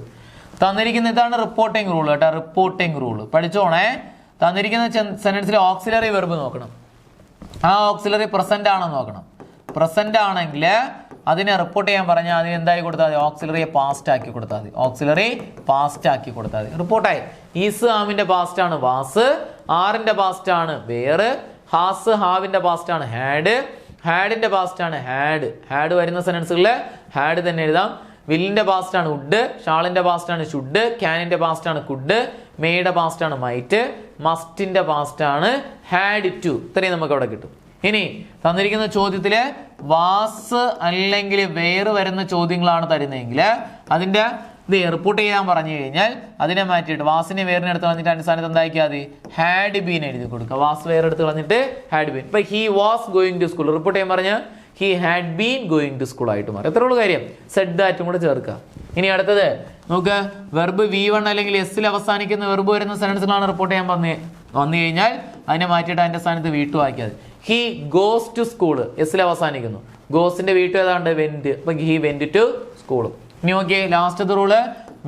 തന്നിരിക്കുന്ന ഇതാണ് റിപ്പോർട്ടിംഗ് റൂൾ കേട്ടോ. റിപ്പോർട്ടിംഗ് റൂള് പഠിച്ചോണേ. തന്നിരിക്കുന്ന സെന്റൻസിൽ ഓക്സിലറി വെർബ് നോക്കണം. ആ ഓക്സിലറി പ്രസന്റ് ആണെന്ന് നോക്കണം. പ്രസന്റ് ആണെങ്കിൽ അതിനെ റിപ്പോർട്ട് ചെയ്യാൻ പറഞ്ഞാൽ അതിന് എന്തായി കൊടുത്താൽ മതി? ഓക്സിലറിയെ പാസ്റ്റ് ആക്കി കൊടുത്താൽ മതി. ഓക്സിലറി പാസ്റ്റ് ആക്കി കൊടുത്താൽ മതി. റിപ്പോർട്ടായി. ഈസ് ആമിന്റെ പാസ്റ്റ് ആണ് വാസ്, ആറിന്റെ പാസ്റ്റ് ആണ് വേറ്, ഹാസ് ഹാവിന്റെ പാസ്റ്റ് ആണ് ഹാഡ്, ഹാഡിന്റെ പാസ്റ്റ് ആണ് ഹാഡ്. ഹാഡ് വരുന്ന സെന്റൻസുകളിൽ ഹാഡ് തന്നെ എഴുതാം. വില്ലിന്റെ പാസ്റ്റ് ആണ് വുഡ്, ഷാളിന്റെ പാസ്റ്റ് ആണ് ഷുഡ്, ക്യാനിന്റെ പാസ്റ്റ് ആണ് കുഡ്, മെയ്യുടെ പാസ്റ്റ് ആണ് മൈറ്റ്, മസ്റ്റിന്റെ പാസ്റ്റ് ആണ് ഹാഡ് ടു. ഇത്രയും നമുക്ക് അവിടെ കിട്ടും. ഇനി തന്നിരിക്കുന്ന ചോദ്യത്തില് വാസ് അല്ലെങ്കിൽ വേറ് വരുന്ന ചോദ്യങ്ങളാണ് തരുന്നതെങ്കിൽ അതിന്റെ ഇത് റിപ്പോർട്ട് ചെയ്യാൻ പറഞ്ഞു കഴിഞ്ഞാൽ അതിനെ മാറ്റിയിട്ട് വാസിനെ വേറിനെ എടുത്ത് കളഞ്ഞിട്ട് അതിന്റെ സ്ഥാനത്ത് എന്താക്കിയാൽ മതി? ഹാഡ് ബീൻ എഴുതി കൊടുക്കുക. വാസ് വേറെ എടുത്ത് കളഞ്ഞിട്ട് ഹാഡ് ബീൻ. ഇപ്പൊ he was going to school report ചെയ്യാൻ പറഞ്ഞാൽ he had been going to school ആയിട്ട് മാറും. എത്രയുള്ള കാര്യം? സെഡ് ദാറ്റും കൂടെ ചേർക്കുക. ഇനി അടുത്തത് നോക്ക്, വെർബ് V1 അല്ലെങ്കിൽ എസ്സിൽ അവസാനിക്കുന്ന വെർബ് വരുന്ന സെന്റൻസുകളാണ് റിപ്പോർട്ട് ചെയ്യാൻ വന്നു കഴിഞ്ഞാൽ അതിനെ മാറ്റിയിട്ട് അതിന്റെ സ്ഥാനത്ത് V2 ആക്കിയാൽ മതി. ഹി ഗോസ് ടു സ്കൂൾ എസ്സിൽ അവസാനിക്കുന്നു. ഗോസിന്റെ V2 ഏതാണ്ട് വെന്റ്. അപ്പൊ ഹി വെന്റ് ടു സ്കൂൾ. ഇനി നോക്കിയേ, ലാസ്റ്റത്തെ റൂള്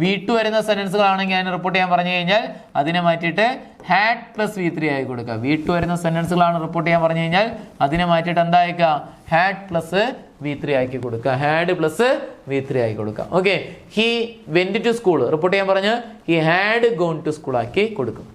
V2 വരുന്ന സെന്റൻസുകളാണെങ്കിൽ അതിനെ റിപ്പോർട്ട് ചെയ്യാൻ പറഞ്ഞു കഴിഞ്ഞാൽ അതിനെ മാറ്റിയിട്ട് ഹാഡ് പ്ലസ് V3 ആയി കൊടുക്കുക. V2 വരുന്ന സെന്റൻസുകളാണ് റിപ്പോർട്ട് ചെയ്യാൻ പറഞ്ഞു കഴിഞ്ഞാൽ അതിനെ മാറ്റിയിട്ട് എന്തായിക്കുക, ഹാഡ് പ്ലസ് V3 ആക്കി കൊടുക്കുക. ഹാഡ് പ്ലസ് V3 ആക്കി കൊടുക്കുക. Okay, he went to school report ചെയ്യാൻ പറഞ്ഞ് he had gone to school ആക്കി കൊടുക്കും.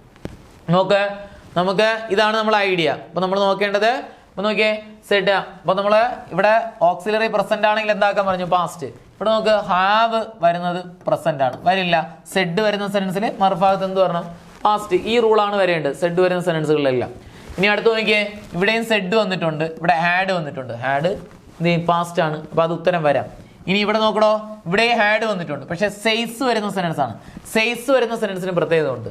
നമുക്ക് ഇതാണ് നമ്മളെ ഐഡിയ. അപ്പൊ നമ്മൾ നോക്കേണ്ടത്, അപ്പൊ നോക്കിയേ സെഡ്. അപ്പൊ നമ്മള് ഇവിടെ ഓക്സിലറി പ്രസന്റ് ആണെങ്കിൽ എന്താക്കാൻ പറഞ്ഞു, പാസ്റ്റ്. ഇവിടെ നമുക്ക് ഹാവ് വരുന്നത് പ്രസന്റ് ആണ്, വരില്ല. സെഡ് വരുന്ന സെന്റൻസിൽ മറുഭാഗത്ത് എന്ത് വരണം, പാസ്റ്റ്. ഈ റൂളാണ് വരേണ്ടത് സെഡ് വരുന്ന സെന്റൻസുകളിലെല്ലാം. ഇനി അടുത്ത് നോക്കിയേ, ഇവിടെയും സെഡ് വന്നിട്ടുണ്ട്, ഇവിടെ ഹാഡ് വന്നിട്ടുണ്ട്. ഹാഡ് പാസ്റ്റ് ആണ്, അപ്പൊ അത് ഉത്തരം വരാം. ഇനി ഇവിടെ നോക്കണോ, ഇവിടെ ഹാഡ് വന്നിട്ടുണ്ട്, പക്ഷെ സെയ്സ് വരുന്ന സെന്റൻസ് ആണ്. സെയ്സ് വരുന്ന സെന്റൻസിന് പ്രത്യേകത ഉണ്ട്.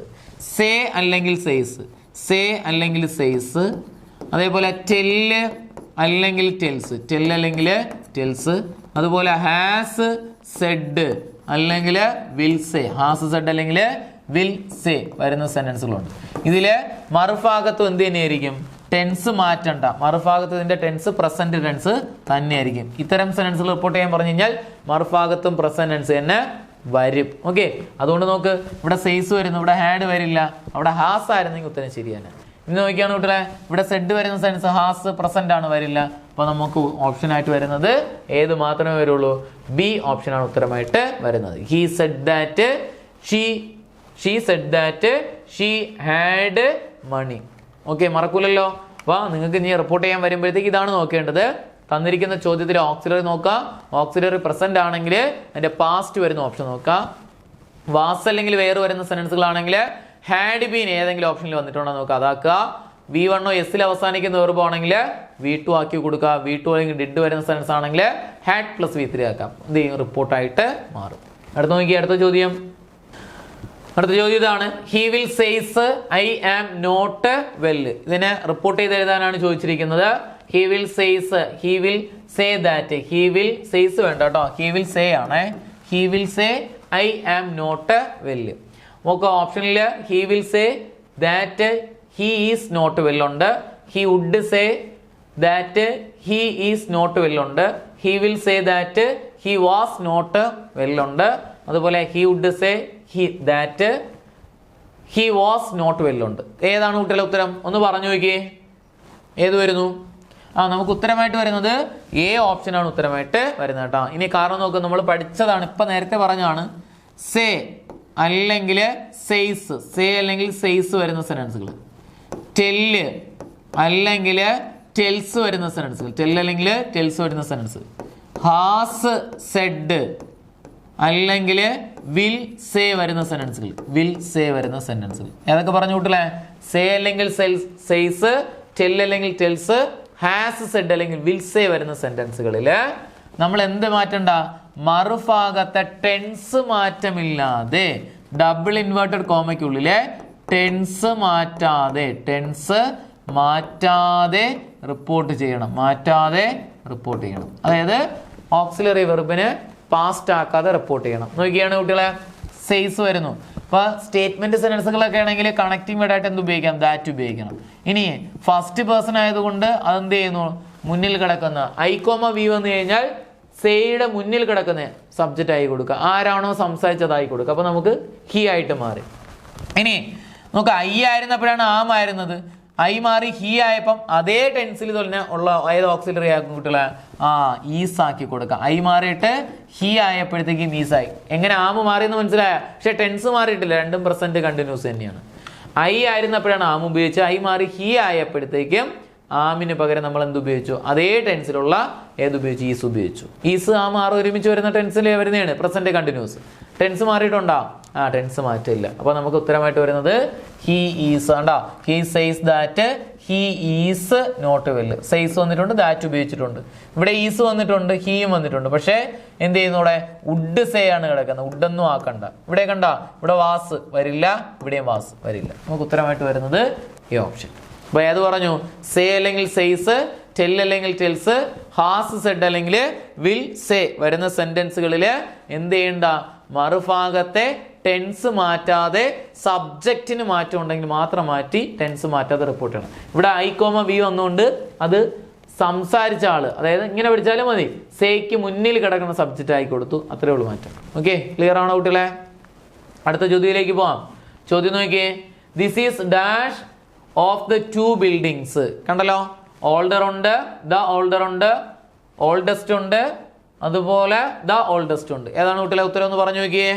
സേ അല്ലെങ്കിൽ സെയ്സ്, സേ അല്ലെങ്കിൽ സെയ്സ്. അതേപോലെ ടെല്ല് അല്ലെങ്കിൽ ടെൽസ്, ടെല്ല് അല്ലെങ്കിൽ ടെൽസ്. അതുപോലെ ഹാസ് സെഡ് അല്ലെങ്കിൽ വിൽ സേ, ഹാസ് സെഡ് അല്ലെങ്കിൽ വിൽ സേ വരുന്ന സെന്റൻസുകളുണ്ട്. ഇതില് മറുഭാഗത്തും എന്ത് തന്നെയായിരിക്കും, ടെൻസ് മാറ്റണ്ട. മറുഭാഗത്ത് ഇതിന്റെ ടെൻസ് പ്രസന്റ് ടെൻസ് തന്നെയായിരിക്കും. ഇത്തരം സെന്റൻസുകൾ റിപ്പോർട്ട് ചെയ്യാൻ പറഞ്ഞു കഴിഞ്ഞാൽ മറുഭാഗത്തും പ്രസന്റ് ടെൻസ് തന്നെ വരും. ഓക്കെ, അതുകൊണ്ട് നോക്ക്, ഇവിടെ സെയ്സ് വരുന്നു, ഇവിടെ ഹാഡ് വരില്ല. അവിടെ ഹാസ് ആയിരുന്നെങ്കിൽ ഉത്തരം ശരിയാണ്. ഇനി നോക്കിയാണ് കുട്ടികളെ, ഇവിടെ സെഡ് വരുന്ന സെൻസ് ഹാസ് പ്രസന്റ് ആണ്, വരില്ല. അപ്പൊ നമുക്ക് ഓപ്ഷൻ ആയിട്ട് വരുന്നത് ഏത് മാത്രമേ വരുള്ളൂ, ബി ഓപ്ഷനാണ് ഉത്തരമായിട്ട് വരുന്നത്. He said that, she said that she had money. Okay, മറക്കൂലല്ലോ. അപ്പൊ നിങ്ങൾക്ക് ഇനി റിപ്പോർട്ട് ചെയ്യാൻ വരുമ്പോഴത്തേക്ക് ഇതാണ് നോക്കേണ്ടത്. തന്നിരിക്കുന്ന ചോദ്യത്തിൽ ഓക്സിലറി നോക്കുക. ഓക്സിലറി പ്രസന്റ് ആണെങ്കിൽ അതിന്റെ പാസ്റ്റ് വരുന്ന ഓപ്ഷൻ നോക്കുക. വാസ് അല്ലെങ്കിൽ വേറെ വരുന്ന സെന്റൻസുകളാണെങ്കിൽ ഹാഡ് ബീൻ ഏതെങ്കിലും ഓപ്ഷനിൽ വന്നിട്ടുണ്ടോ നോക്കുക, അതാക്കുക. V1 എസ്സിൽ അവസാനിക്കുന്ന വെർബ് ആണെങ്കിൽ V2 ആക്കി കൊടുക്കുക. V2 അല്ലെങ്കിൽ ഡിഡ് വരുന്ന സെന്റൻസ് ആണെങ്കിൽ ഹാഡ് പ്ലസ് V3 ആക്കാം. ഇത് റിപ്പോർട്ടായിട്ട് മാറും. അടുത്ത നോക്കി, അടുത്ത ചോദ്യം ഇതാണ്. He will says I am not well. ഇതിനെ റിപ്പോർട്ട് ചെയ്ത് എഴുതാനാണ് ചോദിച്ചിരിക്കുന്നത്. He will says, he will say that, he will says വേണ്ട കേട്ടോ, ഹി വിൽ സേ ആണേ. He will say I am not well. നമുക്ക് ഓപ്ഷനിൽ he will say that he is not well ഉണ്ട്. He would say that he is not well ഉണ്ട്. He will say that he was not well ഉണ്ട്. അതുപോലെ he would say that he was not well ഉണ്ട്. ഏതാണ് കുട്ടികളുടെ ഉത്തരം ഒന്ന് പറഞ്ഞു നോക്കിയേ, ഏത് വരുന്നു? നമുക്ക് ഉത്തരമായിട്ട് വരുന്നത് എ ഓപ്ഷനാണ് ഉത്തരമായിട്ട് വരുന്നത് കേട്ടോ. ഇനി കാരണം നോക്കുക, നമ്മൾ പഠിച്ചതാണ്, ഇപ്പൊ നേരത്തെ പറഞ്ഞാണ്. സേ അല്ലെങ്കിൽ സെയ്സ്, സേ അല്ലെങ്കിൽ സെയ്സ് വരുന്ന സെന്റൻസുകൾ. ടെല്ല് അല്ലെങ്കിൽ ടെൽസ് വരുന്ന സെന്റൻസുകൾ, ടെല്ല് അല്ലെങ്കിൽ ടെൽസ് വരുന്ന സെന്റൻസ്. ഹാസ് സെഡ് അല്ലെങ്കിൽ വിൽ സേ വരുന്ന സെന്റൻസുകൾ, വിൽ സേ വരുന്ന സെന്റൻസുകൾ. ഏതൊക്കെ പറഞ്ഞു കൂട്ടില്ലേ? സേ അല്ലെങ്കിൽ സെയ്സ്, ടെല്ല് അല്ലെങ്കിൽ ടെൽസ്, ഹാസ് സെഡ് അല്ലെങ്കിൽ വിൽ സേ വരുന്ന സെന്റൻസുകളിൽ നമ്മൾ എന്ത് മാറ്റണ്ട? മറുഭാഗത്തെ ടെൻസ് മാറ്റമില്ലാതെ, ഡബിൾ ഇൻവേർട്ടഡ് കോമയ്ക്കുള്ളിലെ ടെൻസ് മാറ്റാതെ റിപ്പോർട്ട് ചെയ്യണം. അതായത് ഓക്സിലറി വെർബിന് പാസ്റ്റ് ആക്കാതെ റിപ്പോർട്ട് ചെയ്യണം. നോക്കിയാണ് കുട്ടികളെ, സെയ്സ് വരുന്നു. അപ്പൊ സ്റ്റേറ്റ്മെന്റ് സെന്റൻസുകളൊക്കെ ആണെങ്കിൽ കണക്റ്റിംഗ് വേർഡ് ആയിട്ട് എന്ത് ഉപയോഗിക്കാം? ദാറ്റ് ഉപയോഗിക്കണം. ഇനി ഫസ്റ്റ് പേഴ്സൺ ആയതുകൊണ്ട് അതെന്ത് ചെയ്യുന്നു? മുന്നിൽ കിടക്കുന്ന I, V വന്നു കഴിഞ്ഞാൽ സേയുടെ മുന്നിൽ കിടക്കുന്ന സബ്ജക്റ്റ് ആയി കൊടുക്കുക. ആരാണോ സംസാരിച്ചതായി കൊടുക്കുക. അപ്പൊ നമുക്ക് ഹി ആയിട്ട് മാറി. ഇനി നമുക്ക് ഐ ആയിരുന്നപ്പോഴാണ് ആം ആയിരുന്നത്. ഐ മാറി ഹി ആയപ്പം അതേ ടെൻസിൽ തന്നെ ഉള്ള ഏത് ഓക്സിലറി ആക്കും കുട്ടികളെ? ഈസ് ആക്കി കൊടുക്കുക. ഐ മാറിയിട്ട് ഹി ആയപ്പോഴത്തേക്കും ഈസ് ആയി. എങ്ങനെ ആമ് മാറിയെന്ന് മനസ്സിലായ? പക്ഷെ ടെൻസ് മാറിയിട്ടില്ല, രണ്ടും പ്രസന്റ് കണ്ടിന്യൂസ് തന്നെയാണ്. ഐ ആയിരുന്നപ്പോഴാണ് ആം ഉപയോഗിച്ചത്. ഐ മാറി ഹി ആയപ്പോഴത്തേക്കും ആമിന് പകരം നമ്മൾ എന്ത് ഉപയോഗിച്ചു? അതേ ടെൻസിലുള്ള ഏതുപയോഗിച്ചു? ഈസ് ഉപയോഗിച്ചു. ഈസ് ആം ആറ് ഒരുമിച്ച് വരുന്ന ടെൻസിൽ വരുന്നതാണ് പ്രസന്റ് കണ്ടിന്യൂസ്. ടെൻസ് മാറിയിട്ടുണ്ടോ? ടെൻസ് മാറ്റില്ല. അപ്പൊ നമുക്ക് ഉത്തരമായിട്ട് വരുന്നത് ഹി ഈസ്. കണ്ടോ? He says that he is not well. Says വന്നിട്ടുണ്ട്, ദാറ്റ് ഉപയോഗിച്ചിട്ടുണ്ട്. ഇവിടെ ഈസ് വന്നിട്ടുണ്ട്, ഹീയും വന്നിട്ടുണ്ട്. പക്ഷെ എന്ത് ചെയ്യുന്നു? ഇവിടെ വുഡ് സേ ആണ് കിടക്കുന്നത്. വുഡൊന്നും ആക്കണ്ട. ഇവിടെ കണ്ട, ഇവിടെ വാസ് വരില്ല, ഇവിടെയും വാസ് വരില്ല. നമുക്ക് ഉത്തരമായിട്ട് വരുന്നത് ഈ ഓപ്ഷൻ. അപ്പൊ ഏത് പറഞ്ഞു? സേ അല്ലെങ്കിൽ സെയ്സ്, ടെൽ അല്ലെങ്കിൽ ടെൽസ്, ഹാസ് സെഡ് അല്ലെങ്കിൽ വിൽ സേ വരുന്ന സെന്റൻസുകളിൽ എന്ത് ചെയ്യണ്ട? മറുഭാഗത്തെ ടെൻസ് മാറ്റാതെ, സബ്ജക്റ്റിന് മാറ്റം ഉണ്ടെങ്കിൽ മാത്രം മാറ്റി ടെൻസ് മാറ്റാതെ റിപ്പോർട്ട് ചെയ്യണം. ഇവിടെ I, V വന്നുകൊണ്ട് അത് സംസാരിച്ച ആള്, അതായത് ഇങ്ങനെ പിടിച്ചാലും മതി. സേക്ക് മുന്നിൽ കിടക്കുന്ന സബ്ജക്റ്റ് ആയി കൊടുത്തു, അത്രേ ഉള്ളൂ മാറ്റം. ഓക്കെ, ക്ലിയർ ആണോ കുട്ടികളെ? അടുത്ത ചോദ്യത്തിലേക്ക് പോവാം. ചോദ്യം നോക്കിയേ. This is dash of the to buildings. കണ്ടല്ലോ, ഓൾഡർ ഉണ്ട്, ദ ഓൾഡർ ഉണ്ട്, ഓൾഡസ്റ്റ് ഉണ്ട്, അതുപോലെ ദ ഓൾഡസ്റ്റ് ഉണ്ട്. ഏതാണ് കുട്ടികളെ ഉത്തരം എന്ന് പറഞ്ഞു നോക്കിയേ.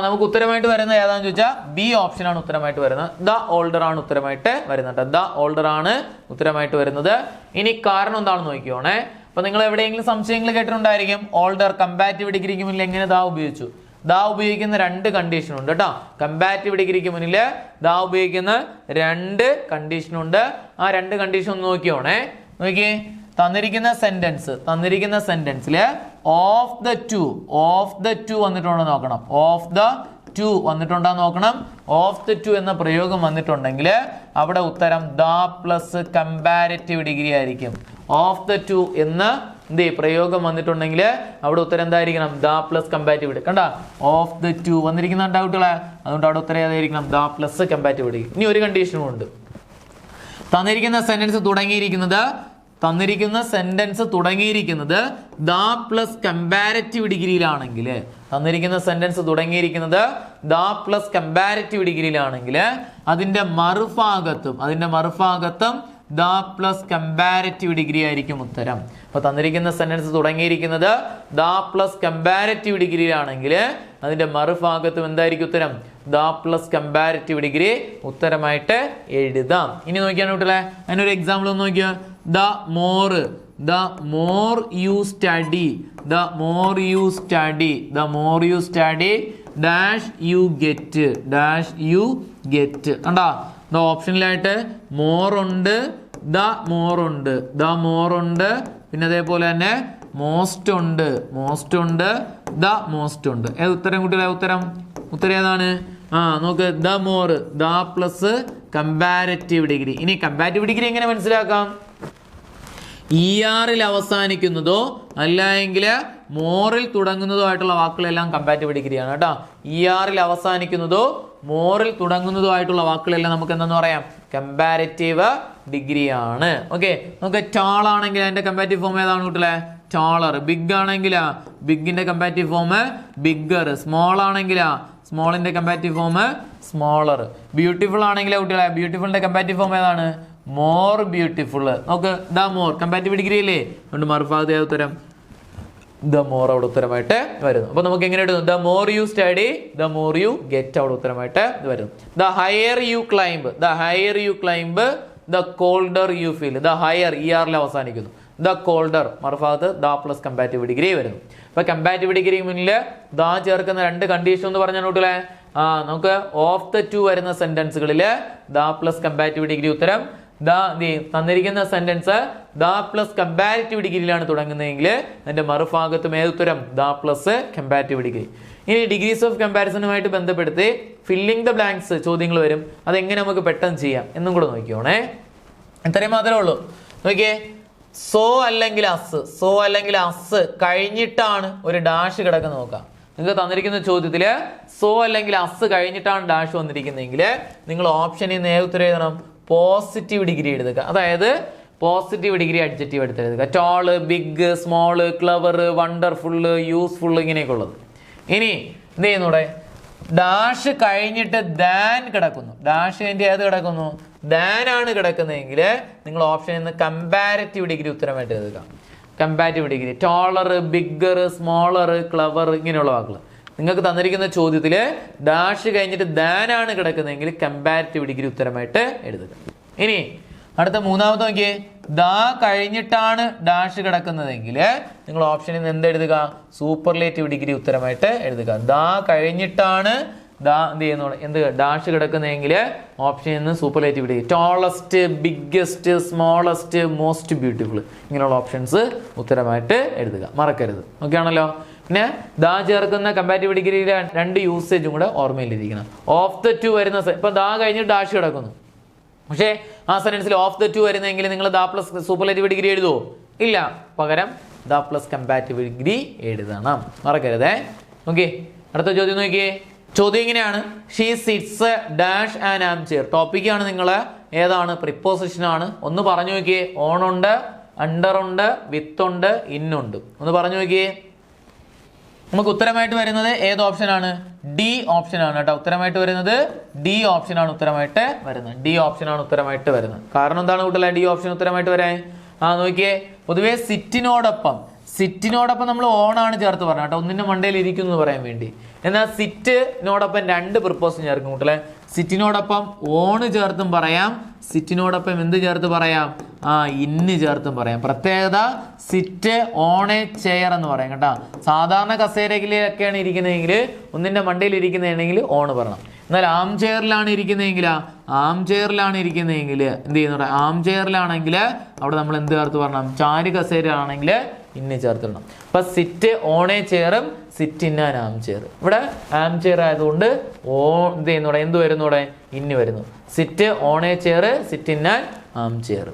നമുക്ക് ഉത്തരമായിട്ട് വരുന്നത് ഏതാണെന്ന് ചോദിച്ചാൽ ബി ഓപ്ഷൻ ആണ് ഉത്തരമായിട്ട് വരുന്നത്. ദ ഓൾഡർ ആണ് ഉത്തരമായിട്ട് വരുന്നത്. ദ ഓൾഡർ ആണ് ഉത്തരമായിട്ട് വരുന്നത്. ഇനി കാരണം എന്താണെന്ന് നോക്കിയോണേ. അപ്പൊ നിങ്ങൾ എവിടെയെങ്കിലും സംശയങ്ങൾ കേട്ടിട്ടുണ്ടായിരിക്കും. ഓൾഡർ കമ്പാരിറ്റീവ് ഡിഗ്രിക്ക് മുന്നിൽ എങ്ങനെ ദാ ഉപയോഗിച്ചു? ദാ ഉപയോഗിക്കുന്ന രണ്ട് കണ്ടീഷൻ ഉണ്ട് കേട്ടോ. കമ്പാരിറ്റീവ് ഡിഗ്രിക്ക് മുന്നിൽ ദാ ഉപയോഗിക്കുന്ന രണ്ട് കണ്ടീഷൻ ഉണ്ട്. ആ രണ്ട് കണ്ടീഷൻ ഒന്ന് നോക്കിയോണേ. നോക്കിയേ, തന്നിരിക്കുന്ന സെന്റൻസിൽ ഓഫ് ദ ടു വന്നിട്ടുണ്ടോ നോക്കണം. ഓഫ് ദ ടു വന്നിട്ടുണ്ടോ നോക്കണം. ഓഫ് ദ ടു എന്ന പ്രയോഗം വന്നിട്ടുണ്ടെങ്കിൽ അവിടെ ഉത്തരം ദ പ്ലസ് കമ്പാരിറ്റീവ് ഡിഗ്രി ആയിരിക്കും. ഓഫ് ദ ടു എന്ന പ്രയോഗം വന്നിട്ടുണ്ടെങ്കിൽ അവിടെ ഉത്തരം എന്തായിരിക്കണം? The plus comparative degree. കണ്ട, ഓഫ് ദ ടു വന്നിരിക്കുന്ന ഡൗട്ടുകളെ, അതുകൊണ്ട് അവിടെ ഉത്തരം ഏതായിരിക്കണം? The plus comparative degree. ഇനി ഒരു കണ്ടീഷനും ഉണ്ട്. തന്നിരിക്കുന്ന സെന്റൻസ് തുടങ്ങിയിരിക്കുന്നത് ദ പ്ലസ് കമ്പാരിറ്റീവ് ഡിഗ്രിയിലാണെങ്കിൽ, അതിന്റെ മറുഭാഗത്തും ദ പ്ലസ് കമ്പാരിറ്റീവ് ഡിഗ്രി ആയിരിക്കും ഉത്തരം. അപ്പൊ തന്നിരിക്കുന്ന സെന്റൻസ് തുടങ്ങിയിരിക്കുന്നത് ദ പ്ലസ് കമ്പാരിറ്റീവ് ഡിഗ്രിയിലാണെങ്കിൽ അതിന്റെ മറുഭാഗത്തും എന്തായിരിക്കും ഉത്തരം? ദ പ്ലസ് കമ്പാരിറ്റീവ് ഡിഗ്രി ഉത്തരമായിട്ട് എഴുതാം. ഇനി നോക്കിയാണ് കുട്ടികളെ, അതിനൊരു എക്സാമ്പിൾ ഒന്ന് നോക്കിയോ. The more you study dash you get. കണ്ടാ, ഓപ്ഷനിലായിട്ട് മോർ ഉണ്ട്, ദ മോർ ഉണ്ട്, പിന്നെ അതേപോലെ തന്നെ മോസ്റ്റ് ഉണ്ട്, ദ മോസ്റ്റ് ഉണ്ട്. ഏത് ഉത്തരം കുട്ടികളെ? ഉത്തരം ഏതാണ്? നോക്ക്, the more, the plus comparative degree. ഇനി കമ്പാരിറ്റീവ് ഡിഗ്രി എങ്ങനെ മനസ്സിലാക്കാം? ER അവസാനിക്കുന്നതോ അല്ലെങ്കിൽ മോറിൽ തുടങ്ങുന്നതോ ആയിട്ടുള്ള വാക്കുകളെല്ലാം കമ്പാരിറ്റീവ് ഡിഗ്രിയാണ് കേട്ടോ. ER അവസാനിക്കുന്നതോ മോറിൽ തുടങ്ങുന്നതോ ആയിട്ടുള്ള വാക്കുകളെല്ലാം നമുക്ക് എന്താന്ന് പറയാം? കമ്പാരിറ്റീവ് ഡിഗ്രിയാണ്. ഓക്കെ, നമുക്ക് ടാൾ ആണെങ്കിൽ അതിന്റെ കമ്പാരിറ്റീവ് ഫോം ഏതാണ് കുട്ടികളെ? ടാളർ. ബിഗ് ആണെങ്കിൽ ബിഗിന്റെ കമ്പാരിറ്റീവ് ഫോം ബിഗ്ഗർ. സ്മോൾ ആണെങ്കിൽ സ്മോളിന്റെ കമ്പാരിറ്റീവ് ഫോം സ്മോളർ. ബ്യൂട്ടിഫുൾ ആണെങ്കിൽ കുട്ടികളെ, ബ്യൂട്ടിഫുളിന്റെ കമ്പാരിറ്റീവ് ഫോം ഏതാണ്? More beautiful. നോക്ക്, ദ മോർ കമ്പാരിറ്റീവ് ഡിഗ്രി അല്ലേ, അതുകൊണ്ട് മറുഭാഗത്തെ ഉത്തരം ദ മോർ അവിടെ ഉത്തരമായിട്ട് വരുന്നു. അപ്പൊ നമുക്ക് എങ്ങനെ എഴുതും? The more you study the more you get അവിടെ ഉത്തരമായിട്ട് വരുന്നു. The higher you climb the colder you feel. The higher ER അവസാനിക്കുന്നു. ദ കോൾഡർ മറുഭാഗത്ത് ദ പ്ലസ് കമ്പാരിറ്റീവ് ഡിഗ്രി വരുന്നു. അപ്പൊ കമ്പാരിറ്റീവ് ഡിഗ്രി മുന്നിൽ ദ ചേർക്കുന്ന രണ്ട് കണ്ടീഷൻ എന്ന് പറഞ്ഞാൽ കുട്ടികളെ, നമുക്ക് ഓഫ് ദ ടു വരുന്ന സെന്റൻസുകളിൽ ദ പ്ലസ് കമ്പാരിറ്റീവ് ഡിഗ്രി ഉത്തരം. തന്നിരിക്കുന്ന സെന്റൻസ് ദ പ്ലസ് കമ്പാരിറ്റീവ് ഡിഗ്രിയിലാണ് തുടങ്ങുന്നതെങ്കിൽ അതിന്റെ മറുഭാഗത്തും ഏതുത്തരം? The plus comparative degree. ഇനി ഡിഗ്രീസ് ഓഫ് കമ്പാരിസണുമായിട്ട് ബന്ധപ്പെടുത്തി ഫില്ലിംഗ് ദ ബ്ലാങ്ക്സ് ചോദ്യങ്ങൾ വരും. അതെങ്ങനെ നമുക്ക് പെട്ടെന്ന് ചെയ്യാം എന്നും കൂടെ നോക്കിയോണേ. ഇത്രയും മാത്രമേ ഉള്ളൂ. നോക്കിയേ, സോ അല്ലെങ്കിൽ അസ് കഴിഞ്ഞിട്ടാണ് ഒരു ഡാഷ് കിടക്കുന്നത് നോക്കാം. നിങ്ങൾക്ക് തന്നിരിക്കുന്ന ചോദ്യത്തില് സോ അല്ലെങ്കിൽ അസ് കഴിഞ്ഞിട്ടാണ് ഡാഷ് വന്നിരിക്കുന്നതെങ്കിൽ നിങ്ങൾ ഓപ്ഷനിൽ നിന്ന് ഏതുത്തരം എഴുതണം? പോസിറ്റീവ് ഡിഗ്രി എഴുതുക. അതായത് പോസിറ്റീവ് ഡിഗ്രി അഡ്ജക്റ്റീവ് എടുത്തെഴുതുക. Tall, big, small, clever, wonderful, useful, ഇങ്ങനെയൊക്കെ ഉള്ളത്. ഇനി എന്ത് ചെയ്യുന്നൂടെ? ഡാഷ് കഴിഞ്ഞിട്ട് ദാൻ കിടക്കുന്നു. ഡാഷ് കഴിഞ്ഞിട്ട് ഏത് കിടക്കുന്നു? ദാൻ ആണ് കിടക്കുന്നതെങ്കിൽ നിങ്ങൾ ഓപ്ഷനിൽ നിന്ന് കമ്പാരിറ്റീവ് ഡിഗ്രി ഉത്തരമായിട്ട് എഴുതുക. Comparative degree ടോളർ, bigger, smaller, clever, ഇങ്ങനെയുള്ള വാക്കുകൾ. നിങ്ങൾക്ക് തന്നിരിക്കുന്ന ചോദ്യത്തിൽ ഡാഷ് കഴിഞ്ഞിട്ട് ദാൻ ആണ് കിടക്കുന്നതെങ്കിൽ കമ്പാരിറ്റീവ് ഡിഗ്രി ഉത്തരമായിട്ട് എഴുതുക. ഇനി അടുത്ത മൂന്നാമത്തെ നോക്കിയേ, ദാ കഴിഞ്ഞിട്ടാണ് ഡാഷ് കിടക്കുന്നതെങ്കിൽ നിങ്ങൾ ഓപ്ഷനിൽ നിന്ന് എന്തെഴുതുക? സൂപ്പർലേറ്റീവ് ഡിഗ്രി ഉത്തരമായിട്ട് എഴുതുക. ദാ കഴിഞ്ഞിട്ടാണ് എന്ത് ഡാഷ് കിടക്കുന്നതെങ്കിൽ ഓപ്ഷനിൽ നിന്ന് superlative degree. Tallest, biggest, smallest, most beautiful, ഇങ്ങനെയുള്ള ഓപ്ഷൻസ് ഉത്തരമായിട്ട് എഴുതുക. മറക്കരുത്. ഓക്കെ ആണല്ലോ. പിന്നെ ദാ ചേർക്കുന്ന കമ്പാരിറ്റീവ് ഡിഗ്രിയിലെ രണ്ട് യൂസേജും കൂടെ ഓർമ്മയിലിരിക്കണം. ഓഫ് ദ ടു വരുന്ന ഇപ്പൊ ദാ കഴിഞ്ഞിട്ട് ഡാഷ് കിടക്കുന്നു, പക്ഷേ ആ സെന്റൻസിൽ ഓഫ് ദ ടു വരുന്നെങ്കിൽ നിങ്ങൾ ദാ പ്ലസ് സൂപ്പർലേറ്റീവ് ഡിഗ്രി എഴുതുമോ? ഇല്ല. പകരം ദാ പ്ലസ് കമ്പാരിറ്റീവ് ഡിഗ്രി എഴുതണം. മറക്കരുതേ. ഓക്കെ, അടുത്ത ചോദ്യം നോക്കിയേ. ചോദ്യം ഇങ്ങനെയാണ്, she sits dash and armchair. ടോപ്പിക്കാണ് നിങ്ങൾ ഏതാണ്? പ്രിപ്പോസിഷൻ ആണ്. ഒന്ന് പറഞ്ഞു നോക്കിയേ. ഓൺ ഉണ്ട്, അണ്ടർ ഉണ്ട്, വിത്ത് ഉണ്ട്, ഇന്നുണ്ട്. ഒന്ന് പറഞ്ഞു നോക്കിയേ. നമുക്ക് ഉത്തരമായിട്ട് വരുന്നത് ഏത് ഓപ്ഷനാണ്? ഡി ഓപ്ഷനാണ് കേട്ടോ. ഉത്തരമായിട്ട് വരുന്നത് ഡി ഓപ്ഷനാണ് ഉത്തരമായിട്ട് വരുന്നത്. ഡി ഓപ്ഷനാണ് ഉത്തരമായിട്ട് വരുന്നത്. കാരണം എന്താണ് കുട്ടികളെ ഡി ഓപ്ഷൻ ഉത്തരമായിട്ട് വരാൻ? നോക്കിയേ, പൊതുവെ സിറ്റിനോടൊപ്പം നമ്മൾ ഓണാണ് ചേർത്ത് പറഞ്ഞത് കേട്ടോ, ഒന്നിന്റെ മണ്ടയിൽ ഇരിക്കുന്നു എന്ന് പറയാൻ വേണ്ടി. എന്നാൽ സിറ്റിനോടൊപ്പം രണ്ട് പ്രിപ്പോസും ചേർക്കും കുട്ടികളെ. സിറ്റിനോടൊപ്പം ഓണ് ചേർത്തും പറയാം, സിറ്റിനോടൊപ്പം എന്ത് ചേർത്ത് പറയാം? ഇന്ന് ചേർത്തും പറയാം. പ്രത്യേകത സിറ്റ് ഓൺ എ ചെയർ എന്ന് പറയാം കേട്ടോ. സാധാരണ കസേരയിലൊക്കെയാണ് ഇരിക്കുന്നതെങ്കിൽ, ഒന്നിന്റെ മണ്ടയിൽ ഇരിക്കുന്നതാണെങ്കിൽ ഓണ് പറയണം. എന്നാൽ ആം ചെയറിലാണ് ഇരിക്കുന്നതെങ്കിൽ എന്ത് ചെയ്യുന്ന ആം ചെയറിലാണെങ്കിൽ അവിടെ നമ്മൾ എന്ത് ചേർത്ത് പറയണം? ചാരു കസേര ആണെങ്കിൽ ഇന്ന് ചേർത്തിടണം. അപ്പൊ സിറ്റ് ഓൺ എ ചെയറും sit in an armchair. ഇവിടെ ആം ചെയർ ആയതുകൊണ്ട് എന്ത് ചെയ്യുന്നൂടെ? എന്ത് വരുന്നൂടെ? ഇന്ന് വരുന്നു. Sit on A chair, sit in an am chair.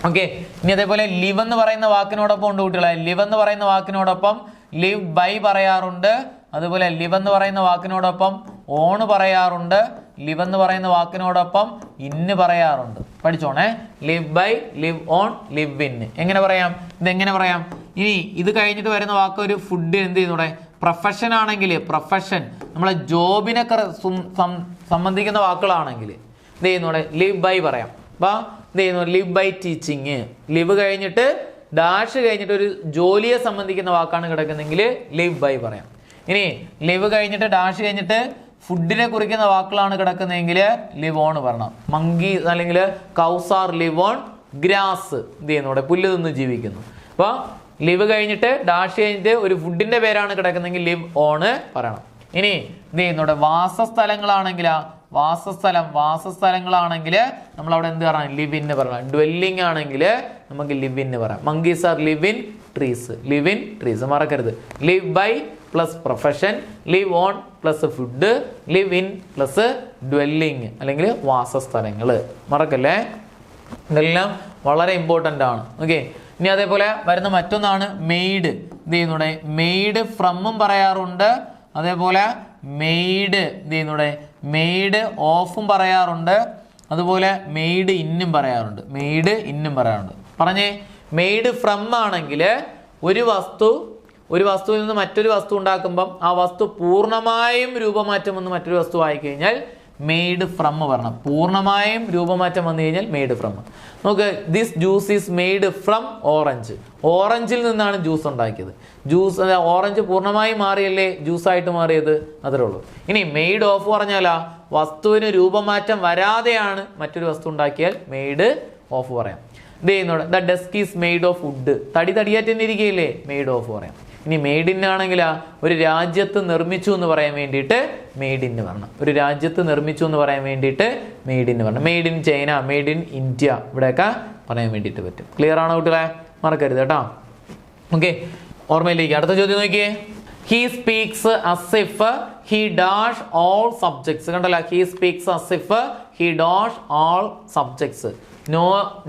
Okay. ഇനി അതേപോലെ ലിവ് എന്ന് പറയുന്ന വാക്കിനോടൊപ്പം ഉണ്ട് കുട്ടികളെ. ലിവ് എന്ന് പറയുന്ന വാക്കിനോടൊപ്പം ലിവ് ബൈ പറയാറുണ്ട്. അതുപോലെ ലിവ് എന്ന് പറയുന്ന വാക്കിനോടൊപ്പം ഓണ് പറയാറുണ്ട്. ലിവ് എന്ന് പറയുന്ന വാക്കിനോടൊപ്പം ഇന്ന് പറയാറുണ്ട്. പഠിച്ചോണേ. Live by, live on, live in. എങ്ങനെ പറയാം? ഇതെങ്ങനെ പറയാം? ഇനി ഇത് കഴിഞ്ഞിട്ട് വരുന്ന വാക്ക് ഒരു ഫുഡ് എന്ത് ചെയ്യുന്നൂടെ? പ്രൊഫഷൻ ആണെങ്കിൽ, പ്രൊഫഷൻ നമ്മളെ ജോബിനെ സംബന്ധിക്കുന്ന വാക്കുകളാണെങ്കിൽ എന്ത് ചെയ്യുന്നൂടെ? ലിവ് ബൈ പറയാം. അപ്പൊ എന്ത് ചെയ്യുന്നു? Live by teaching. ലിവ് കഴിഞ്ഞിട്ട് ഡാഷ് കഴിഞ്ഞിട്ട് ഒരു ജോലിയെ സംബന്ധിക്കുന്ന വാക്കാണ് കിടക്കുന്നെങ്കിൽ ലിവ് ബൈ പറയാം. ഇനി ലിവ് കഴിഞ്ഞിട്ട് ഡാഷ് കഴിഞ്ഞിട്ട് ഫുഡിനെ കുറിക്കുന്ന വാക്കുകളാണ് കിടക്കുന്നതെങ്കിൽ ലിവ് ഓൺ പറയണം. മങ്കി അല്ലെങ്കിൽ cows are live on grass. എന്ത് ചെയ്യുന്നു? പുല്ല് തിന്ന് ജീവിക്കുന്നു. അപ്പൊ ലിവ് കഴിഞ്ഞിട്ട് ഡാഷ് കഴിഞ്ഞിട്ട് ഒരു ഫുഡിന്റെ പേരാണ് കിടക്കുന്നെങ്കിൽ ലിവ് ഓണ് പറയണം. ഇനി എന്ത് ചെയ്യുന്നു? വാസസ്ഥലങ്ങളാണെങ്കിൽ നമ്മൾ അവിടെ എന്ത് പറയണം? ലിവ് ഇൻ പറയണം. ഡ്വെല്ലിംഗ് ആണെങ്കിൽ നമുക്ക് ലിവ് ഇൻ പറയാം. Monkeys are live in trees. Live in trees മറക്കരുത്. Live by plus profession, live on plus food, live in plus dwelling അല്ലെങ്കിൽ വാസസ്ഥലങ്ങൾ. മറക്കല്ലേ, ഇതെല്ലാം വളരെ ഇമ്പോർട്ടൻ്റ് ആണ്. ഓക്കെ. ഇനി അതേപോലെ വരുന്ന മറ്റൊന്നാണ് മെയ്ഡ്. എന്ത് ചെയ്യുന്നൂടെ? മെയ്ഡ് ഫ്രമും പറയാറുണ്ട്. അതേപോലെ മെയ്ഡ് എന്ത് ചെയ്യുന്നൂടെ? മെയ്ഡ് ഓഫും പറയാറുണ്ട്. അതുപോലെ മെയ്ഡ് ഇന്നും പറയാറുണ്ട്. പറഞ്ഞേ, മെയ്ഡ് ഫ്രം ആണെങ്കിൽ ഒരു വസ്തുവിൽ നിന്ന് മറ്റൊരു വസ്തു ഉണ്ടാക്കുമ്പം ആ വസ്തു പൂർണ്ണമായും രൂപമാറ്റം വന്ന് മറ്റൊരു വസ്തു ആയി കഴിഞ്ഞാൽ മെയ്ഡ് ഫ്രം പറയണം. പൂർണ്ണമായും രൂപമാറ്റം വന്നു കഴിഞ്ഞാൽ മെയ്ഡ് ഫ്രം. നമുക്ക് this juice is made from orange. ഓറഞ്ചിൽ നിന്നാണ് ജ്യൂസ് ഉണ്ടാക്കിയത്. ഓറഞ്ച് പൂർണ്ണമായും മാറിയല്ലേ ജ്യൂസായിട്ട് മാറിയത്, അത്രേ ഉള്ളൂ. ഇനി മെയ്ഡ് ഓഫ് പറഞ്ഞാലാ വസ്തുവിന് രൂപമാറ്റം വരാതെയാണ് മറ്റൊരു വസ്തു ഉണ്ടാക്കിയാൽ മെയ്ഡ് ഓഫ് പറയാം. ഇത് ചെയ്യുന്നോടെ the desk is made of wood. തടിയായിട്ട് തന്നെ ഇരിക്കുകയില്ലേ, മെയ്ഡ് ഓഫ് പറയാം. ഇനി മെയ്ഡ് ഇൻ ആണെങ്കിൽ ഒരു രാജ്യത്ത് നിർമ്മിച്ചു എന്ന് പറയാൻ വേണ്ടിയിട്ട് മെയ്ഡ് ഇൻ വരണം. Made in China, made in India, ഇവിടെയൊക്കെ പറയാൻ വേണ്ടിയിട്ട് പറ്റും. ക്ലിയർ ആണോ കുട്ടികളെ? മറക്കരുത് കേട്ടോ. ഓക്കെ, ഓർമ്മയിലേക്ക്. അടുത്ത ചോദ്യം നോക്കിയേ. He speaks as if he dash all subjects. കണ്ടല്ലോ, he speaks as if he dash all subjects.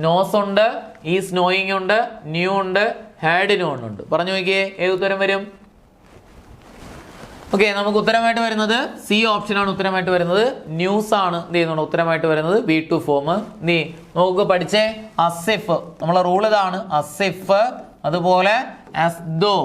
Knows ഉണ്ട്, ഈസ് നോയിങ് ഉണ്ട്, ന്യൂ ഉണ്ട്, ഹാഡ് നോൺ ഉണ്ട്. പറഞ്ഞു നോക്കിയേ, ഏത് ഉത്തരം വരും? ഓക്കെ, നമുക്ക് ഉത്തരമായിട്ട് വരുന്നത് സി ഓപ്ഷനാണ്. ഉത്തരമായിട്ട് വരുന്നത് ന്യൂസ് ആണ്. എന്ത് ചെയ്യുന്നുണ്ട്? ഉത്തരമായിട്ട് വരുന്നത് V2 ഫോം. നീ നോക്ക് പഠിച്ചേ. അസിഫ് നമ്മളെ റൂൾ ഇതാണ്. അസിഫ്, അതുപോലെ അസ്ദോ,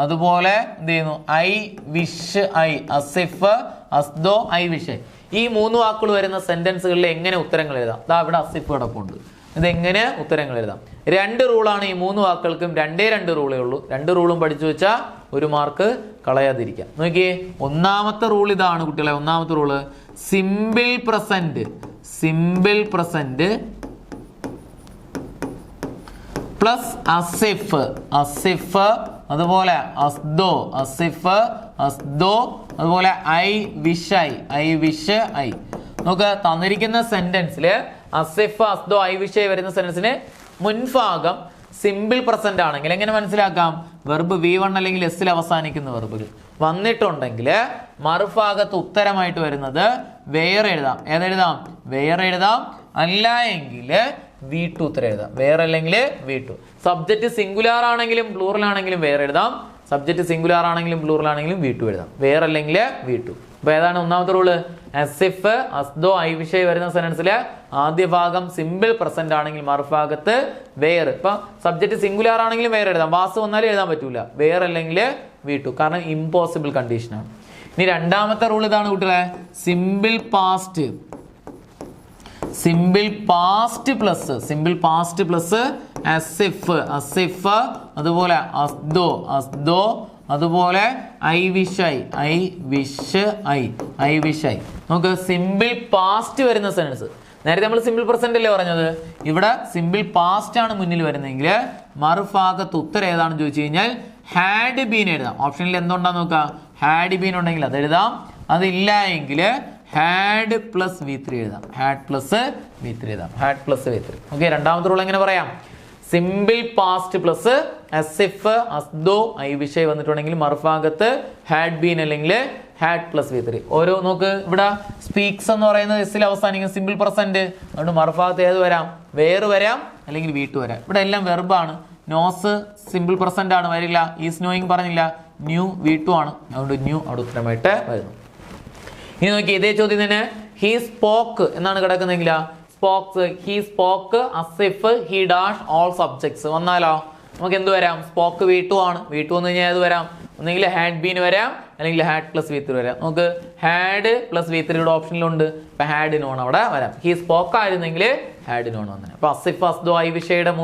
അതുപോലെ എന്ത് ചെയ്യുന്നു? I wish I. As if, as though, I wish I. ഈ മൂന്ന് വാക്കുകൾ വരുന്ന സെന്റൻസുകളിൽ എങ്ങനെ ഉത്തരങ്ങൾ എഴുതാം? ദാ ഇവിടെ അസിഫ് കിടപ്പുണ്ട്. ഇതെങ്ങനെ ഉത്തരങ്ങൾ എഴുതാം? 2 റൂളാണ് ഈ മൂന്ന് വാക്കുകൾക്കും. 2 റൂളേ ഉള്ളൂ. 2 റൂളും പഠിച്ചു വെച്ചാൽ 1 മാർക്ക് കളയാതിരിക്കാം. നോക്കിയേ, ഒന്നാമത്തെ റൂൾ ഇതാണ് കുട്ടികളെ. ഒന്നാമത്തെ rule simple present plus Asif, അതുപോലെ അസ്ദോ, അതുപോലെ ഐ വിഷ് ഐ. നോക്ക്, തന്നിരിക്കുന്ന സെന്റൻസില് Asif, as though, I wish I വരുന്ന സെന്റൻസിന് മുൻഭാഗം സിമ്പിൾ പ്രസന്റ് ആണെങ്കിൽ എങ്ങനെ മനസ്സിലാക്കാം? വെർബ് V1 അല്ലെങ്കിൽ എസ്സിൽ അവസാനിക്കുന്ന വെർബുകൾ വന്നിട്ടുണ്ടെങ്കിൽ മറുഭാഗത്ത് ഉത്തരമായിട്ട് വരുന്നത് വേറെ എഴുതാം. ഏതെഴുതാം? വേറെ എഴുതാം. അല്ല എങ്കിൽ V2 ഉത്തരം എഴുതാം. വേറെ അല്ലെങ്കിൽ V2. സബ്ജക്റ്റ് സിംഗുലാർ ആണെങ്കിലും പ്ലൂറൽ ആണെങ്കിലും വേറെ എഴുതാം. സബ്ജക്റ്റ് സിംഗുലാർ ആണെങ്കിലും പ്ലൂറൽ ആണെങ്കിലും V2 എഴുതാം. വേറെ അല്ലെങ്കിൽ V2. അപ്പൊ ഏതാണ് ഒന്നാമത്തെ rule? as if, as though, I വിഷയം വരുന്ന സെന്റൻസിലെ ആദ്യ ഭാഗം സിമ്പിൾ പ്രസന്റ് ആണെങ്കിൽ മറുഭാഗത്ത് വേറെ. ഇപ്പൊ സബ്ജക്റ്റ് സിംഗുലാർ ആണെങ്കിലും വേറെ എഴുതാം, വാസ് വന്നാലും എഴുതാൻ പറ്റൂല. വേറെ അല്ലെങ്കിൽ V2, കാരണം ഇമ്പോസിബിൾ കണ്ടീഷൻ ആണ്. ഇനി രണ്ടാമത്തെ റൂൾ ഇതാണ് കുട്ടികളെ, simple past plus as if, അതുപോലെ as though, അതുപോലെ I wish I. നമുക്ക് സിമ്പിൾ പാസ്റ്റ് വരുന്ന സെന്റൻസ്, നേരത്തെ നമ്മൾ സിമ്പിൾ പ്രസന്റ് അല്ലേ പറഞ്ഞത്, ഇവിടെ സിമ്പിൾ പാസ്റ്റ് ആണ് മുന്നിൽ വരുന്നതെങ്കിൽ മറുഭാഗത്ത് ഉത്തരം ഏതാണെന്ന് ചോദിച്ചു കഴിഞ്ഞാൽ ഹാഡ് ബീൻ എഴുതാം. ഓപ്ഷനിൽ എന്തുണ്ടാന്ന് നോക്കാം, ഹാഡ് ബീൻ ഉണ്ടെങ്കിൽ അത് എഴുതാം, അതില്ല എങ്കിൽ ഹാഡ് പ്ലസ് V3 എഴുതാം. Had plus V3. ഓക്കെ, രണ്ടാമത്തെ റൂൾ എങ്ങനെ പറയാം? Simple past plus as if, as though, I wish I വന്നിട്ടുണ്ടെങ്കിൽ മറുഭാഗത്ത് ഹാഡ് ബീൻ അല്ലെങ്കിൽ ഹാഡ് പ്ലസ് V3. ഓരോ നോക്ക്, ഇവിടെ സ്പീക്സ് എന്ന് പറയുന്നത് എസ്സിൽ അവസാനിക്കും, സിമ്പിൾ പ്രസന്റ്. അതുകൊണ്ട് മറുഭാഗത്ത് ഏത് വരാം? വേറെ വരാം അല്ലെങ്കിൽ V2 വരാം. ഇവിടെ എല്ലാം വെർബാണ്. നോസ് സിമ്പിൾ പ്രസന്റ് ആണ്, വരില്ല. ഈസ് നോയിങ് പറഞ്ഞില്ല, ന്യൂ V2 ആണ്. അതുകൊണ്ട് ന്യൂ അവിടെ ഉത്തരമായിട്ട് വരുന്നു. ഇനി നോക്കി, ഇതേ ചോദ്യം തന്നെ ഹി സ്പോക്ക് എന്നാണ് കിടക്കുന്നെങ്കിൽ he spoke as if he dash all subjects വന്നാലോ നമുക്ക് എന്ത് വരാം? സ്പോക്ക് V2 ആണ്. V2 എന്ന് കഴിഞ്ഞാൽ ഏത് വരാം? ഒന്നെങ്കിൽ ഹാഡ് ബീൻ വരാം അല്ലെങ്കിൽ ഹാഡ് പ്ലസ് V3 വരാം. നമുക്ക് ഹാഡ് പ്ലസ് V3 ഓപ്ഷനിലുണ്ട്. ഇപ്പൊ ഹാഡ് നോൺ അവിടെ വരാം. ഹി സ്പോക്ക് ആയിരുന്നെങ്കിൽ ഹാഡ് നോൺ വന്നേ. അപ്പൊ as if, as though, I wish യുടെ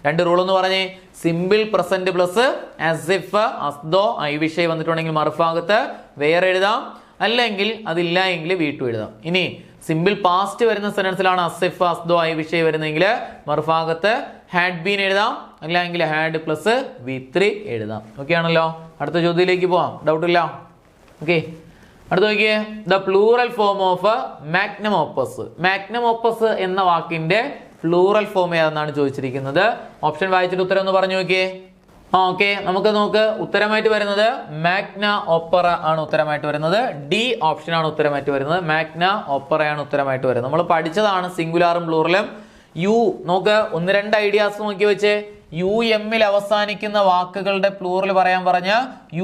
രണ്ട് റൂൾ എന്ന് പറഞ്ഞേ, simple present plus as if, as though, I wish വന്നിട്ടുണ്ടെങ്കിൽ മറുഭാഗത്ത് വേറെ എഴുതാം, അല്ലെങ്കിൽ അതില്ല എങ്കിൽ V2 എഴുതാം. ഇനി സിമ്പിൾ പാസ്റ്റ് വരുന്ന സെന്റൻസിലാണ് as if, as though, I wish വരുന്നെങ്കിൽ മറുഭാഗത്ത് ഹാഡ് ബീൻ എഴുതാം, അല്ലെങ്കിൽ ഹാഡ് പ്ലസ് V3 എഴുതാം. ഓക്കെ ആണല്ലോ. അടുത്ത ചോദ്യത്തിലേക്ക് പോവാം, ഡൗട്ട് ഇല്ല. ഓക്കെ, അടുത്ത നോക്കിയേ, the plural form of magnum opus എന്ന വാക്കിന്റെ പ്ലൂറൽ ഫോം ഏതെന്നാണ് ചോദിച്ചിരിക്കുന്നത്. ഓപ്ഷൻ വായിച്ചിട്ട് ഉത്തരം ഒന്ന് പറഞ്ഞു നോക്കിയേ. ഓക്കെ, നമുക്ക് ഉത്തരമായിട്ട് വരുന്നത് മാഗ്ന ഓപ്പറ ആണ് ഉത്തരമായിട്ട് വരുന്നത്. ഡി ഓപ്ഷൻ ആണ് ഉത്തരമായിട്ട് വരുന്നത്. മാഗ്ന ഓപ്പറയാണ് ഉത്തരമായിട്ട് വരുന്നത്. നമ്മൾ പഠിച്ചതാണ് സിംഗുലാറും പ്ലൂറലും. നോക്ക്, ഒന്ന് രണ്ട് ഐഡിയാസ് നോക്കി വെച്ച്, UM അവസാനിക്കുന്ന വാക്കുകളുടെ പ്ലൂറൽ പറയാൻ പറഞ്ഞ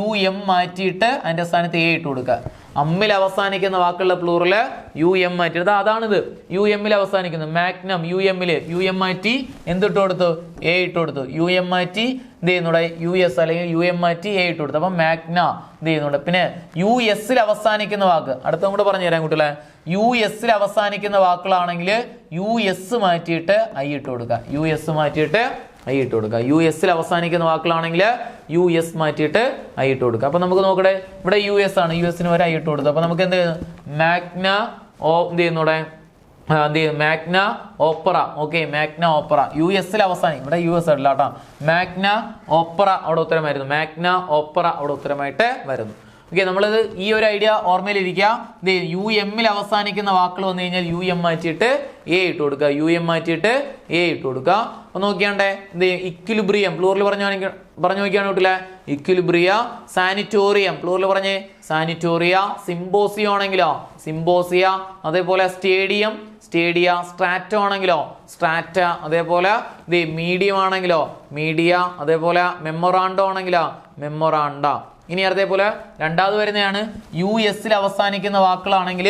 UM മാറ്റിയിട്ട് അതിന്റെ സ്ഥാനത്ത് A ഇട്ട് കൊടുക്കുക. അമ്മിൽ അവസാനിക്കുന്ന വാക്കുകളുടെ പ്ലൂറല് UM മാറ്റിയിട്ട്, അതാണിത്. UM അവസാനിക്കുന്നത് മാഗ്നം, UM മാറ്റി എന്തിട്ട് കൊടുത്തു? A ഇട്ട് കൊടുത്തു. UM മാറ്റി എന്ത് ചെയ്യുന്നുണ്ട്? US അല്ലെങ്കിൽ UM മാറ്റി A ഇട്ട് കൊടുത്തു. അപ്പൊ മാഗ്ന എന്ത് ചെയ്യുന്നുണ്ട്? പിന്നെ US അവസാനിക്കുന്ന വാക്ക് അടുത്തും കൂടെ പറഞ്ഞു തരാം കുട്ടികളെ. US അവസാനിക്കുന്ന വാക്കുകളാണെങ്കിൽ US മാറ്റിയിട്ട് I ഇട്ട് കൊടുക്കുക. US മാറ്റിയിട്ട് I ഇട്ട് കൊടുക്കുക. US അവസാനിക്കുന്ന വാക്കുകളാണെങ്കിൽ US മാറ്റിയിട്ട് I ഇട്ട് കൊടുക്കുക. അപ്പൊ നമുക്ക് നോക്കട്ടെ, ഇവിടെ US ആണ്, US വരെ I ഇട്ട് കൊടുത്തു. അപ്പൊ നമുക്ക് എന്ത് ചെയ്യുന്നു? മാഗ്ന എന്ത് ചെയ്യുന്നൂടെ? Magna opera. Okay, magna opera US അവസാനിക്കും. ഇവിടെ US അല്ല കേട്ടോ. മാഗ്ന ഓപ്പറ അവിടെ ഉത്തരമായിരുന്നു. മാഗ്ന ഓപ്പറ അവിടെ ഉത്തരമായിട്ട് വരുന്നു. ഓക്കെ, നമ്മളിത് ഈ ഒരു ഐഡിയ ഓർമ്മയിലിരിക്കുക. UM അവസാനിക്കുന്ന വാക്കുകൾ വന്നു കഴിഞ്ഞാൽ UM മാറ്റിയിട്ട് A ഇട്ട് കൊടുക്കുക. UM മാറ്റിയിട്ട് A ഇട്ട് കൊടുക്കുക. അപ്പൊ നോക്കിയാണ്ടേ, ഇക്വിലിബ്രിയം പ്ലൂറൽ പറഞ്ഞു നോക്കിയാണ് കുട്ടില്ലേ. ഇക്വിലിബ്രിയ. സാനിറ്റോറിയം പ്ലൂറൽ പറഞ്ഞേ, സാനിറ്റോറിയ. സിംബോസിയോ ആണെങ്കിലോ സിംബോസിയ. അതേപോലെ സ്റ്റേഡിയം, സ്റ്റേഡിയ. സ്ട്രാറ്റോ ആണെങ്കിലോ സ്ട്രാറ്റ. അതേപോലെ മീഡിയം ആണെങ്കിലോ മീഡിയ. അതേപോലെ മെമ്മൊറാണ്ടോ ആണെങ്കിലോ മെമ്മൊറാണ്ട. ഇനി അതേപോലെ രണ്ടാമത് വരുന്നതാണ് US അവസാനിക്കുന്ന വാക്കുകളാണെങ്കിൽ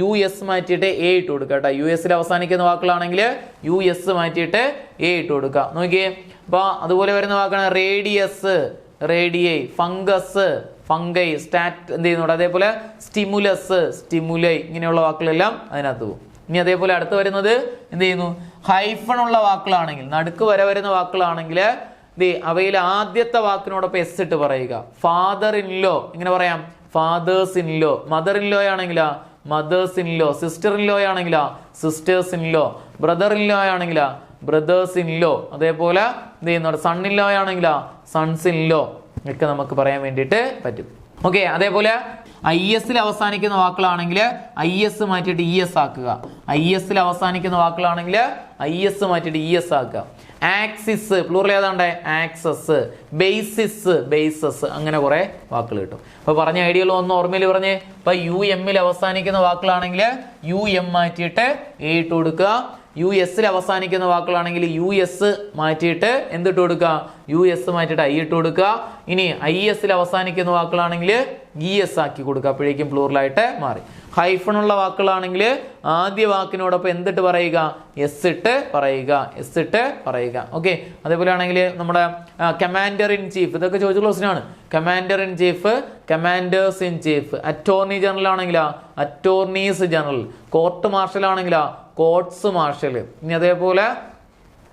US മാറ്റിയിട്ട് A ഇട്ട് കൊടുക്കുക കേട്ടോ. US അവസാനിക്കുന്ന വാക്കുകളാണെങ്കിൽ US മാറ്റിയിട്ട് A ഇട്ട് കൊടുക്കുക. നോക്കിയേ, അപ്പൊ അതുപോലെ വരുന്ന വാക്കാണ് radius, radii. Fungus, fungi. Stat എന്ത് ചെയ്യുന്നുണ്ട്? അതേപോലെ സ്റ്റിമുലസ്, സ്റ്റിമുലൈ. ഇങ്ങനെയുള്ള വാക്കുകളെല്ലാം അതിനകത്ത് പോകും. ഇനി അതേപോലെ അടുത്ത് വരുന്നത് എന്ത് ചെയ്യുന്നു? ഹൈഫൺ ഉള്ള വാക്കുകളാണെങ്കിൽ, നടുക്ക് വര വരുന്ന വാക്കുകളാണെങ്കിൽ അവയിൽ ആദ്യത്തെ വാക്കിനോടൊപ്പം S ഇട്ട് പറയുക. ഫാദർ ഇൻ ലോ ഇങ്ങനെ പറയാം, fathers in law. Mother in law ആണെങ്കിലാ mothers in law. Sister in law ആണെങ്കിലാ sisters in law. Brother in law ആണെങ്കിലാ ബ്രദേഴ്സ് ഇൻ ലോ. അതേപോലെ എന്ത് ചെയ്യുന്നുണ്ട്? സൺ ഇൻ ലോ ആണെങ്കിലാ സൺസ് ഇൻ ലോ ഒക്കെ നമുക്ക് പറയാൻ വേണ്ടിയിട്ട് പറ്റും. ഓക്കെ, അതേപോലെ IS അവസാനിക്കുന്ന വാക്കുകളാണെങ്കിൽ IS മാറ്റിയിട്ട് ES ആക്കുക. IS അവസാനിക്കുന്ന വാക്കുകളാണെങ്കിൽ IS മാറ്റിയിട്ട് ES ആക്കുക. ആക്സിസ് പ്ലൂറൽ ഏതാണ്ട്? ആക്സസ്. Basis, bases. അങ്ങനെ കുറെ വാക്കുകൾ കിട്ടും. അപ്പൊ പറഞ്ഞ ഐഡിയകൾ ഒന്ന് ഓർമ്മയിൽ പറഞ്ഞ്. ഇപ്പൊ UM അവസാനിക്കുന്ന വാക്കുകളാണെങ്കിൽ UM മാറ്റിയിട്ട് A ഇട്ട് കൊടുക്കുക. US അവസാനിക്കുന്ന വാക്കുകളാണെങ്കിൽ US മാറ്റിയിട്ട് എന്തിട്ട് കൊടുക്കുക? US മാറ്റിയിട്ട് I ഇട്ട് കൊടുക്കുക. ഇനി IS അവസാനിക്കുന്ന വാക്കുകളാണെങ്കിൽ ES ആക്കി കൊടുക്കുക. അപ്പോഴേക്കും പ്ലൂറലായിട്ട് മാറി. ഹൈഫൺ ഉള്ള വാക്കുകളാണെങ്കിൽ ആദ്യ വാക്കിനോടൊപ്പം എന്തിട്ട് പറയുക? S ഇട്ട് പറയുക. S ഇട്ട് പറയുക. ഓക്കെ. അതേപോലെ ആണെങ്കിൽ നമ്മുടെ കമാൻഡർ ഇൻ ചീഫ്, ഇതൊക്കെ ചോദിച്ച ക്വസ്റ്റ്യനാണ്. Commander in chief, commanders in chief. Attorney general ആണെങ്കിലാ അറ്റോർണീസ് ജനറൽ. കോർട്ട് മാർഷൽ ആണെങ്കിലാ കോർട്സ് മാർഷൽ. ഇനി അതേപോലെ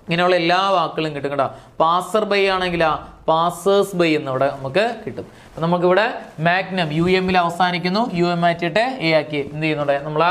ഇങ്ങനെയുള്ള എല്ലാ വാക്കുകളും കിട്ടും കേട്ടോ. പാസർ ബൈ ആണെങ്കിലാ പാസേഴ്സ് ബൈ എന്ന് ഇവിടെ നമുക്ക് കിട്ടും. അപ്പം നമുക്കിവിടെ മാഗ്നം UM അവസാനിക്കുന്നു. UM മാറ്റിയിട്ട് A ആക്കി എന്ത് ചെയ്യുന്നുണ്ട്? നമ്മൾ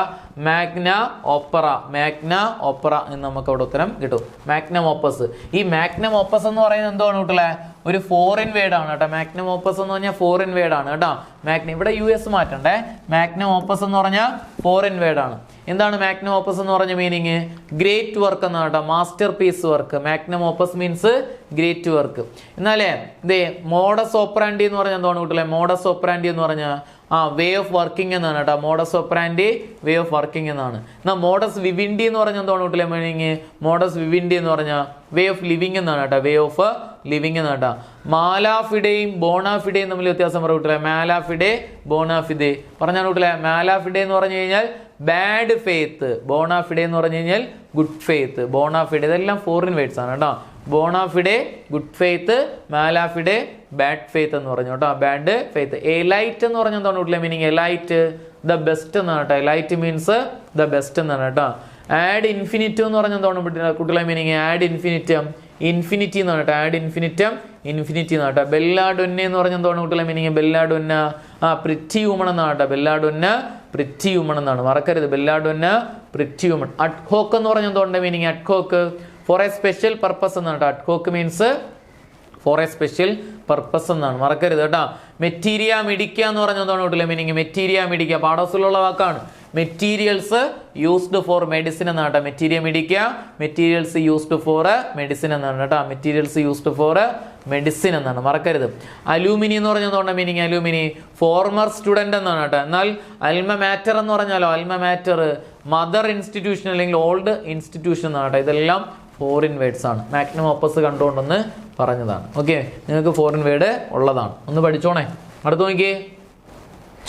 മാഗ്ന ഓപ്പറ, മാഗ്ന ഓപ്പറ എന്ന് നമുക്ക് അവിടെ ഉത്തരം കിട്ടും. Magnum opus. ഈ മാഗ്നം ഓപ്പസ് എന്ന് പറയുന്നത് എന്താണ് കൂട്ടല്ലേ? ഒരു ഫോറിൻ വേർഡ് ആണ് കേട്ടോ. മാഗ്നം ഓപ്പസ് എന്ന് പറഞ്ഞാൽ ഫോറിൻ വേർഡ് ആണ് കേട്ടോ. മാഗ്നം ഇവിടെ US മാറ്റണ്ടേ. മാഗ്നം ഓപ്പസ് എന്ന് പറഞ്ഞാൽ ഫോറിൻ വേർഡ് ആണ്. എന്താണ് മാഗ്നം ഓപ്പസ് എന്ന് പറഞ്ഞ മീനിങ്? ഗ്രേറ്റ് വർക്ക് എന്നാണ് കേട്ടോ. Masterpiece work. Magnum opus means great work. എന്നാലേ ഇതേ മോഡസ് ഓപ്പറാൻഡി എന്ന് പറഞ്ഞാൽ എന്താണ് കൂട്ടല്ലേ? മോഡസ് ഓപ്പറാൻഡി എന്ന് പറഞ്ഞാൽ വേ ഓഫ് വർക്കിംഗ് എന്നാണ് കേട്ടോ. Modus operandi way of working എന്നാണ്. എന്നാൽ മോഡസ് വിവിൻഡി എന്ന് പറഞ്ഞാൽ എന്താണ് കൂട്ടല്ലേ മീനിങ്? മോഡസ് വിവിൻഡി എന്ന് പറഞ്ഞാൽ വേ ഓഫ് ലിവിങ് എന്നാണ് കേട്ടോ. വേ ഓഫ് ലിവിങ് എന്നാണ് കേട്ടോ. മാലാഫിഡേയും ബോണാഫിഡേയും തമ്മിൽ വ്യത്യാസം പറ കൂട്ടല്ലേ. മാലാഫിഡേ ബോണാഫിഡേ പറഞ്ഞാൽ കൂട്ടല്ലേ. മാലാഫിഡേ എന്ന് പറഞ്ഞു കഴിഞ്ഞാൽ ബാഡ് ഫെയ്ത്ത്, ബോണാഫിഡേ എന്ന് പറഞ്ഞു കഴിഞ്ഞാൽ ഗുഡ് ഫെയ്ത്ത്. ബോണാഫിഡേ ഇതെല്ലാം ഫോറിൻ വേർഡ്സ് ആണ് കേട്ടോ. ബോണാഫിഡേ ഗുഡ് ഫെയ്ത്ത്, മാലാഫിഡേ ബാഡ് ഫെയ്ത്ത് എന്ന് പറഞ്ഞു കേട്ടോ. Bad faith. എലൈറ്റ് എന്ന് പറഞ്ഞാൽ എന്താണ് കൂട്ടില്ല മീനിങ്? എലൈറ്റ് ദ ബെസ്റ്റ് എന്നാണ് കേട്ടോ. എലൈറ്റ് മീൻസ് ദ ബെസ്റ്റ് എന്നാണ് കേട്ടോ. ആഡ് ഇൻഫിനിറ്റം എന്ന് പറഞ്ഞാൽ എന്താണ് കുട്ടികളെ മീനിങ്? ആഡ് ഇൻഫിനിറ്റം, ഇൻഫിനിറ്റി എന്നാണ് കേട്ടോ. ആഡ് ഇൻഫിനിറ്റം, ഇൻഫിനിറ്റി എന്നാണ് കേട്ടോ. ബെല്ലാഡൊന്ന എന്ന് പറഞ്ഞാൽ എന്താണ് കുട്ടികളെ മീനിങ്? ബെല്ലാഡൊന്ന പ്രിറ്റി വുമൺ എന്നാണ് കേട്ടോ. ബെല്ലാഡൊന്ന പ്രിറ്റി വുമൺ എന്നാണ്, മറക്കരുത്. ബെല്ലാഡൊന്ന പ്രിറ്റി വുമൺ. അഡ്ഹോക്ക് എന്ന് പറഞ്ഞാൽ എന്തുകൊണ്ട് meaning? Ad hoc for a special purpose എന്നാണ് കേട്ടോ. Ad hoc means for a special purpose എന്നാണ്, മറക്കരുത് കേട്ടോ. മെറ്റീരിയ മിഡിക്ക എന്ന് പറഞ്ഞാൽ എന്താണ് കുട്ടികളെ മീനിങ്? മെറ്റീരിയ മിഡിക്ക പാഠത്തിലുള്ള വാക്കാണ്. മെറ്റീരിയൽസ് യൂസ്ഡ് ഫോർ മെഡിസിൻ എന്നാണ് കേട്ടോ. Materia medica, materials used for medicine എന്നാണ് കേട്ടോ. മെറ്റീരിയൽസ് യൂസ്ഡ് ഫോർ മെഡിസിൻ എന്നാണ്, മറക്കരുത്. അലൂമിനി എന്ന് പറഞ്ഞാൽ എന്തുകൊണ്ട് മീനിങ്? അലൂമിനി ഫോർമർ സ്റ്റുഡന്റ് എന്നാണ് കേട്ടോ. എന്നാൽ അൽമ മാറ്റർ എന്ന് പറഞ്ഞാലോ? അൽമ മാറ്റർ മദർ ഇൻസ്റ്റിറ്റ്യൂഷൻ അല്ലെങ്കിൽ ഓൾഡ് ഇൻസ്റ്റിറ്റ്യൂഷൻ എന്നാണ് കേട്ടോ. ഇതെല്ലാം ഫോറിൻ വേർഡ്സ് ആണ്. മാഗ്നം ഓപ്പസ് കണ്ടുകൊണ്ടെന്ന് പറഞ്ഞതാണ്. ഓക്കെ, നിങ്ങൾക്ക് ഫോറിൻ വേർഡ് ഉള്ളതാണ്, ഒന്ന് പഠിച്ചോണേ. അടുത്ത് നോക്കിയേ,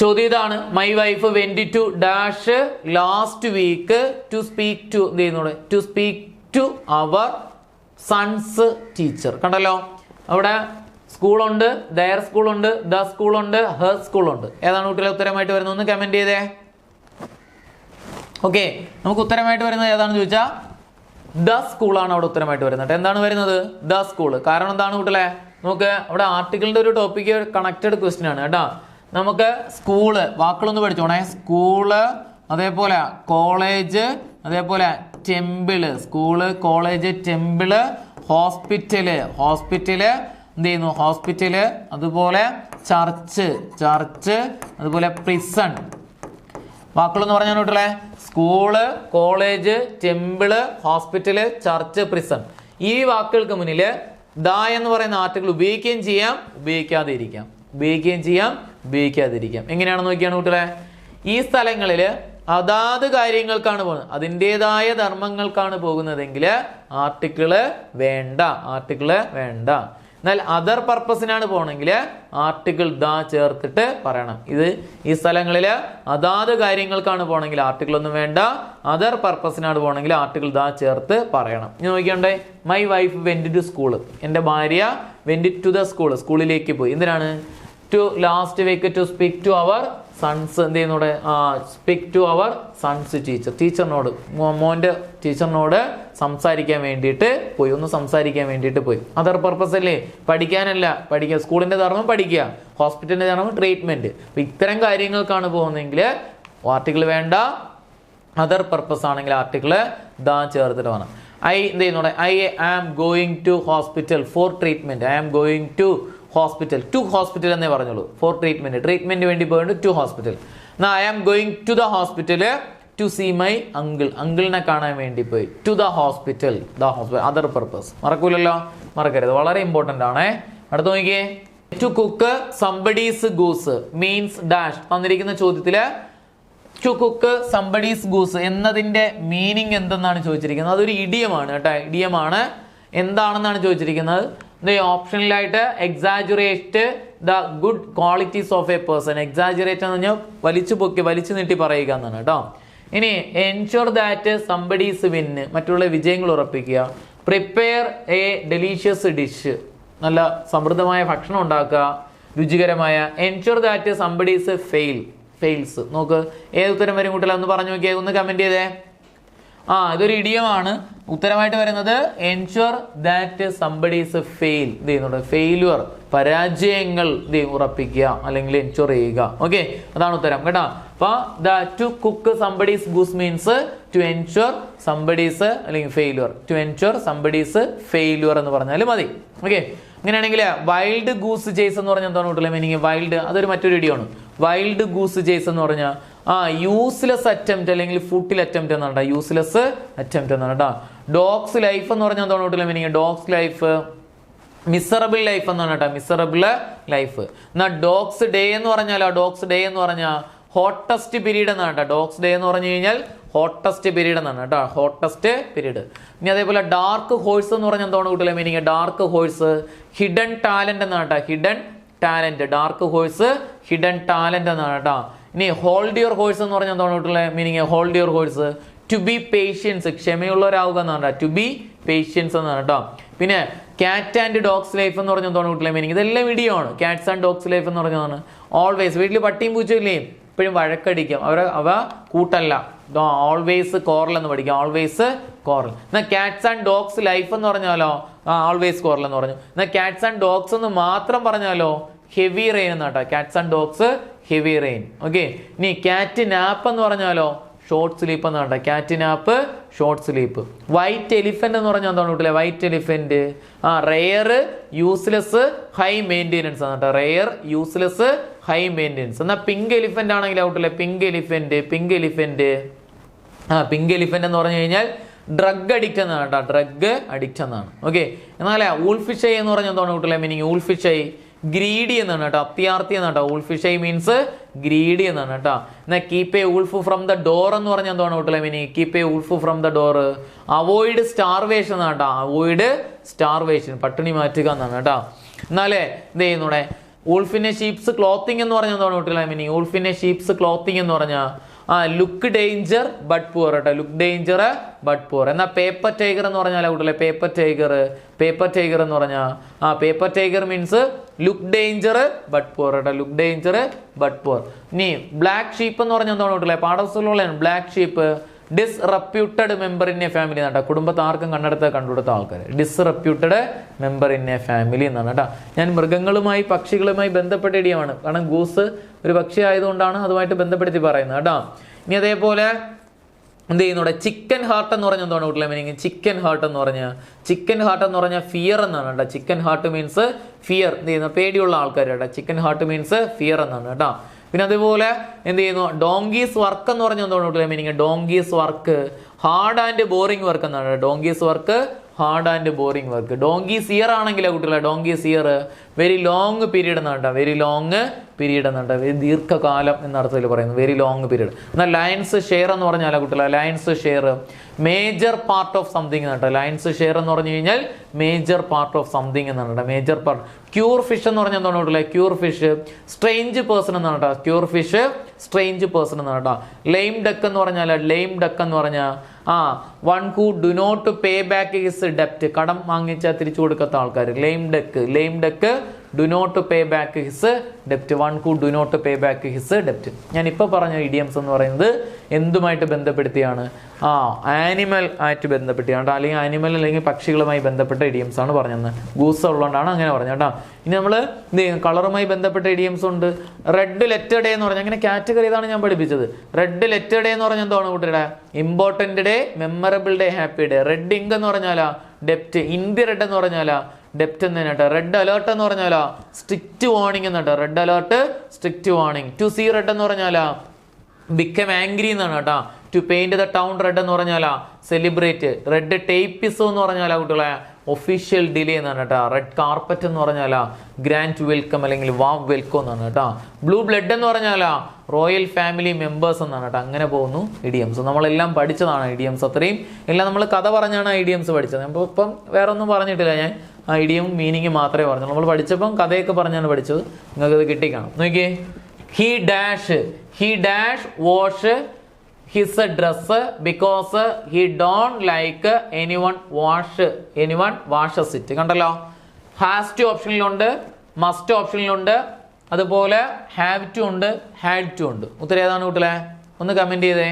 ചോദ്യം ഇതാണ്. My wife went to dash last week to speak to എന്ത് ചെയ്യുന്നൂടെ? To speak to our sons teacher. കണ്ടല്ലോ, അവിടെ സ്കൂളുണ്ട്, ദയർ സ്കൂളുണ്ട്, ദ സ്കൂളുണ്ട്, ഹെർ സ്കൂളുണ്ട്. ഏതാണ് കുട്ടികളെ ഉത്തരമായിട്ട് വരുന്നത്? ഒന്ന് കമന്റ് ചെയ്തേ. ഓക്കെ, നമുക്ക് ഉത്തരമായിട്ട് വരുന്നത് ഏതാണെന്ന് ചോദിച്ചാൽ ദ സ്കൂളാണ് അവിടെ ഉത്തരമായിട്ട് വരുന്നത്. എന്താണ് വരുന്നത്? The school. കാരണം എന്താണ് കുട്ടികളെ? നമുക്ക് അവിടെ ആർട്ടിക്കിളിന്റെ ഒരു ടോപ്പിക്ക് കണക്റ്റഡ് ക്വസ്റ്റ്യൻ ആണ് കേട്ടോ. നമുക്ക് സ്കൂള് വാക്കുകളൊന്ന് പഠിച്ചോണേ. സ്കൂള്, അതേപോലെ കോളേജ്, അതേപോലെ temple. School, college, temple, hospital. Hospital എന്ത് ചെയ്യുന്നു? ഹോസ്പിറ്റല്. അതുപോലെ ചർച്ച്, ചർച്ച്, അതുപോലെ പ്രിസൺ. വാക്കുകളെന്ന് പറഞ്ഞാൽ കുട്ടികളെ school, college, temple, hospital, church, prison. ഈ വാക്കുകൾക്ക് മുന്നിൽ ദ എന്ന് പറയുന്ന ആർട്ടിക്കിൾ ഉപയോഗിക്കുകയും ചെയ്യാം, ഉപയോഗിക്കാതെ ഇരിക്കാം. ഉപയോഗിക്കുകയും ചെയ്യാം, ഉപയോഗിക്കാതിരിക്കാം. എങ്ങനെയാണെന്ന് നോക്കിയാണ് കുട്ടികളെ. ഈ സ്ഥലങ്ങളിൽ അതാത് കാര്യങ്ങൾക്കാണ് പോകുന്നത്, അതിൻ്റെതായ ധർമ്മങ്ങൾക്കാണ് പോകുന്നതെങ്കിൽ ആർട്ടിക്കിള് വേണ്ട, ആർട്ടിക്കിള് വേണ്ട. എന്നാൽ അതർ പർപ്പസിനാണ് പോകണമെങ്കിൽ ആർട്ടിക്കിൾ ദ ചേർത്തിട്ട് പറയണം. ഇത് ഈ സ്ഥലങ്ങളിൽ അതാത് കാര്യങ്ങൾക്കാണ് പോകണമെങ്കിൽ ആർട്ടിക്കിൾ ഒന്നും വേണ്ട, അതർ പർപ്പസിനാണ് പോകണമെങ്കിൽ ആർട്ടിക്കിൾ ദ ചേർത്ത് പറയണം. ഇനി നോക്കിയാണ്ടേ, my wife went to school. എൻ്റെ ഭാര്യ വെന്റ് ടു ദ സ്കൂള്, സ്കൂളിലേക്ക് പോയി. എന്തിനാണ്? To last week to speak to our sons. എന്ത് ചെയ്യുന്നൂടെ? Speak to our sons teacher. ടീച്ചറിനോട്, മോൻ്റെ ടീച്ചറിനോട് സംസാരിക്കാൻ വേണ്ടിയിട്ട് പോയി, ഒന്ന് സംസാരിക്കാൻ വേണ്ടിയിട്ട് പോയി. അതർ പർപ്പസ് അല്ലേ? പഠിക്കാനല്ല. പഠിക്കുക, സ്കൂളിൻ്റെ ധർമ്മം പഠിക്കുക, ഹോസ്പിറ്റലിൻ്റെ ധർമ്മം ട്രീറ്റ്മെൻറ്റ്. അപ്പം ഇത്തരം കാര്യങ്ങൾക്കാണ് പോകുന്നതെങ്കിൽ ആർട്ടിക്കിൾ വേണ്ട. അതർ പർപ്പസ് ആണെങ്കിൽ ആർട്ടിക്കിൾ ദ ചേർത്തിട്ട് വേണം. എന്ത് ചെയ്യുന്നൂടെ? I am going to hospital for treatment. I am going to hospital, to hospital എന്നേ പറഞ്ഞോളൂ. ഫോർ ട്രീറ്റ്മെന്റ്, ട്രീറ്റ്മെന്റ് വേണ്ടി പോയിട്ട് ടു ഹോസ്പിറ്റൽ. എന്നാ I am going to the hospital to see my uncle, അങ്കിളിനെ കാണാൻ വേണ്ടി പോയി. To the hospital, the hospital, other purpose. മറക്കൂലല്ലോ, മറക്കരുത്, വളരെ ഇമ്പോർട്ടന്റ് ആണേ. അടുത്ത് നോക്കിയേ, to cook somebody's goose means dash. തന്നിരിക്കുന്ന ചോദ്യത്തില് ടു കുക്ക് സംബഡീസ് ഗൂസ് എന്നതിന്റെ മീനിങ് എന്തെന്നാണ് ചോദിച്ചിരിക്കുന്നത്. അതൊരു ഇഡിയമാണ് കേട്ടോ, ഇഡിയമാണ്. എന്താണെന്നാണ് ചോദിച്ചിരിക്കുന്നത്. ഓപ്ഷനിലായിട്ട് exaggerate the good qualities of a person. Exaggerate എന്ന് പറഞ്ഞാൽ വലിച്ചു നീട്ടി പറയുക എന്നാണ് കേട്ടോ. ഇനി എൻഷുർ ദാറ്റ് സംബഡീസ് വിന്ന്, മറ്റുള്ള വിജയങ്ങൾ ഉറപ്പിക്കുക. പ്രിപ്പയർ എ ഡെലീഷ്യസ് ഡിഷ്, നല്ല സമൃദ്ധമായ ഭക്ഷണം ഉണ്ടാക്കുക, രുചികരമായ. Ensure that somebody's fails. നോക്ക് ഏത് ഉത്തരം വരും കൂട്ടില്ല, ഒന്ന് പറഞ്ഞു നോക്കിയേ, ഒന്ന് കമന്റ് ചെയ്തേ. ഇതൊരു ഇഡിയമാണ്. ഉത്തരമായിട്ട് വരുന്നത് എൻഷുർ ദാറ്റ് സംബഡീസ് ഫെയിൽ. ഇത് ചെയ്യുന്നുണ്ട്, ഫെയിലുവർ, പരാജയങ്ങൾ ഉറപ്പിക്കുക അല്ലെങ്കിൽ എൻഷുർ ചെയ്യുക. ഓക്കെ, അതാണ് ഉത്തരം കേട്ടോ. അപ്പൊ to cook somebody's goose means to ensure somebody's അല്ലെങ്കിൽ failure. To ensure somebody's failure എന്ന് പറഞ്ഞാൽ മതി. ഓക്കെ, അങ്ങനെയാണെങ്കിൽ വൈൽഡ് ഗൂസ് ചേസ് എന്ന് പറഞ്ഞാൽ എന്താണ് കൂട്ടില്ല മീനിങ്? വൈൽഡ്, അതൊരു മറ്റൊരു ഇഡിയാണ്. വൈൽഡ് ഗൂസ് ചേസ് എന്ന് പറഞ്ഞാൽ യൂസ്ലെസ് അറ്റംപ്റ്റ് അല്ലെങ്കിൽ ഫുട്ടിൽ അറ്റംപ്റ്റ് എന്നാണ്. യൂസ്ലെസ് അറ്റംപ്റ്റ് എന്നാണ് കേട്ടോ. ഡോഗ്സ് ലൈഫ് എന്ന് പറഞ്ഞാൽ എന്താണ് കൂട്ടില്ല meaning? Dog's life miserable life എന്നാണ് കേട്ടോ, മിസറബിൾ ലൈഫ്. എന്നാൽ ഡോഗ്സ് ഡേ എന്ന് പറഞ്ഞാലോ, ഡോഗ്സ് ഡേ എന്ന് പറഞ്ഞാൽ ഹോട്ടസ്റ്റ് പീരീഡ് എന്നാണ് കേട്ടോ. ഡോഗ്സ് ഡേ എന്ന് പറഞ്ഞു കഴിഞ്ഞാൽ ഹോട്ടസ്റ്റ് പീരീഡ് എന്നാണ് കേട്ടോ, ഹോട്ടസ്റ്റ് പീരീഡ്. ഇനി അതേപോലെ ഡാർക്ക് ഹോഴ്സ് എന്ന് പറഞ്ഞാൽ എന്താണ് കൂട്ടില്ല meaning? Dark horse hidden talent എന്നാണ് കേട്ടോ, hidden talent. Dark horse hidden talent എന്നാണ് കേട്ടോ. ഇനി ഹോൾഡ് യുവർ ഹോഴ്സ് എന്ന് പറഞ്ഞാൽ എന്താണ് കൂട്ടില്ല meaning? Hold your horse to be patience, ക്ഷമയുള്ളവരാവുക എന്നാണ്, ടു ബി പേഷ്യൻസ് എന്നാണ് കേട്ടോ. പിന്നെ കാറ്റ് ആൻഡ് ഡോഗ്സ് ലൈഫ് എന്ന് പറഞ്ഞാൽ എന്താണ് കൂട്ടില്ല മീനിങ്? ഇതെല്ലാം വീഡിയോ ആണ്. കാറ്റ്സ് ആൻഡ് ഡോഗ്സ് ലൈഫ് എന്ന് പറഞ്ഞതാണ് ഓൾവേസ്. വീട്ടിൽ പട്ടിയും പൂച്ചയില്ലേ എപ്പോഴും വഴക്കടിക്കും, അവ കൂട്ടല്ല. ഓൾവേസ് കോറൽ എന്ന് പഠിക്കാം, ഓൾവേസ് കോറൽ. എന്നാൽ കാറ്റ്സ് ആൻഡ് ഡോഗ്സ് ലൈഫ് എന്ന് പറഞ്ഞാലോ ഓൾവേസ് കോറൽ എന്ന് പറഞ്ഞു. എന്നാൽ കാറ്റ്സ് ആൻഡ് ഡോഗ്സ് എന്ന് മാത്രം പറഞ്ഞാലോ ഹെവി റെയിൻ എന്നാട്ടോ, cats and dogs heavy rain. Okay, ഇനി കാറ്റ് നാപ്പ് എന്ന് പറഞ്ഞാലോ ഷോർട്ട് സ്ലീപ്പ് എന്ന് പറഞ്ഞ, cat nap short sleep. White elephant എന്ന് പറഞ്ഞാൽ എന്താണ് കൂട്ടില്ലേ? White elephant rare useless high maintenance ആണ് കേട്ടോ, റെയർ യൂസ്ലെസ് ഹൈ മെയിൻ്റെനൻസ്. എന്നാൽ പിങ്ക് എലിഫന്റ് ആണെങ്കിൽ ഔട്ടില്ലേ? പിങ്ക് എലിഫന്റ് പിങ്ക് എലിഫന്റ് എന്ന് പറഞ്ഞു കഴിഞ്ഞാൽ ഡ്രഗ് അഡിക്റ്റ് എന്നാണ് കേട്ടോ, ഡ്രഗ് അഡിക്റ്റ് എന്നാണ്. ഓക്കെ, എന്നാൽ ഊൾഫിഷ് എന്ന് പറഞ്ഞാൽ എന്താണ് കൂട്ടില്ലേ മീനിങ്? ഊൾഫിഷ് ഗ്രീഡി എന്നാണ് കേട്ടോ, അത്യാർത്ഥി എന്നാണ് കേട്ടോ. ഊൾഫിഷ് മീൻസ് ഗ്രീഡി എന്നാണ് കേട്ടോ. എന്നാൽ keep a wolf from the door എന്ന് പറഞ്ഞാൽ എന്താണ് കൂട്ടില്ലേ meaning? Keep a wolf from the door. Avoid starvation എന്നാണ് കേട്ടോ, അവോയ്ഡ് സ്റ്റാർവേഷൻ, പട്ടിണി മാറ്റുക എന്നാണ് കേട്ടോ. എന്നാലേ എന്ത് ചെയ്യുന്നൂടെ? ഊൾഫിനെ ഷീപ്സ് ക്ലോത്തിങ് എന്ന് പറഞ്ഞാൽ എന്താണ് കൂട്ടില്ല മീനിങ്? ഊൾഫിനെ ഷീപ്സ് ക്ലോത്തിങ് എന്ന് പറഞ്ഞാൽ ലുക്ക് ഡേഞ്ചർ ബട്ട് പുവർ കേട്ടോ, ലുക്ക് ഡേഞ്ചർ ബട്ട് പുവർ. എന്നാൽ പേപ്പർ ടൈഗർ എന്ന് പറഞ്ഞാൽ കൂട്ടില്ലേ? പേപ്പർ ടൈഗർ എന്ന് പറഞ്ഞാൽ paper tiger means look danger but poor കേട്ടോ, ലുക്ക് ഡേഞ്ചർ ബട്ട് പുവർ. ഇനി ബ്ലാക്ക് ഷീപ്പ് എന്ന് പറഞ്ഞാൽ എന്താണ് കൂട്ടില്ലേ? പാഠപുസ്തകമുള്ളതാണ്. Black sheep disreputed member in a family എന്നാണ് കേട്ടോ, കുടുംബത്തെ ആർക്കും കണ്ടെടുത്ത ആൾക്കാർ. Disreputed member in a family എന്നാണ് കേട്ടോ. ഞാൻ മൃഗങ്ങളുമായി പക്ഷികളുമായി ബന്ധപ്പെട്ട ഇടിയമാണ്, കാരണം ഗൂസ് ഒരു പക്ഷി ആയതുകൊണ്ടാണ് അതുമായിട്ട് ബന്ധപ്പെടുത്തി പറയുന്നത് കേട്ടോ. ഇനി അതേപോലെ എന്ത് ചെയ്യുന്നൂടെ? ചിക്കൻ ഹാർട്ട് എന്ന് പറഞ്ഞാൽ എന്താണ് കൂട്ടില്ല മീനിങ്? ചിക്കൻ ഹാർട്ട് എന്ന് പറഞ്ഞാൽ ഫിയർ എന്നാണ് കേട്ടോ. ചിക്കൻ ഹാർട്ട് മീൻസ് ഫിയർ, എന്ത് ചെയ്യുന്നു? പേടിയുള്ള ആൾക്കാർ കേട്ടോ. ചിക്കൻ ഹാർട്ട് മീൻസ് ഫിയർ എന്നാണ് കേട്ടോ. പിന്നെ അതുപോലെ എന്ത് ചെയ്യുന്നു? ഡോങ്കീസ് വർക്ക് എന്ന് പറഞ്ഞാൽ എന്താണ് കൂട്ടില്ല meaning? Donkey's work hard and boring work എന്നാണ്. Donkey's work hard and boring work. Donkey's year ആണെങ്കിലോ കുട്ടികളെ? Donkey's year very long period എന്നാണ് കേട്ടോ, വെരി ലോങ് പീരീഡ് എന്നാണ്, വെരി ദീർഘകാലം എന്ന അർത്ഥത്തിൽ പറയുന്നത്, വെരി ലോങ് പീരീഡ്. എന്നാൽ ലയൻസ് ഷെയർ എന്ന് പറഞ്ഞാലോ കുട്ടികളെ? Lion's share major part of something എന്നാണ്. ലയൻസ് ഷെയർ എന്ന് പറഞ്ഞു കഴിഞ്ഞാൽ മേജർ പാർട്ട് ഓഫ് സംതിങ് എന്നാണ്, മേജർ പാർട്ട്. ക്യൂർ ഫിഷ് എന്ന് പറഞ്ഞാൽ എന്താണ് കുട്ടികളെ? ക്യൂർ ഫിഷ് സ്ട്രേഞ്ച് പേഴ്സൺ എന്നാണ് കേട്ടോ. ക്യൂർ ഫിഷ് സ്ട്രേഞ്ച് പേഴ്സൺ എന്നാണ് കേട്ടോ. ലെയിം ഡക്ക് എന്ന് പറഞ്ഞാൽ one who do not pay back his ഡെപ്റ്റ്, കടം വാങ്ങിച്ചാൽ തിരിച്ചു കൊടുക്കാത്ത ആൾക്കാർ. Lame duck do not pay back his ഡെപ്റ്റ്, one who do not pay back his ഡെപ്റ്റ്. ഞാൻ ഇപ്പോൾ പറഞ്ഞ ഇഡിയംസ് എന്ന് പറയുന്നത് എന്തുമായിട്ട് ബന്ധപ്പെടുത്തിയാണ്? ആനിമൽ ആയിട്ട് ബന്ധപ്പെട്ടിയാണ്, അല്ലെങ്കിൽ ആനിമൽ അല്ലെങ്കിൽ പക്ഷികളുമായി ബന്ധപ്പെട്ട ഇഡിയംസ് ആണ് പറഞ്ഞത്. ഗൂസ് ഉള്ളതുകൊണ്ടാണ് അങ്ങനെ പറഞ്ഞത് കേട്ടോ. ഇനി നമ്മൾ എന്ത് ചെയ്യും? കളറുമായി ബന്ധപ്പെട്ട ഇഡിയംസ് ഉണ്ട്. റെഡ് ലെറ്റർ ഡേ എന്ന് പറഞ്ഞാൽ അങ്ങനെ കാറ്റഗറി ഇതാണ് ഞാൻ പഠിപ്പിച്ചത്. റെഡ് ലെറ്റർ ഡേ എന്ന് പറഞ്ഞാൽ എന്താണ് കുട്ടിയുടെ? Important day, memorable day, happy day. Red ink എന്ന് പറഞ്ഞാലാ ഡെപ്റ്റ്, ഇൻഡി റെഡ് എന്ന് പറഞ്ഞാലാ ഡെപ്റ്റ് എന്ന് തന്നെ കേട്ടോ. റെഡ് അലേർട്ട് എന്ന് പറഞ്ഞാലോ സ്ട്രിക്റ്റ് വാർണിംഗ് എന്ന് കേട്ടോ. Red alert strict warning. To see red എന്ന് പറഞ്ഞാലാ ബിക്കം ആംഗ്രി എന്നാണ് കേട്ടോ. To paint the town red എന്ന് പറഞ്ഞാലാ സെലിബ്രേറ്റ്. റെഡ് ടേപ്പിസോ എന്ന് പറഞ്ഞാലാ കുട്ടികളെ ഒഫീഷ്യൽ ഡിലേ എന്നാണ് കേട്ടോ. റെഡ് കാർപ്പറ്റ് എന്ന് പറഞ്ഞാലാ ഗ്രാൻഡ് വെൽക്കം അല്ലെങ്കിൽ വാം വെൽക്കം എന്നാണ് കേട്ടോ. ബ്ലൂ ബ്ലഡ് എന്ന് പറഞ്ഞാലാ റോയൽ ഫാമിലി മെമ്പേഴ്സ് എന്നാണ് കേട്ടോ. അങ്ങനെ പോകുന്നു ഇഡിയംസ്. നമ്മളെല്ലാം പഠിച്ചതാണ് ഇഡിയംസ്. അത്രയും എല്ലാം നമ്മൾ കഥ പറഞ്ഞാണ് ഇഡിയംസ് പഠിച്ചത്. അപ്പോൾ ഇപ്പം വേറെ ഒന്നും പറഞ്ഞിട്ടില്ല, ഞാൻ ആ ഇഡിയം മീനിങ് മാത്രമേ പറഞ്ഞു. നമ്മൾ പഠിച്ചപ്പം കഥയൊക്കെ പറഞ്ഞാണ് പഠിച്ചത്. നിങ്ങൾക്കത് കിട്ടിക്കാണും. നോക്കിയേ, he dash wash his dress because he don't like anyone washes it. കണ്ടല്ലോ, ഹാസ് ടു ഓപ്ഷനിലുണ്ട്, മസ്റ്റ് ഓപ്ഷനിലുണ്ട്, അതുപോലെ ഹാവ് ടു ഉണ്ട്, ഹാഡ് ടു ഉണ്ട്. ഉത്തരം ഏതാണ് കൂട്ടലെ? ഒന്ന് കമന്റ് ചെയ്തേ.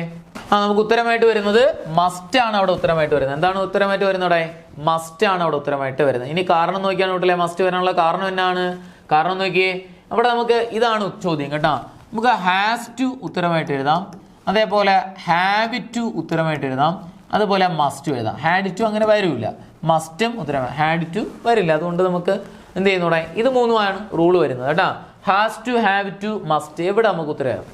നമുക്ക് ഉത്തരമായിട്ട് വരുന്നത് മസ്റ്റ് ആണ് അവിടെ ഉത്തരമായിട്ട് വരുന്നത്. എന്താണ് ഉത്തരമായിട്ട് വരുന്നത്? അവിടെ മസ്റ്റ് ആണ് അവിടെ ഉത്തരമായിട്ട് വരുന്നത്. ഇനി കാരണം നോക്കിയാണ് കൂട്ടലെ മസ്റ്റ് വരാനുള്ള കാരണം എന്നാണ്? കാരണം നോക്കിയേ, അവിടെ നമുക്ക് ഇതാണ് ചോദ്യം കേട്ടോ. നമുക്ക് ഹാസ് ടു ഉത്തരമായിട്ട് എഴുതാം, അതേപോലെ ഹാവ് ടു ഉത്തരമായിട്ട് എഴുതാം, അതുപോലെ മസ്റ്റ് എഴുതാം. ഹാഡ് ടു അങ്ങനെ വരില്ല, മസ്റ്റും ഉത്തരം, ഹാഡ് ടു വരില്ല. അതുകൊണ്ട് നമുക്ക് എന്ത് ചെയ്യുന്നൂടെ? ഇത് മൂന്നുമാണ് റൂൾ വരുന്നത് കേട്ടോ. Has to, have to, must. എവിടെ നമുക്ക് ഉത്തരം?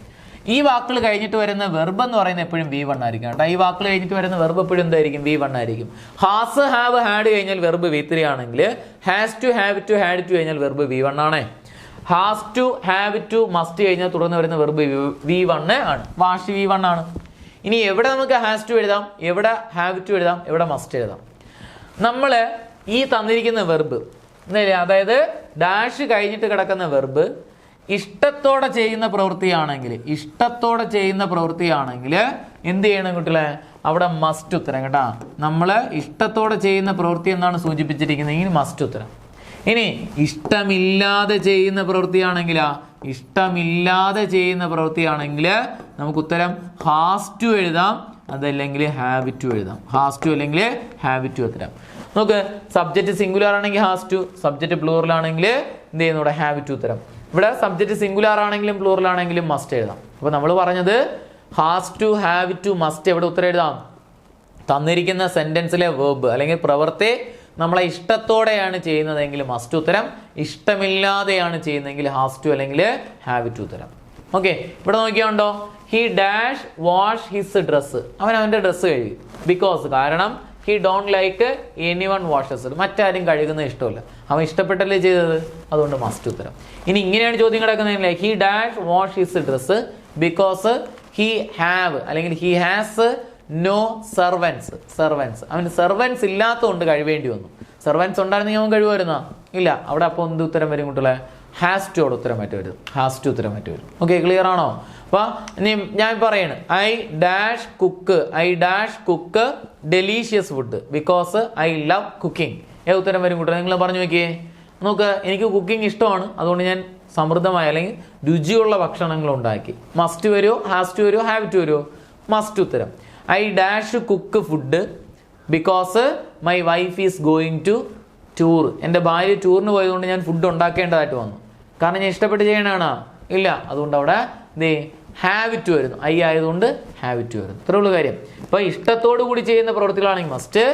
ഈ വാക്കുകൾ കഴിഞ്ഞിട്ട് വരുന്ന വെർബ് എന്ന് പറയുന്നത് എപ്പോഴും V1 ആയിരിക്കും കേട്ടോ. ഈ വാക്കുകൾ കഴിഞ്ഞിട്ട് വരുന്ന വെർബ് എപ്പോഴും എന്തായിരിക്കും? V1 ആയിരിക്കും. ഹാസ്, ഹാവ്, ഹാഡ് കഴിഞ്ഞാൽ വെർബ് V3 ആണെങ്കിൽ has to, have to, had to കഴിഞ്ഞാൽ വെർബ് V1 ആണ്. Has to, have to, must കഴിഞ്ഞാൽ തുടർന്ന് വരുന്ന വെർബ് V1 ആണ്. വാഷ് V1 ആണ്. ഇനി എവിടെ നമുക്ക് ഹാസ് ടു എഴുതാം, എവിടെ ഹാവ് ടു എഴുതാം, എവിടെ മസ്റ്റ് എഴുതാം? നമ്മൾ ഈ തന്നിരിക്കുന്ന വെർബ്, അതായത് ഡാഷ് കഴിഞ്ഞിട്ട് കിടക്കുന്ന വെർബ് ഇഷ്ടത്തോടെ ചെയ്യുന്ന പ്രവൃത്തിയാണെങ്കിൽ എന്ത് ചെയ്യണം കുട്ടികളെ? അവിടെ മസ്റ്റ് ഉത്തരം കേട്ടാ. നമ്മൾ ഇഷ്ടത്തോടെ ചെയ്യുന്ന പ്രവൃത്തി എന്നാണ് സൂചിപ്പിച്ചിരിക്കുന്നത്, മസ്റ്റ് ഉത്തരം. ഇനി ഇഷ്ടമില്ലാതെ ചെയ്യുന്ന പ്രവൃത്തിയാണെങ്കിൽ നമുക്ക് ഉത്തരം ഹാസ് ടു എഴുതാം, അതല്ലെങ്കിൽ ഹാവ് ടു എഴുതാം. ഹാസ് ടു അല്ലെങ്കിൽ ഹാവ് ടു ഉത്തരം. നോക്ക്, സബ്ജക്റ്റ് സിംഗുലാർ ആണെങ്കിൽ ഹാസ് ടു, സബ്ജക്റ്റ് പ്ലൂറൽ ആണെങ്കിൽ എന്ത് ചെയ്യുന്നു? ഇവിടെ ഹാവ് ടു ഉത്തരം. ഇവിടെ സബ്ജക്റ്റ് സിംഗുലാർ ആണെങ്കിലും പ്ലൂറൽ ആണെങ്കിലും മസ്റ്റ് എഴുതാം. അപ്പോൾ നമ്മൾ പറഞ്ഞത് has to, have to, must എവിടെ ഉത്തരം എഴുതാം? തന്നിരിക്കുന്ന സെന്റൻസിലെ വേർബ് അല്ലെങ്കിൽ പ്രവൃത്തി നമ്മളെ ഇഷ്ടത്തോടെയാണ് ചെയ്യുന്നതെങ്കിൽ മസ്റ്റ് ഉത്തരം, ഇഷ്ടമില്ലാതെയാണ് ചെയ്യുന്നതെങ്കിൽ ഹാസ് ടു അല്ലെങ്കിൽ ഹാവ് ടു ഉത്തരം. ഓക്കെ, ഇവിടെ നോക്കിയാണ്ടോ, he dash wash his dress. അവൻ്റെ ഡ്രസ്സ് കഴുകി. ബിക്കോസ്, കാരണം he don't like anyone washes. മറ്റാരും കഴുകുന്നത് ഇഷ്ടമല്ല, അവൻ ഇഷ്ടപ്പെട്ടല്ലേ ചെയ്തത്, അതുകൊണ്ട് മസ്റ്റ് ഉത്തരം. ഇനി ഇങ്ങനെയാണ് ചോദ്യം കിടക്കുന്നത്, he dash wash his dress because he have അല്ലെങ്കിൽ ഹി ഹാസ് നോ സെർവൻസ്. അവന് സെർവൻസ് ഇല്ലാത്തതുകൊണ്ട് കഴിവേണ്ടി വന്നു. സെർവൻസ് ഉണ്ടായിരുന്നെങ്കിൽ അവൻ കഴിവുമായിരുന്നോ? ഇല്ല. അവിടെ അപ്പോൾ എന്ത് ഉത്തരം വരും കുട്ടികളെ? ഹാസ് ടു അവിടെ ഉത്തരമായിട്ട് വരും. ഹാസ് ടു ഉത്തരമായിട്ട് വരും. ഓക്കെ, ക്ലിയർ ആണോ? അപ്പൊ ഇനി ഞാൻ പറയാണ്, I dash cook delicious food because I love cooking. ഉത്തരം വരും കുട്ടികളെ? നിങ്ങൾ പറഞ്ഞു നോക്കിയേ. നോക്ക്, എനിക്ക് കുക്കിംഗ് ഇഷ്ടമാണ്, അതുകൊണ്ട് ഞാൻ സമൃദ്ധമായ അല്ലെങ്കിൽ രുചിയുള്ള ഭക്ഷണങ്ങൾ ഉണ്ടാക്കി. മസ്റ്റ് വരുമോ, ഹാസ് ടു വരുമോ, ഹാവ് ടു വരുമോ? മസ്റ്റ് ഉത്തരം. I dash cook food because my wife is going to tour. എൻ്റെ ഭാര്യ ടൂറിന് പോയതുകൊണ്ട് ഞാൻ ഫുഡ് ഉണ്ടാക്കേണ്ടതായിട്ട് വന്നു. കാരണം ഞാൻ ഇഷ്ടപ്പെട്ട് ചെയ്യണതാണോ? ഇല്ല. അതുകൊണ്ട് അവിടെ ഹാവ് ടു വരുന്നു. ഐ ആയതുകൊണ്ട് ഹാവ് ടു വരുന്നു. ഇത്രേ ഉള്ളൂ കാര്യം. അപ്പോൾ ഇഷ്ടത്തോടു കൂടി ചെയ്യുന്ന പ്രവൃത്തികളാണെങ്കിൽ മസ്റ്റ്,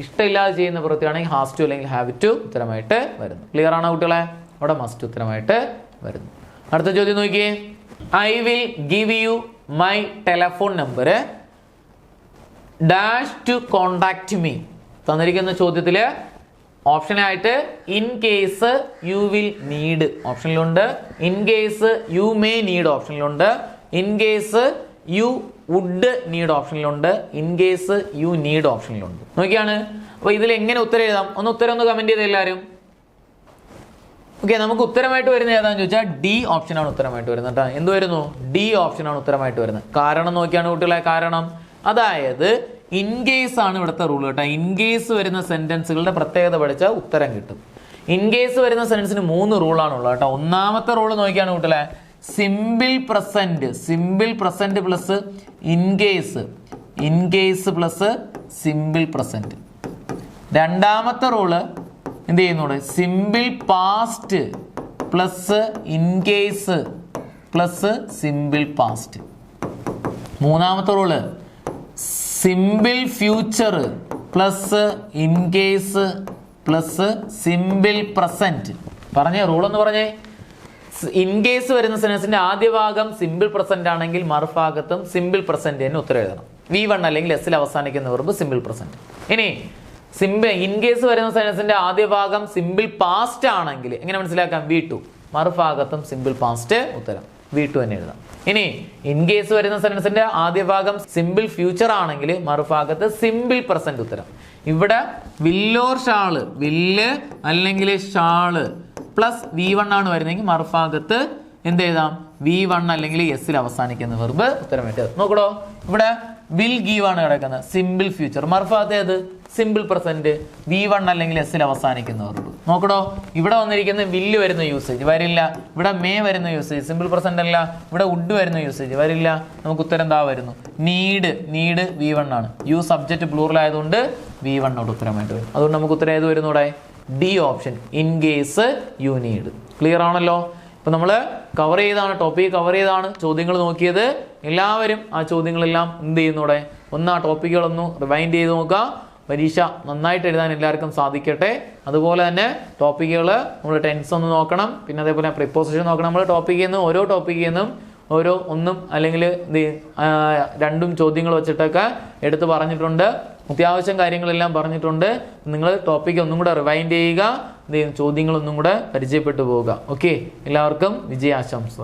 ഇഷ്ടമില്ലാതെ ചെയ്യുന്ന പ്രവൃത്തിയാണെങ്കിൽ ഹാസ് ടു അല്ലെങ്കിൽ ഹാവ് ടു ഉത്തരമായിട്ട് വരുന്നു. ക്ലിയർ ആണോ കുട്ടികളെ? അവിടെ മസ്റ്റ് ഉത്തരമായിട്ട് വരുന്നു. അടുത്ത ചോദ്യം നോക്കിയേ. I will give you my telephone number dash to contact me. തന്നിരിക്കുന്ന ചോദ്യത്തില് ഓപ്ഷനായിട്ട് in case you will need ഓപ്ഷനിലുണ്ട്, in case you may need ഓപ്ഷനിലുണ്ട്, in case you would need ഓപ്ഷനിലുണ്ട്, ഇൻ കേസ് യു നീഡ് ഓപ്ഷനിലുണ്ട്. നോക്കിയാണ്. അപ്പൊ ഇതിൽ എങ്ങനെ ഉത്തരം എഴുതാം? ഉത്തരം ഒന്ന് കമന്റ് ചെയ്ത് എല്ലാവരും. ഓക്കെ, നമുക്ക് ഉത്തരമായിട്ട് വരുന്നത് ഏതാണെന്ന് ചോദിച്ചാൽ ഡി ഓപ്ഷനാണ് ഉത്തരമായിട്ട് വരുന്നത് കേട്ടോ. എന്ത് വരുന്നു? ഡി ഓപ്ഷനാണ് ഉത്തരമായിട്ട് വരുന്നത്. കാരണം നോക്കിയാണ് കുട്ടികളെ, കാരണം അതായത് ഇൻ കേസ് ആണ് ഇവിടുത്തെ റൂൾ കേട്ടോ. ഇൻ കേസ് വരുന്ന സെന്റൻസുകളുടെ പ്രത്യേകത പഠിച്ചാൽ ഉത്തരം കിട്ടും. ഇൻ കേസ് വരുന്ന സെന്റൻസിന് 3 റൂളാണുള്ളത് കേട്ടോ. ഒന്നാമത്തെ റൂൾ നോക്കിയാണ് കുട്ടികളെ, simple present plus in case plus simple present. രണ്ടാമത്തെ റൂള് എന്ത് ചെയ്യുന്നൂടെ, simple past plus in case plus simple past. മൂന്നാമത്തെ rule simple future plus in case plus simple present. പറഞ്ഞേ റൂളെന്ന് പറഞ്ഞേ. ഇൻ കേസ് വരുന്ന സെന്റൻസിന്റെ ആദ്യ ഭാഗം സിമ്പിൾ പ്രസന്റ് ആണെങ്കിൽ മറുഭാഗത്തും സിമ്പിൾ പ്രസന്റ് തന്നെ ഉത്തരം എഴുതണം. V1 അല്ലെങ്കിൽ എസിൽ അവസാനിക്കുന്ന വെർബ് സിമ്പിൾ പ്രസന്റ്. ഇനി സിമ്പിൾ ഇൻ കേസ് വരുന്ന സെന്റൻസിന്റെ ആദ്യ ഭാഗം സിമ്പിൾ പാസ്റ്റ് ആണെങ്കിൽ എങ്ങനെ മനസ്സിലാക്കാം? V2. മറുഭാഗത്തും സിമ്പിൾ പാസ്റ്റ്, ഉത്തരം V2 തന്നെ എഴുതാം. ഇനി ഇൻ കേസ് വരുന്ന സെന്റൻസിന്റെ ആദ്യ ഭാഗം സിമ്പിൾ ഫ്യൂച്ചർ ആണെങ്കിൽ മറുഭാഗത്ത് സിമ്പിൾ പ്രസന്റ്, ഉത്തരം. ഇവിടെ വില്ലോർ ഷാള്, വില്ല് അല്ലെങ്കിൽ ഷാള് പ്ലസ് V1 ആണ് വരുന്നതെങ്കിൽ മറുഭാഗത്ത് എന്ത് എഴുതാം? V1 അല്ലെങ്കിൽ എസ്സിൽ അവസാനിക്കുന്ന വെർബ് ഉത്തരമായിട്ട് നോക്കടോ. ഇവിടെ വിൽ ഗീവ് ആണ് കിടക്കുന്നത്, സിമ്പിൾ ഫ്യൂച്ചർ. മറുഭാഗത്ത് ഏത്? സിമ്പിൾ പ്രസന്റ്, V1 അല്ലെങ്കിൽ എസ്സിൽ അവസാനിക്കുന്ന വെർബ്. നോക്കടോ, ഇവിടെ വന്നിരിക്കുന്ന വില്ല് വരുന്ന യൂസേജ് വരില്ല. ഇവിടെ മേ വരുന്ന യൂസേജ് സിമ്പിൾ പ്രസന്റ് അല്ല. ഇവിടെ വുഡ് വരുന്ന യൂസേജ് വരില്ല. നമുക്ക് ഉത്തരം എന്താ വരുന്നു? നീഡ് V1 ആണ്. യു സബ്ജക്റ്റ് പ്ലൂറൽ ആയതുകൊണ്ട് V1 നോട് ഉത്തരമായിട്ട് വരും. അതുകൊണ്ട് നമുക്ക് ഉത്തരം ഏത് വരുന്നു? ഇവിടെ D option, in case you need. Clear ആണല്ലോ? ഇപ്പൊ നമ്മൾ കവർ ചെയ്താണ്, ടോപ്പിക് കവർ ചെയ്താണ് ചോദ്യങ്ങൾ നോക്കിയത്. എല്ലാവരും ആ ചോദ്യങ്ങളെല്ലാം എന്ത് ചെയ്യുന്നൂടെ ഒന്ന് ആ ടോപ്പിക്കുകളൊന്ന് റിവൈൻഡ് ചെയ്ത് നോക്കുക. പരീക്ഷ നന്നായിട്ട് എഴുതാൻ എല്ലാവർക്കും സാധിക്കട്ടെ. അതുപോലെ തന്നെ ടോപ്പിക്കുകൾ നമ്മൾ ടെൻസ് ഒന്ന് നോക്കണം, പിന്നെ അതേപോലെ പ്രിപ്പോസിഷൻ നോക്കണം. നമ്മൾ ടോപ്പിക്കിൽ നിന്ന് ഓരോ ടോപ്പിക്കിൽ നിന്നും ഓരോ ഒന്നും അല്ലെങ്കിൽ രണ്ടും ചോദ്യങ്ങൾ വെച്ചിട്ടൊക്കെ എടുത്ത് പറഞ്ഞിട്ടുണ്ട്. അത്യാവശ്യം കാര്യങ്ങളെല്ലാം പറഞ്ഞിട്ടുണ്ട്. നിങ്ങൾ ടോപ്പിക്ക് ഒന്നും കൂടെ റിവൈൻഡ് ചെയ്യുക, ചോദ്യങ്ങളൊന്നും കൂടെ പരിചയപ്പെട്ടു പോവുക. ഓക്കെ, എല്ലാവർക്കും വിജയാശംസ.